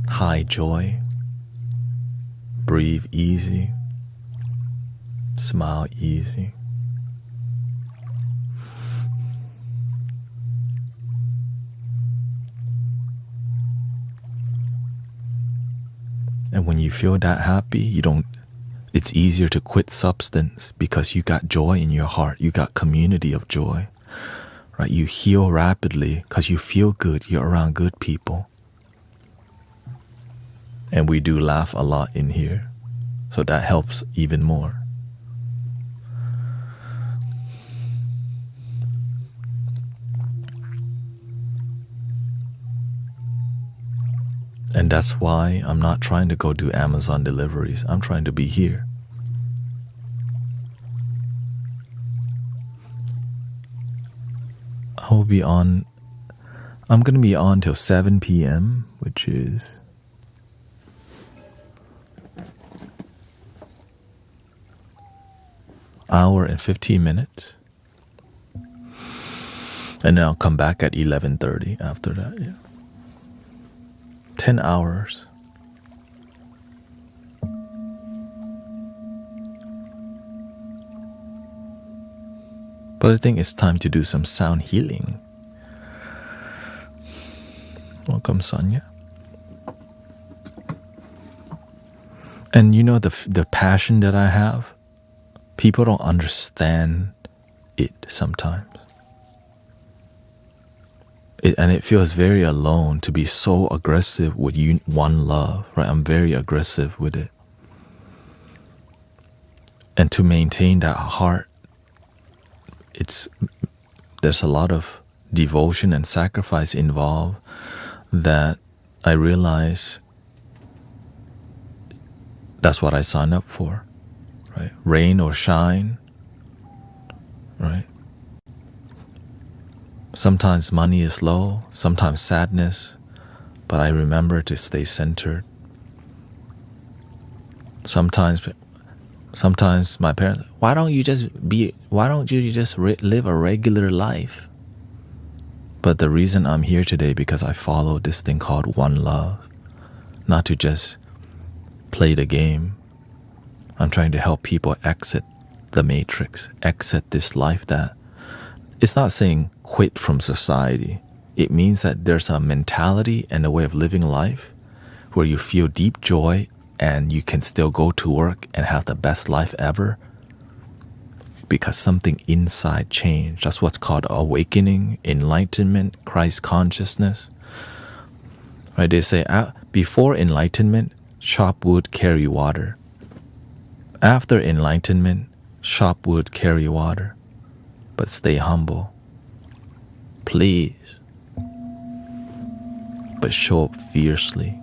High joy. Breathe easy. Smile easy. And when you feel that happy, it's easier to quit substance because you got joy in your heart. You got community of joy, right? You heal rapidly because you feel good. You're around good people. And we do laugh a lot in here. So that helps even more. And that's why I'm not trying to go do Amazon deliveries. I'm trying to be here. I'm going to be on till 7 p.m., which is hour and 15 minutes. And then I'll come back at 11:30 after that, yeah. 10 hours. But I think it's time to do some sound healing. Welcome, Sonia. And you know the passion that I have, people don't understand it sometimes. And it feels very alone to be so aggressive with one love, right? I'm very aggressive with it. And to maintain that heart, there's a lot of devotion and sacrifice involved that I realize that's what I signed up for, right? Rain or shine, right? Sometimes money is low, sometimes sadness, but I remember to stay centered. Sometimes my parents, why don't you just live a regular life? But the reason I'm here today because I follow this thing called One Love. Not to just play the game. I'm trying to help people exit the matrix, exit this life that it's not saying quit from society. It means that there's a mentality and a way of living life where you feel deep joy and you can still go to work and have the best life ever because something inside changed. That's what's called awakening, enlightenment, Christ consciousness. Right? They say before enlightenment, chop wood, carry water. After enlightenment, chop wood, carry water. But stay humble. Please. But show up fiercely.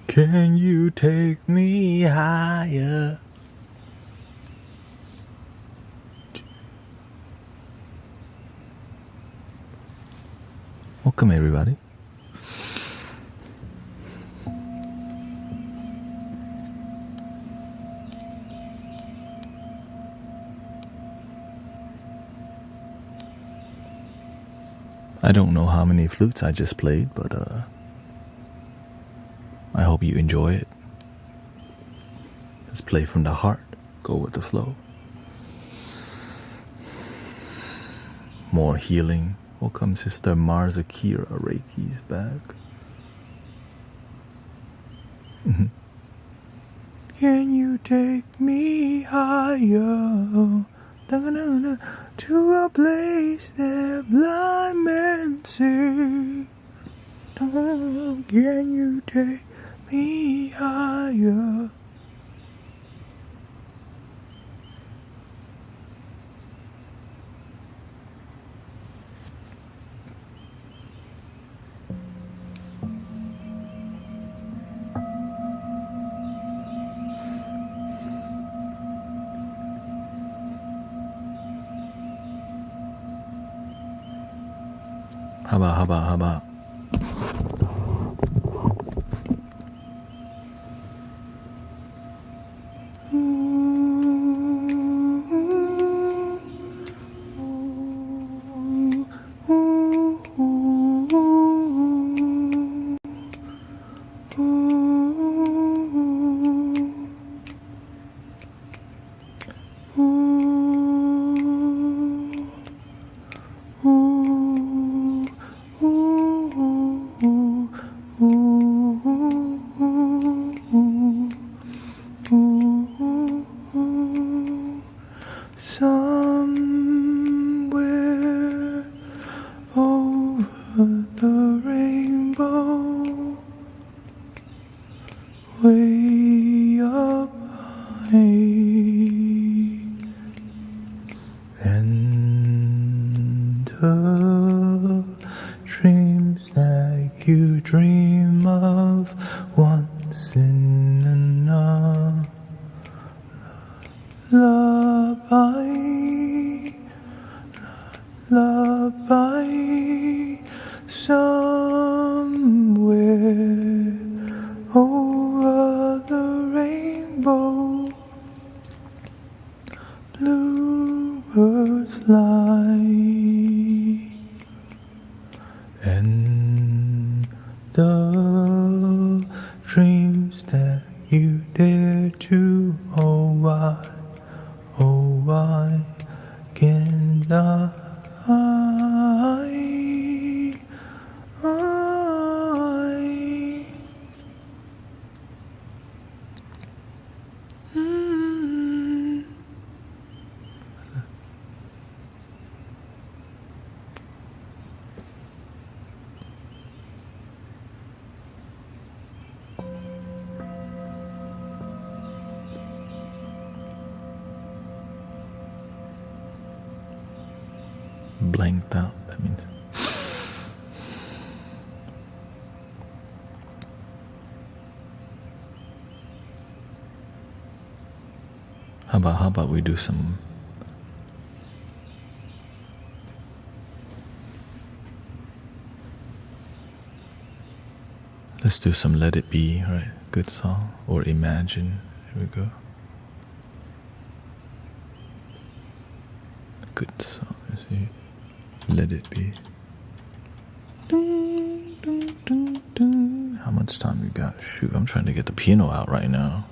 Can you take me higher? Welcome, everybody. I don't know how many flutes I just played, but I hope you enjoy it. Just play from the heart, go with the flow. More healing. Welcome, Sister Mars Akira. Reiki's back. Can you take me higher? To a place that blind men see. Can you take me higher? Haba. Somewhere over the rainbow, way up high, and the dreams that you dream of once in another lullaby, somewhere over the rainbow, bluebirds fly, and the dreams that you dare to, oh why can't I? Blanked out, that means. How about we do some let's do some Let It Be, right? Good song. Or Imagine. Here we go. Good song. Let's see. Let It Be. How much time we got? Shoot, I'm trying to get the piano out right now.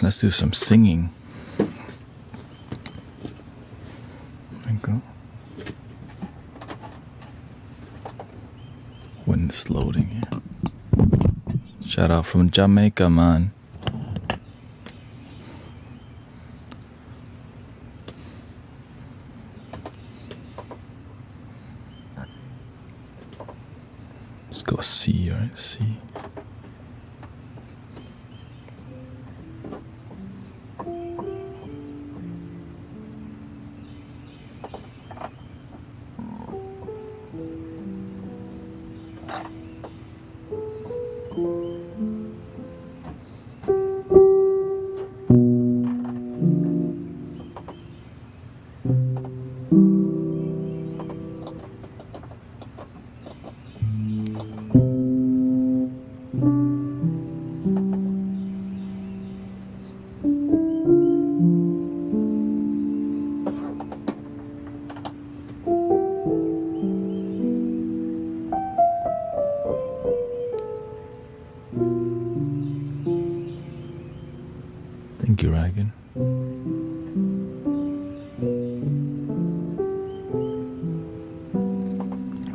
Let's do some singing. There we go. When it's loading here. Shout out from Jamaica, man. Let's go C, right? C. Thank you, Ragan.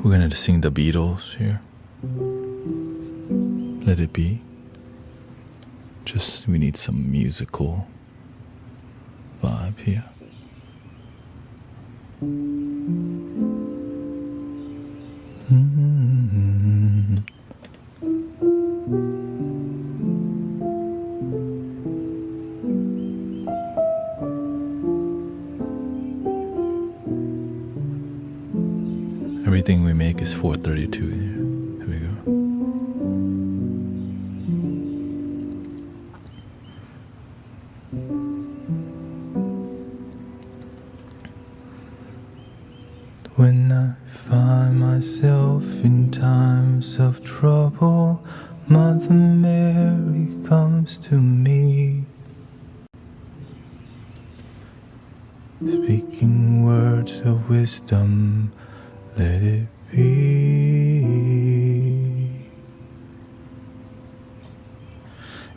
We're gonna sing the Beatles here. Let it be. Just we need some musical vibe here. Everything we make is 432 here. Here we go. When I find myself in times of trouble, Mother Mary comes to me, speaking words of wisdom. Let it be.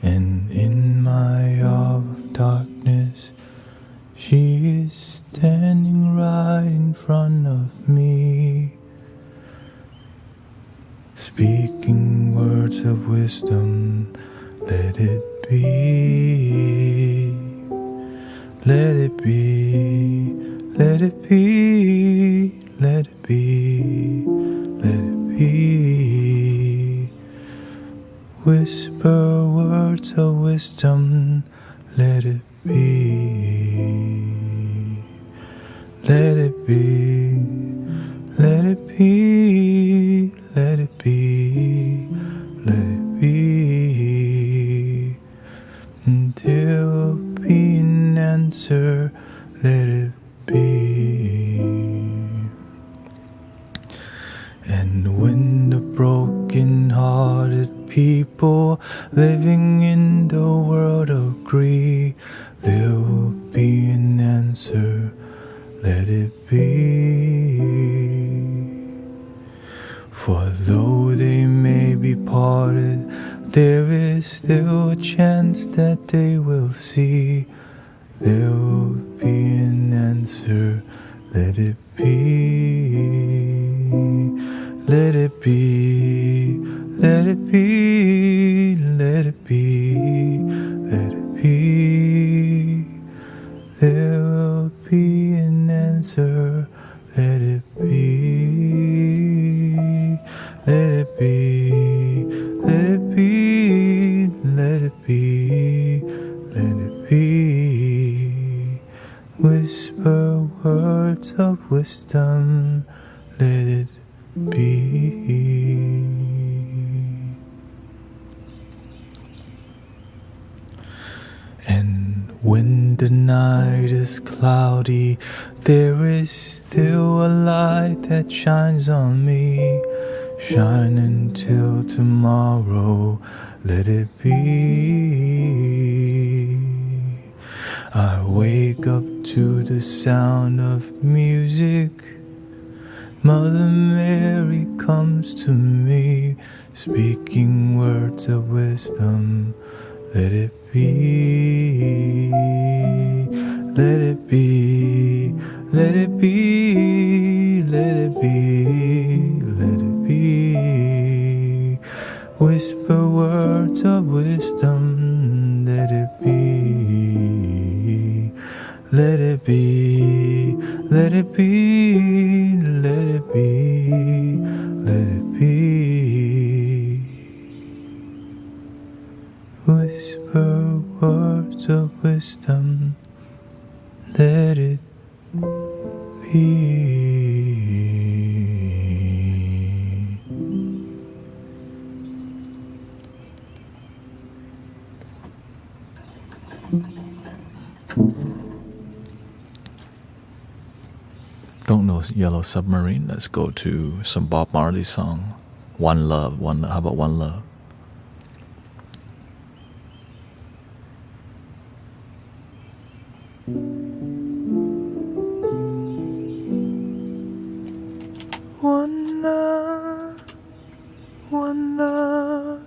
And in my hour of darkness, she is standing right in front of me, speaking words of wisdom. Let it be. Let it be. Let it be. Let it be, let it be. Whisper words of wisdom, let it be. Let it be, let it be, let it be, let it be. And there will be an answer, let it be. And when the broken-hearted people living in the world agree, there will be an answer, let it be. For though they may be parted, there is still a chance that they will see. There will be an answer, let it be. Let it be, let it be, let it be, let it be. There will be an answer, let it be. Let it be, let it be, let it be, let it be. Whisper words of wisdom, let it be. And when the night is cloudy, there is still a light that shines on me. Shine until tomorrow, let it be. I wake up to the sound of music. Mother Mary comes to me, speaking words of wisdom. let it be, let it be, let it be, let it be, let it be. Whisper words of wisdom, let it be, let it be, let it be, let it be, let it be. Whisper words of wisdom, let it be. Don't know Yellow Submarine? Let's go to some Bob Marley song. One Love, One Love. How about One Love? One love, one love,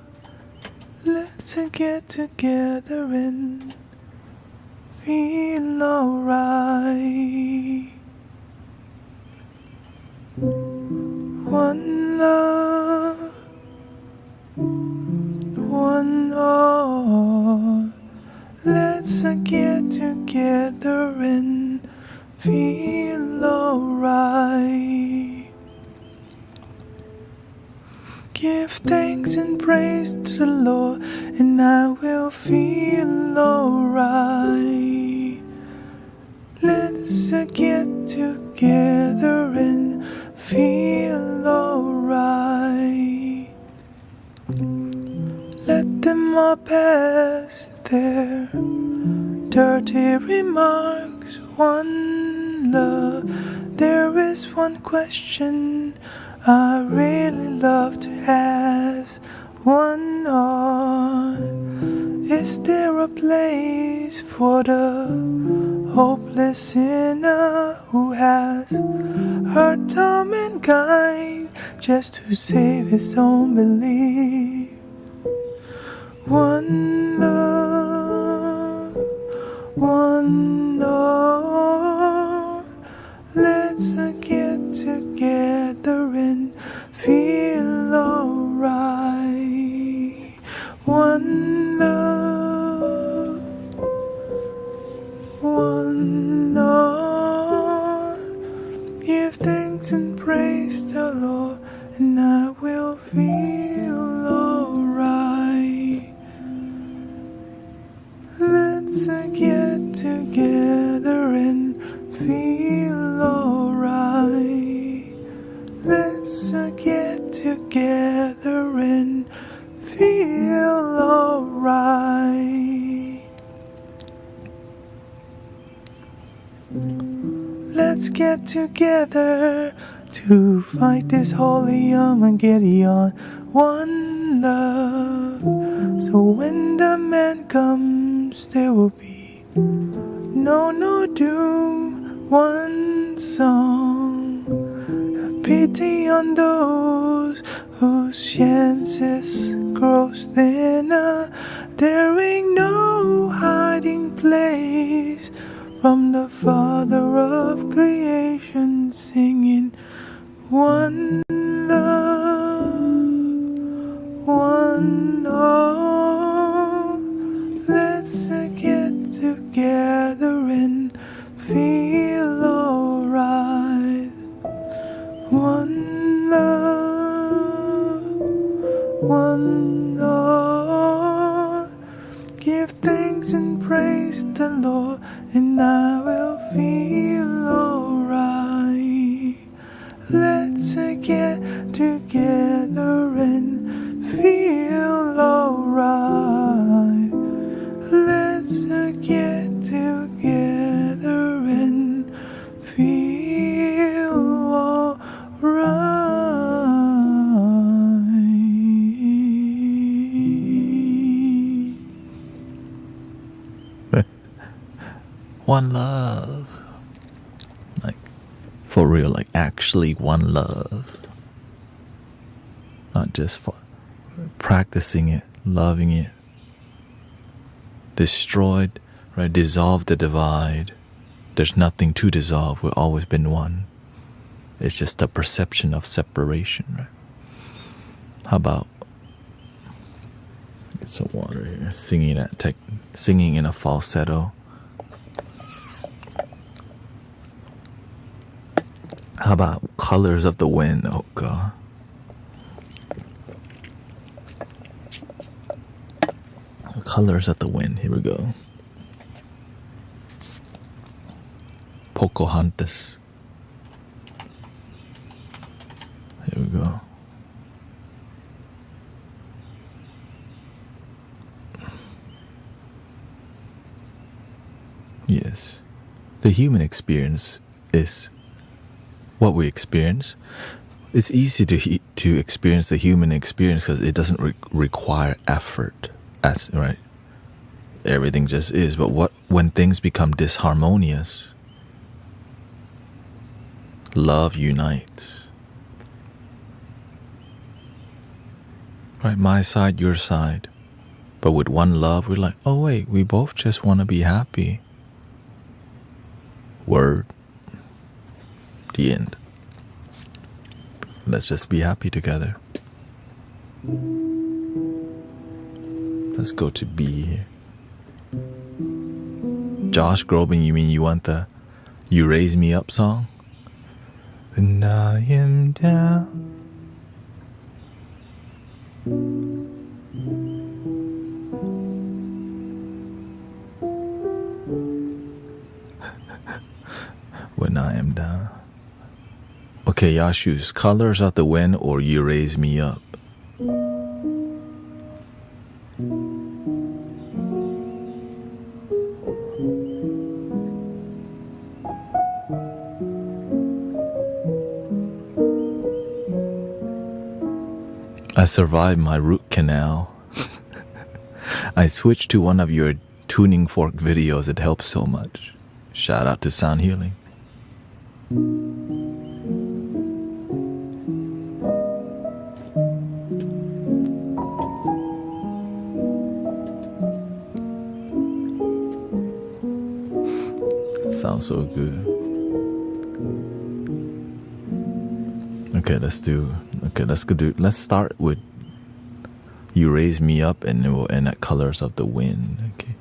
let's get together and feel alright. One love, one all, let's get together and feel alright. Give thanks and praise to the Lord, and I will feel alright. Let's get together and feel alright. Let them all pass their dirty remarks. One love, there is one question I really love to ask. One on, is there a place for the hopeless sinner who has hurt all mankind just to save his own belief? One love, one love, let's get together and feel alright. One love, one love, give thanks and praise the Lord, and I will feel alright. Let's get together and feel alright. Let's get together and feel alright. Let's get together to fight this holy Armageddon. One love, so when the man comes, there will be no doom. One song, have pity on those whose chances grows thinner. There ain't no hiding place from the Father of creation, singing one love, one love. Let's get together and feel alright. One love, one love, give thanks and praise the Lord, and I will feel alright. Let's get together and feel alright. Let's get together and feel alright. One love. Like, for real, like actually one love. Not just for practicing it, loving it, destroyed, right? Dissolve the divide. There's nothing to dissolve. We've always been one. It's just a perception of separation, right? How about get some water here? Singing in a falsetto. How about colors of the wind? Oh God. Colors of the wind. Here we go. Pocahontas. Here we go. Yes. The human experience is what we experience. It's easy to experience the human experience because it doesn't require effort, as right. Everything just is. But when things become disharmonious, love unites. Right, my side, your side. But with one love, we're like, oh wait, we both just want to be happy. Word. The end. Let's just be happy together. Let's go to B here. Josh Groban, you mean you want the You Raise Me Up song? When I am down. When I am down. Okay, y'all choose Colors of the Wind or You Raise Me Up. I survived my root canal. I switched to one of your tuning fork videos. It helps so much. Shout out to Sound Healing. That sounds so good. Okay, let's start with You Raise Me Up and then we'll end at Colors of the Wind. Okay.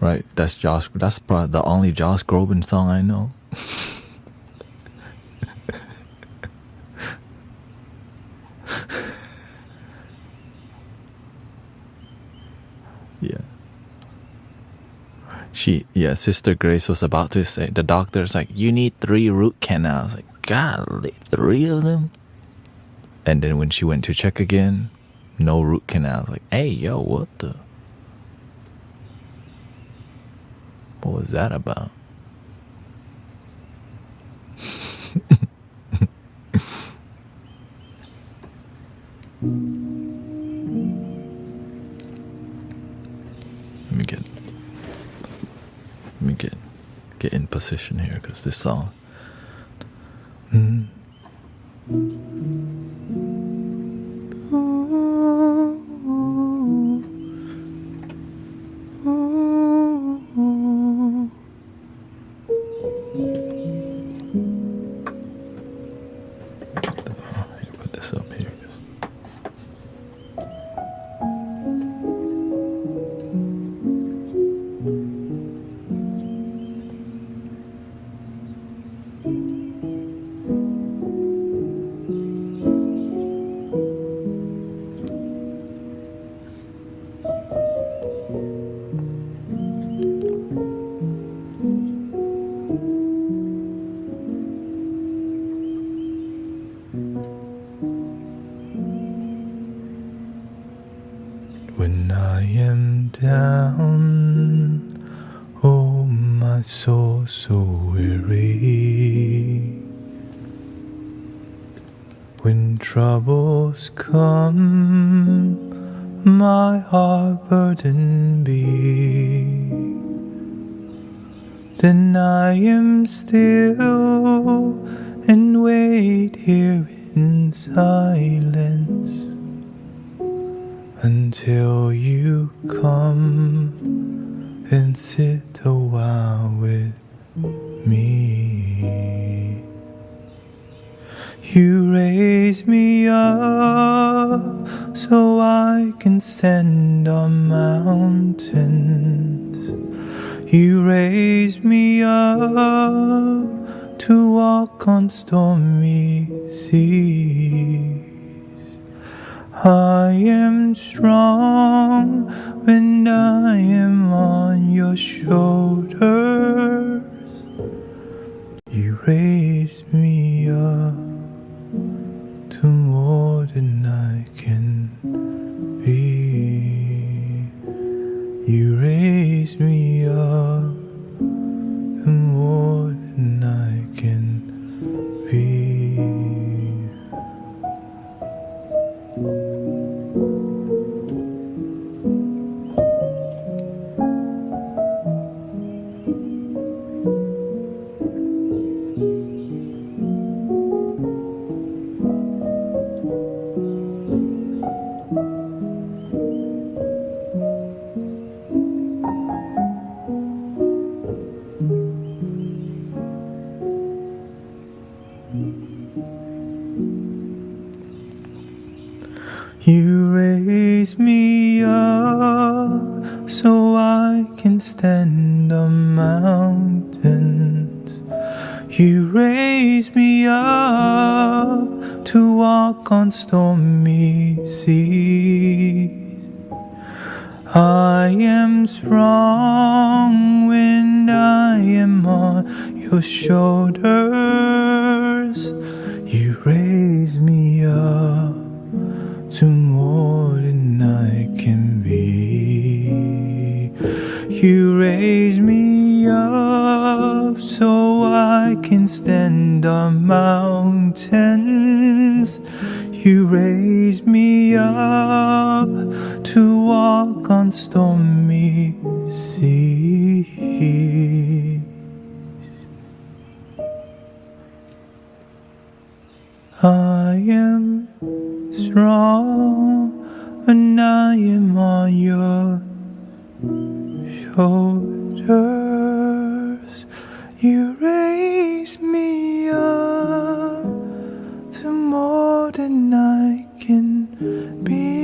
Right, that's probably the only Josh Groban song I know. Yeah. Sister Grace was about to say, the doctor's like, you need 3 root canals. Like, golly, 3 of them? And then when she went to check again, no root canals. Like, hey, yo, what was that about? Let me get in position here because this song. Put this up here. When I am down, oh my soul so weary. When troubles come, my heart burdened be. Then I am still and wait here in silence until you come and sit a while with me. You raise me up so I can stand on mountains. You raise me up to walk on stormy seas. I am strong when I am on your shoulders. You raise me up to more than I can be. You raise me up to more than I can be. You raise me up so I can stand on mountains. You raise me up to walk on stormy seas. I am strong when I am on your shoulders. You raise me up to more than I can be. You raise me up so I can stand on mountains. You raise me up to walk on stormy seas. I am strong when I am on your shoulders. You raise me up to more than I can be.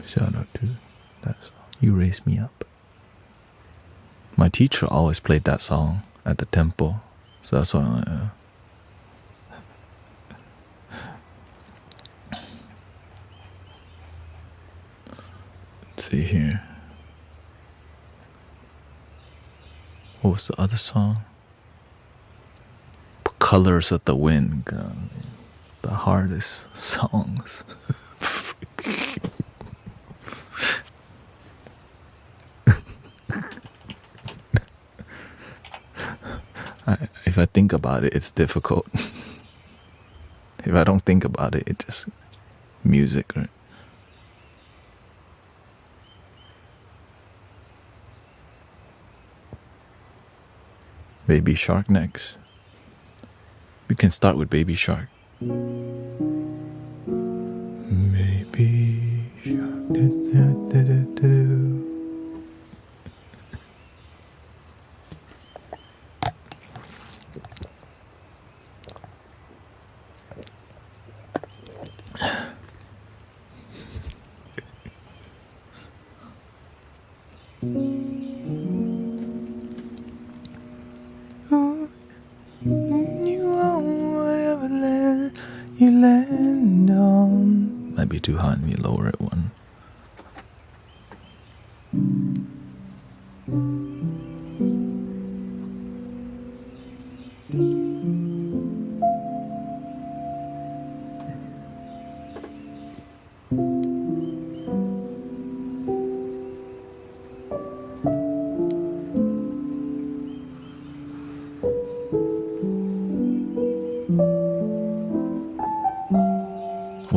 Shout out to that song, You Raise Me Up. My teacher always played that song at the temple, so that's why let's see here. What was the other song? Colors of the Wind. God, the hardest songs. If I think about it, it's difficult. If I don't think about it, it's just music, right? Baby Shark next. We can start with Baby Shark. Baby Shark. Da-da-da-da-da-da. You own whatever land you land on. Might be too high, let me lower it one.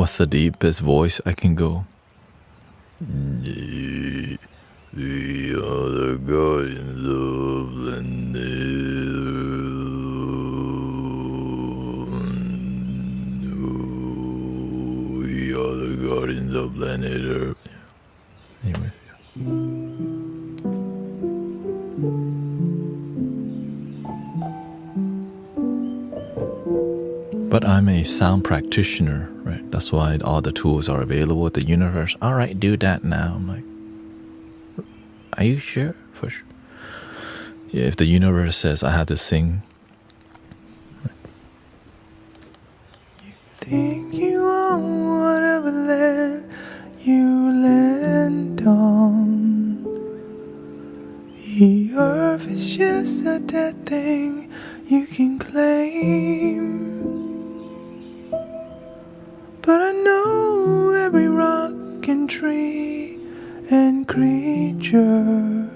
What's the deepest voice I can go? We are the guardians of planet. We are the guardians of planet Earth. Anyways. But I'm a sound practitioner, right? That's why all the tools are available at the universe. All right, do that now. I'm like, are you sure? For sure. Yeah, if the universe says I have to sing. You think you own whatever land you land on. The earth is just a dead thing you can claim. But I know every rock and tree and creature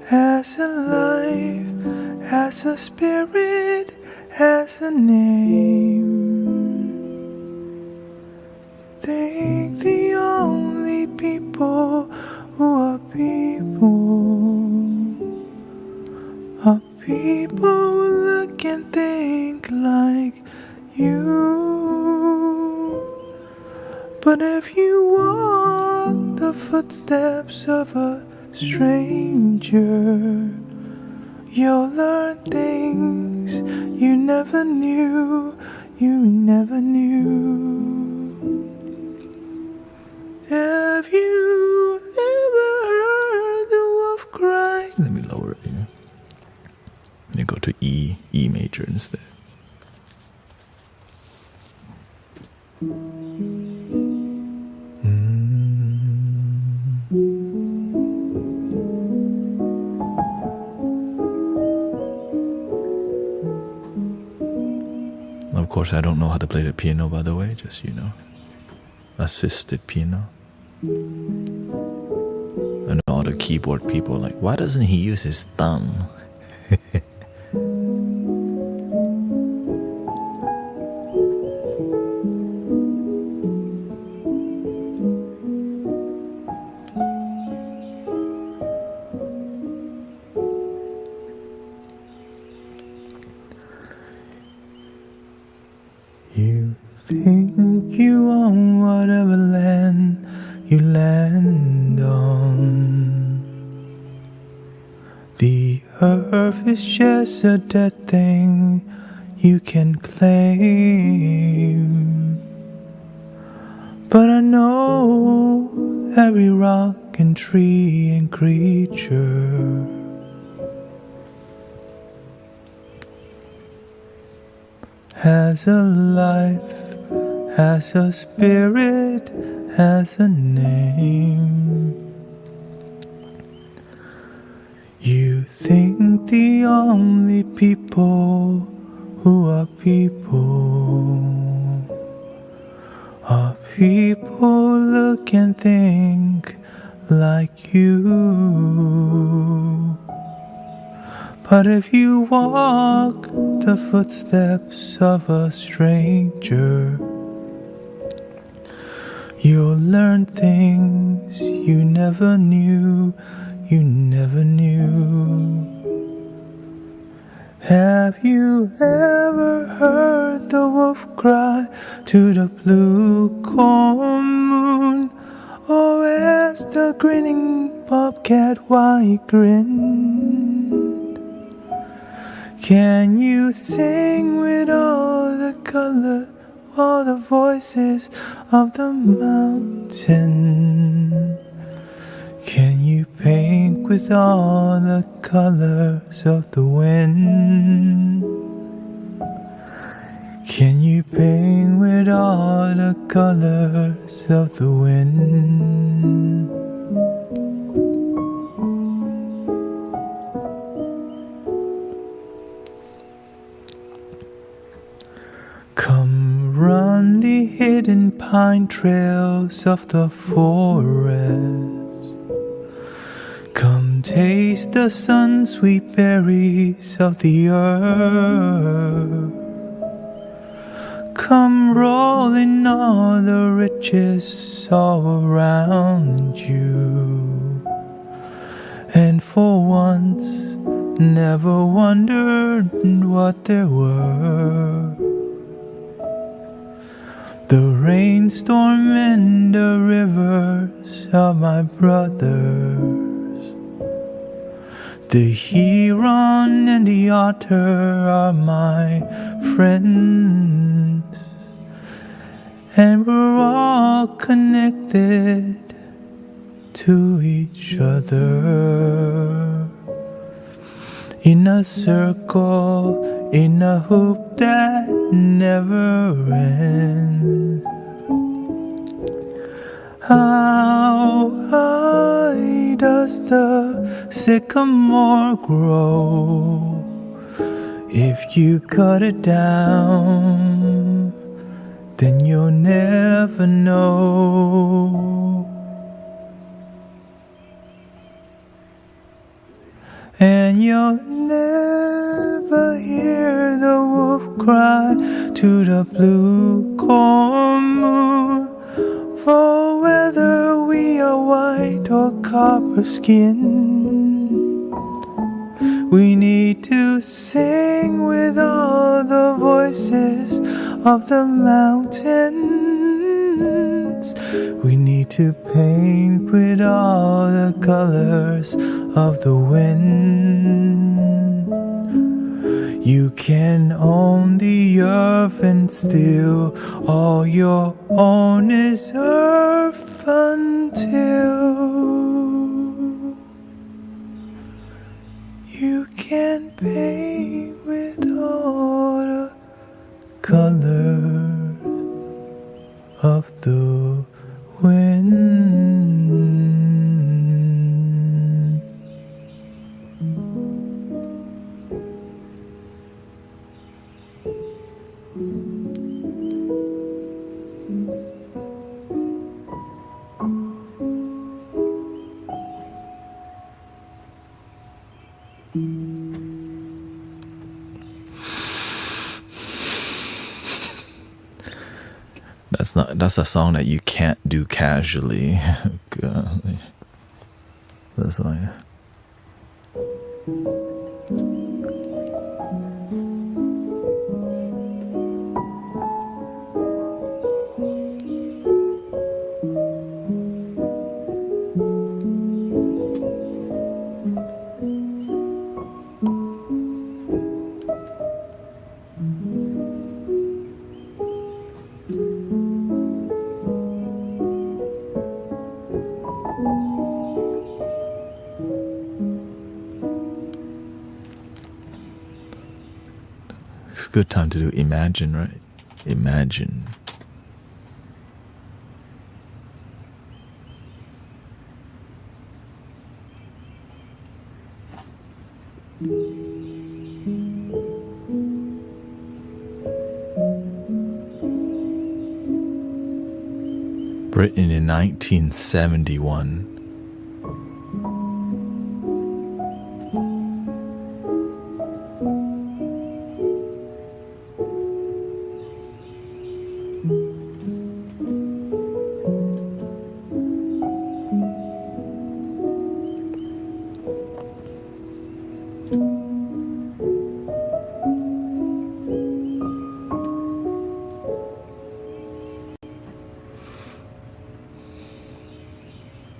has a life, has a spirit, has a name. Think the only people who are people who look and think like you. But if you walk the footsteps of a stranger, you'll learn things you never knew, Have you ever heard the wolf cry? Let me lower it here. Let me go to E major instead. Of course, I don't know how to play the piano, by the way, just, assisted piano. I know all the keyboard people like, why doesn't he use his thumb? You think you own whatever land you land on. The earth is just a dead thing you can claim. But I know every rock and tree and creature has a life, has a spirit, has a name. You think the only people who are people look and think like you. But if you walk the footsteps of a stranger, you'll learn things you never knew. Have you ever heard the wolf cry to the blue corn moon? Or ask the grinning bobcat why he grinned? Can you sing with all the color, all the voices of the mountain? Can you paint with all the colors of the wind? Can you paint with all the colors of the wind? Come run the hidden pine trails of the forest. Come taste the sun-sweet berries of the earth. come rolling all the riches all around you. And for once, never wondered what there were. The rainstorm and the rivers are my brothers. The heron and the otter are my friends. And we're all connected to each other. In a circle, in a hoop that never ends. How high does the sycamore grow? If you cut it down, then you'll never know. And you'll never hear the wolf cry to the blue corn moon. For whether we are white or copper skin, we need to sing with all the voices of the mountains. We need to paint with all the colors of the wind. You can own the earth and still all your own is earth until you can paint with all the colors of the wind. That's a song that you can't do casually. God. That's why. It's a good time to do imagine, right? Imagine. Written in 1971.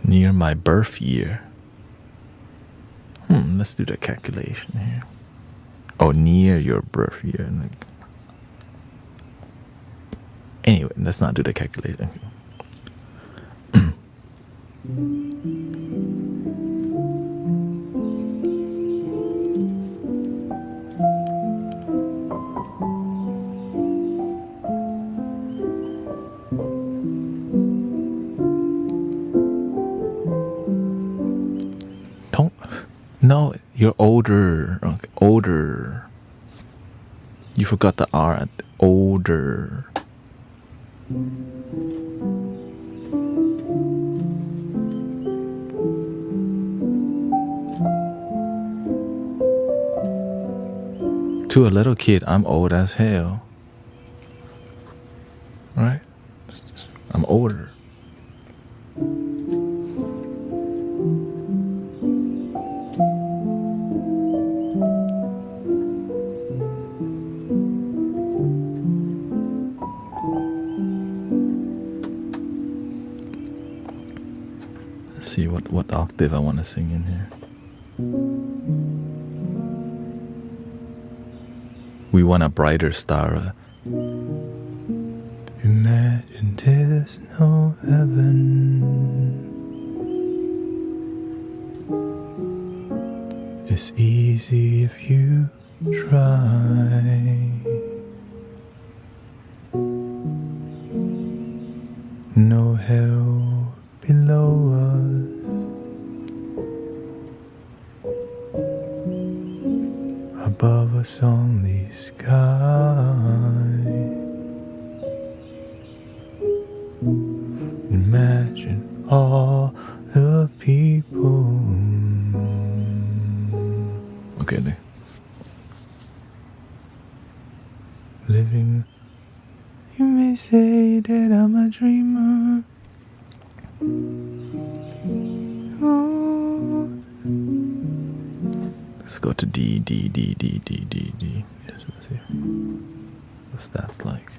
Near my birth year. Let's do the calculation here. Oh, near your birth year. Anyway, let's not do the calculation. No, you're older. Okay, older. You forgot the R at older. To a little kid, I'm old as hell. order. Let's see what octave I want to sing in here. We want a brighter star. Imagine there's no heaven. It's easy if you try. No hell below us. Above us only sky. Imagine all the people. Okay, living. You may say that I'm a dreamer. Ooh. Let's go to D. Yes, let's see. What's that like?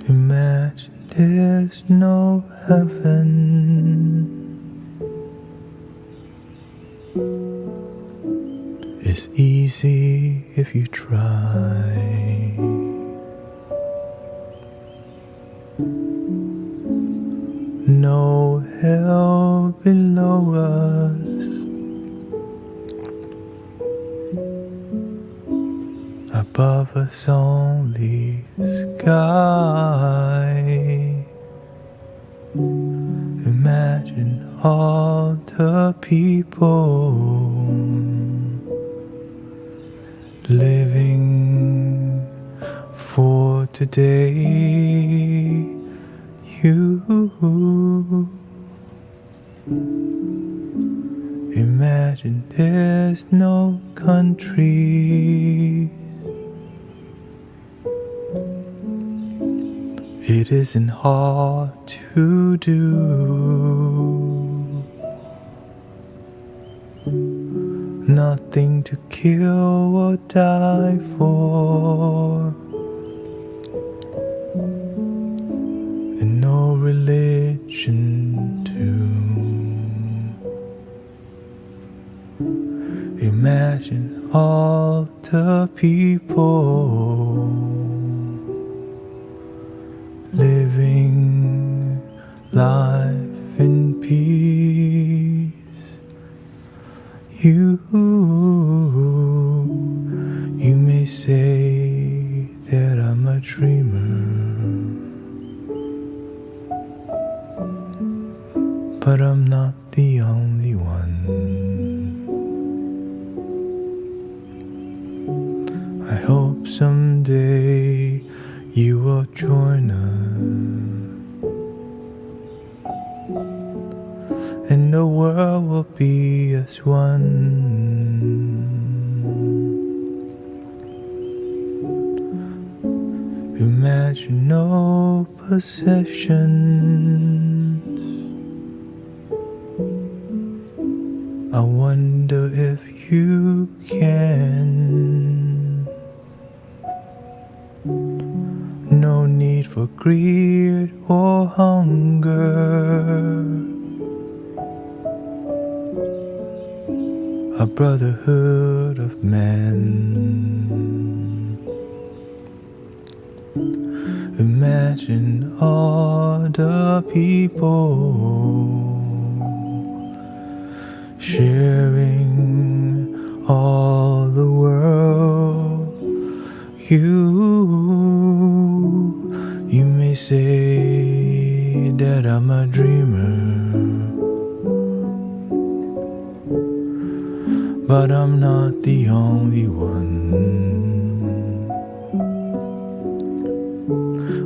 Imagine there's no heaven. It's easy if you try. No hell below us. Above us only sky. Imagine all the people living for today. You imagine there's no country. It isn't hard to do. Nothing to kill or die for. And no religion too. Imagine all the people living life in peace. You may say that I'm a dreamer, but I'm not the only one. I hope someday you will join us, and the world will be as one. Imagine no possessions. I wonder if you can. No need for greed or hunger. A brotherhood of men. Imagine all the people sharing all the world. You may say that I'm a dreamer, but I'm not the only one.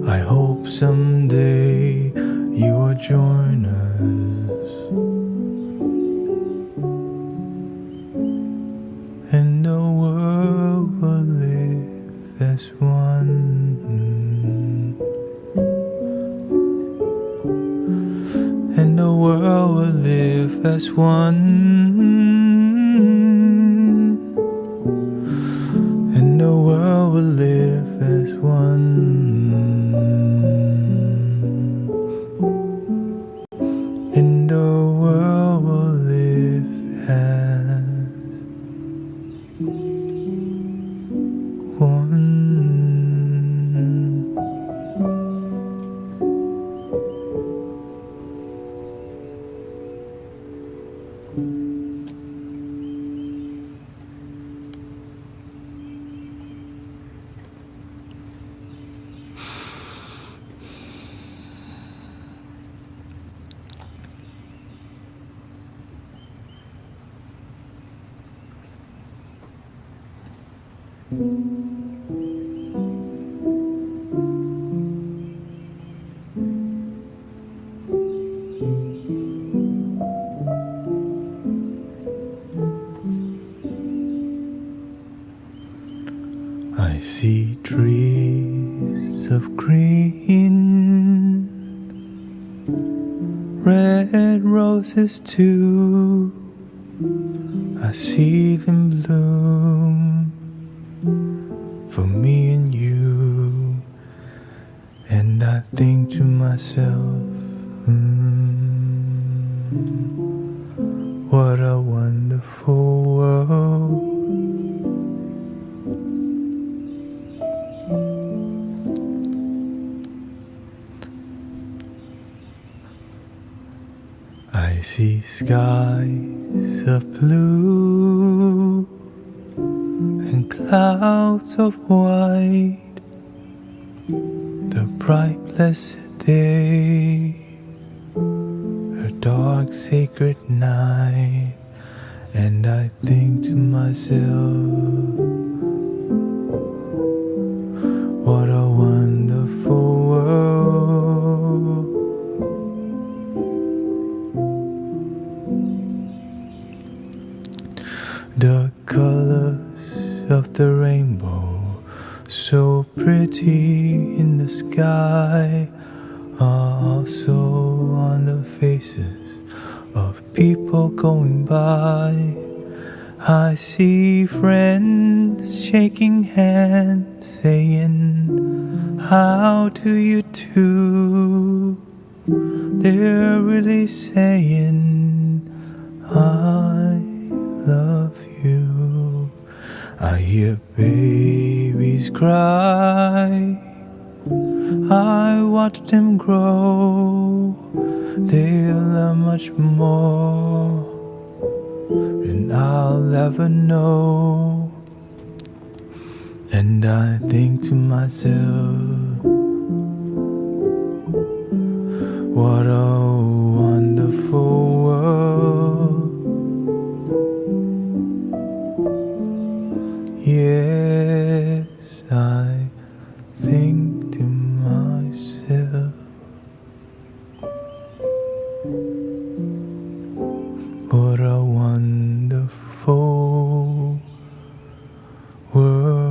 I hope someday you will join us, and the world will live as one, and the world will live as one, and the world will live as one, and the world will live as one. I see trees of green, red roses too. I see them bloom for me and you, and I think to myself, what a wonderful world. I see skies of blue and clouds of white, the bright blessed day, a dark sacred night, and I think to myself, what a wonderful world. The colors of the rainbow, so pretty in the sky, are also on the faces of people going by. I see friends shaking hands, saying, how do you do? They're really saying, I love you. I hear babies cry, I watch them grow. They'll learn much more than I'll ever know. And I think to myself, what a wonderful world. Yes, I think to myself, what a wonderful world.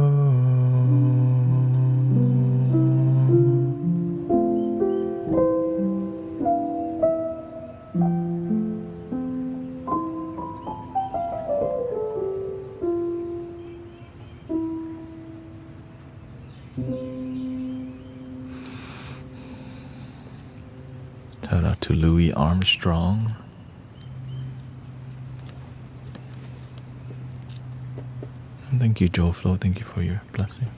Shout out to Louis Armstrong. Thank you, Joe Flo. Thank you for your blessing.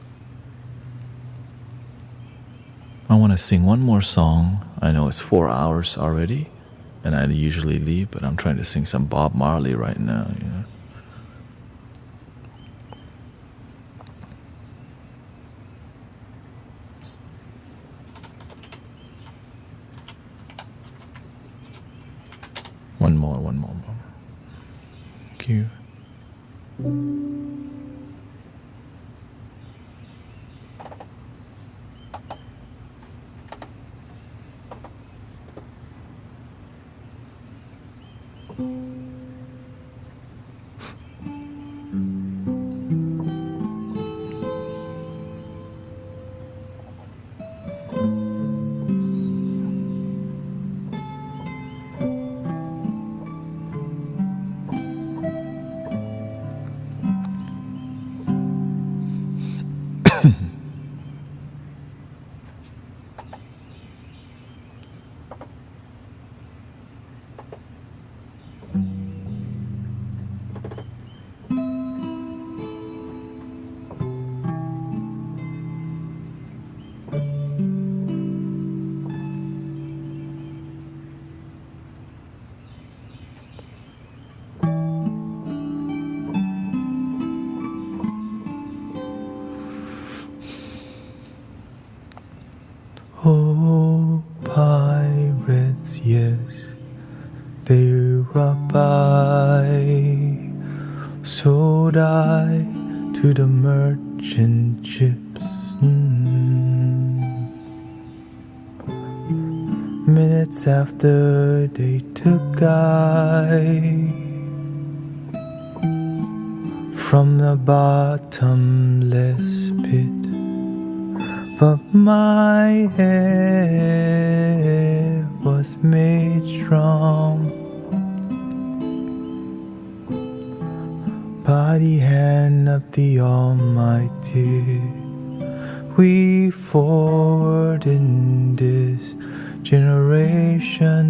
I want to sing one more song. I know it's 4 hours already, and I usually leave, but I'm trying to sing some Bob Marley right now. You know? One more. Thank you. Oh, pirates, yes, they robbed by, sold I to the merchant ships. Minutes after they took I from the bottomless pit, but my head was made strong by the hand of the Almighty. We forward in this generation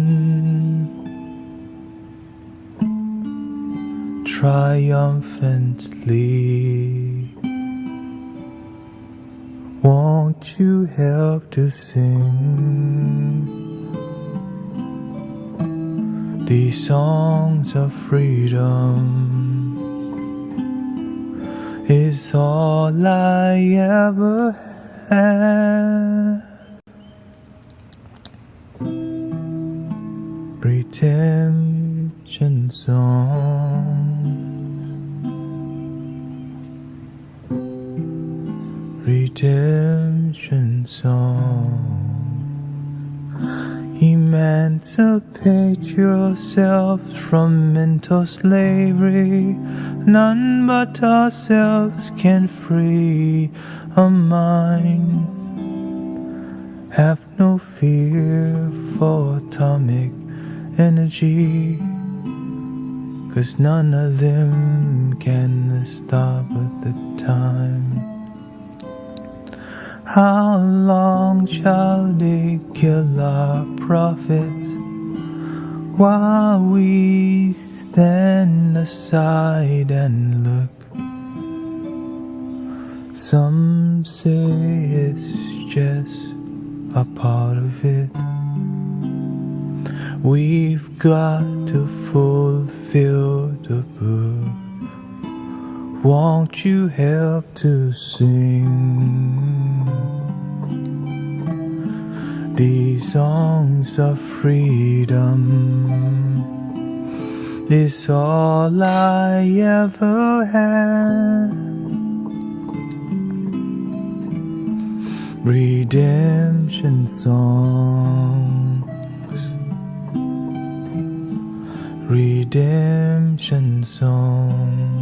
triumphantly. Won't you help to sing these songs of freedom? Is all I ever had. Redemption songs, redemption songs. Emancipate yourselves from mental slavery. None but ourselves can free our mind. Have no fear for atomic energy, 'cause none of them can stop at the time. How long shall they kill our prophets while we stand aside and look? Some say it's just a part of it. We've got to fulfill the book. Won't you help to sing these songs of freedom? Is all I ever had. Redemption songs, redemption songs.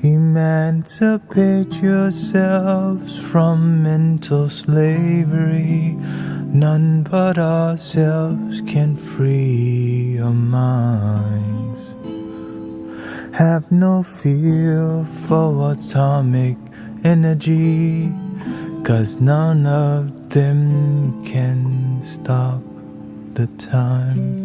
Emancipate yourselves from mental slavery. None but ourselves can free our minds. Have no fear for atomic energy, 'cause none of them can stop the time.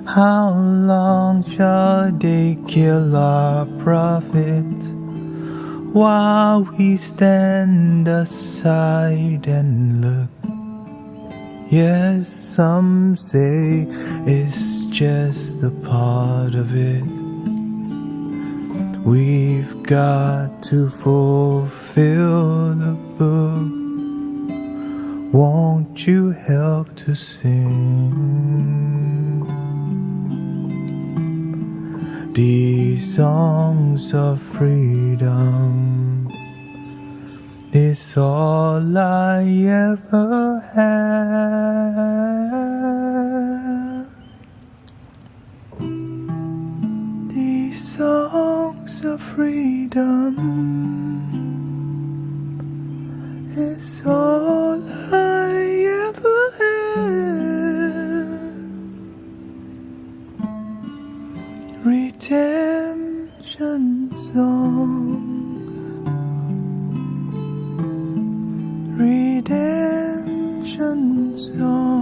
How long shall they kill our prophets while we stand aside and look? Yes, some say it's just a part of it. We've got to fulfill the book. Won't you help to sing these songs of freedom? is all I ever have. These songs of freedom is all I ever have. Redemption song, redemption song.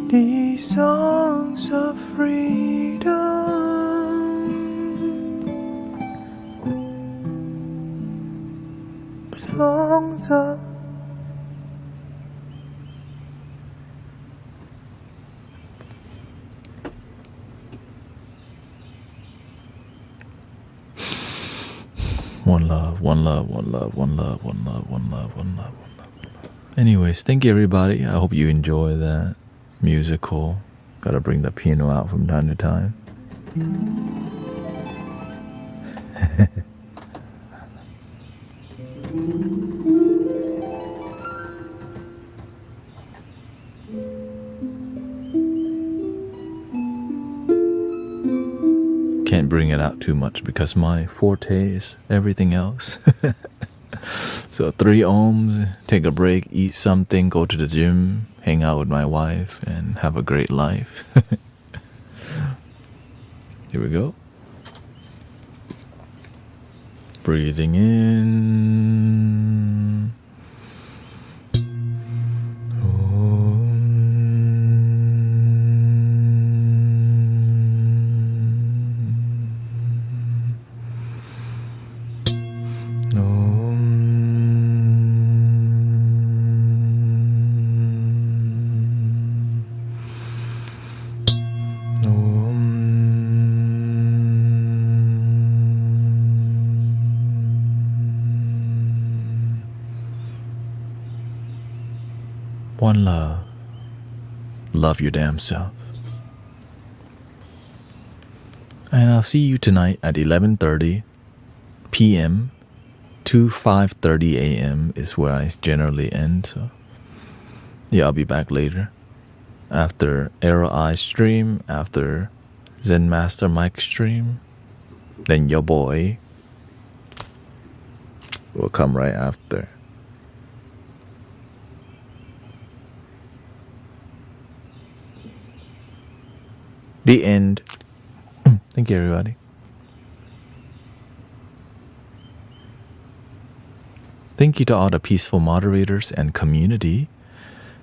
These songs of freedom, songs of one love, one love, one love, one love, one love, one love, one love, one love. Anyways, thank you everybody. I hope you enjoy that musical. Gotta bring the piano out from time to time. Can't bring it out too much because my forte is everything else. So 3 ohms, take a break, eat something, go to the gym, hang out with my wife, and have a great life. Here we go. Breathing in. One love. Love your damn self. And I'll see you tonight at 11:30 p.m. to 5:30 a.m. is where I generally end. So yeah, I'll be back later. After Arrow Eye stream, after Zen Master Mike stream, then your boy will come right after. The end. Thank you, everybody. Thank you to all the peaceful moderators and community.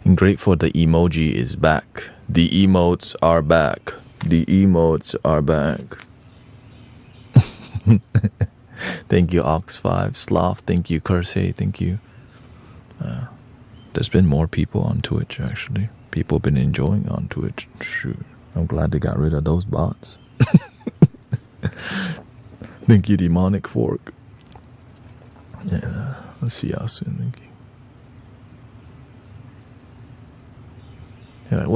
I'm grateful the emoji is back. The emotes are back. The emotes are back. Thank you, Ox5, Sloth. Thank you, Cursey. Thank you. There's been more people on Twitch, actually. People have been enjoying on Twitch. Shoot. I'm glad they got rid of those bots. Thank you, Demonic Fork. And I'll see y'all soon. Thank you.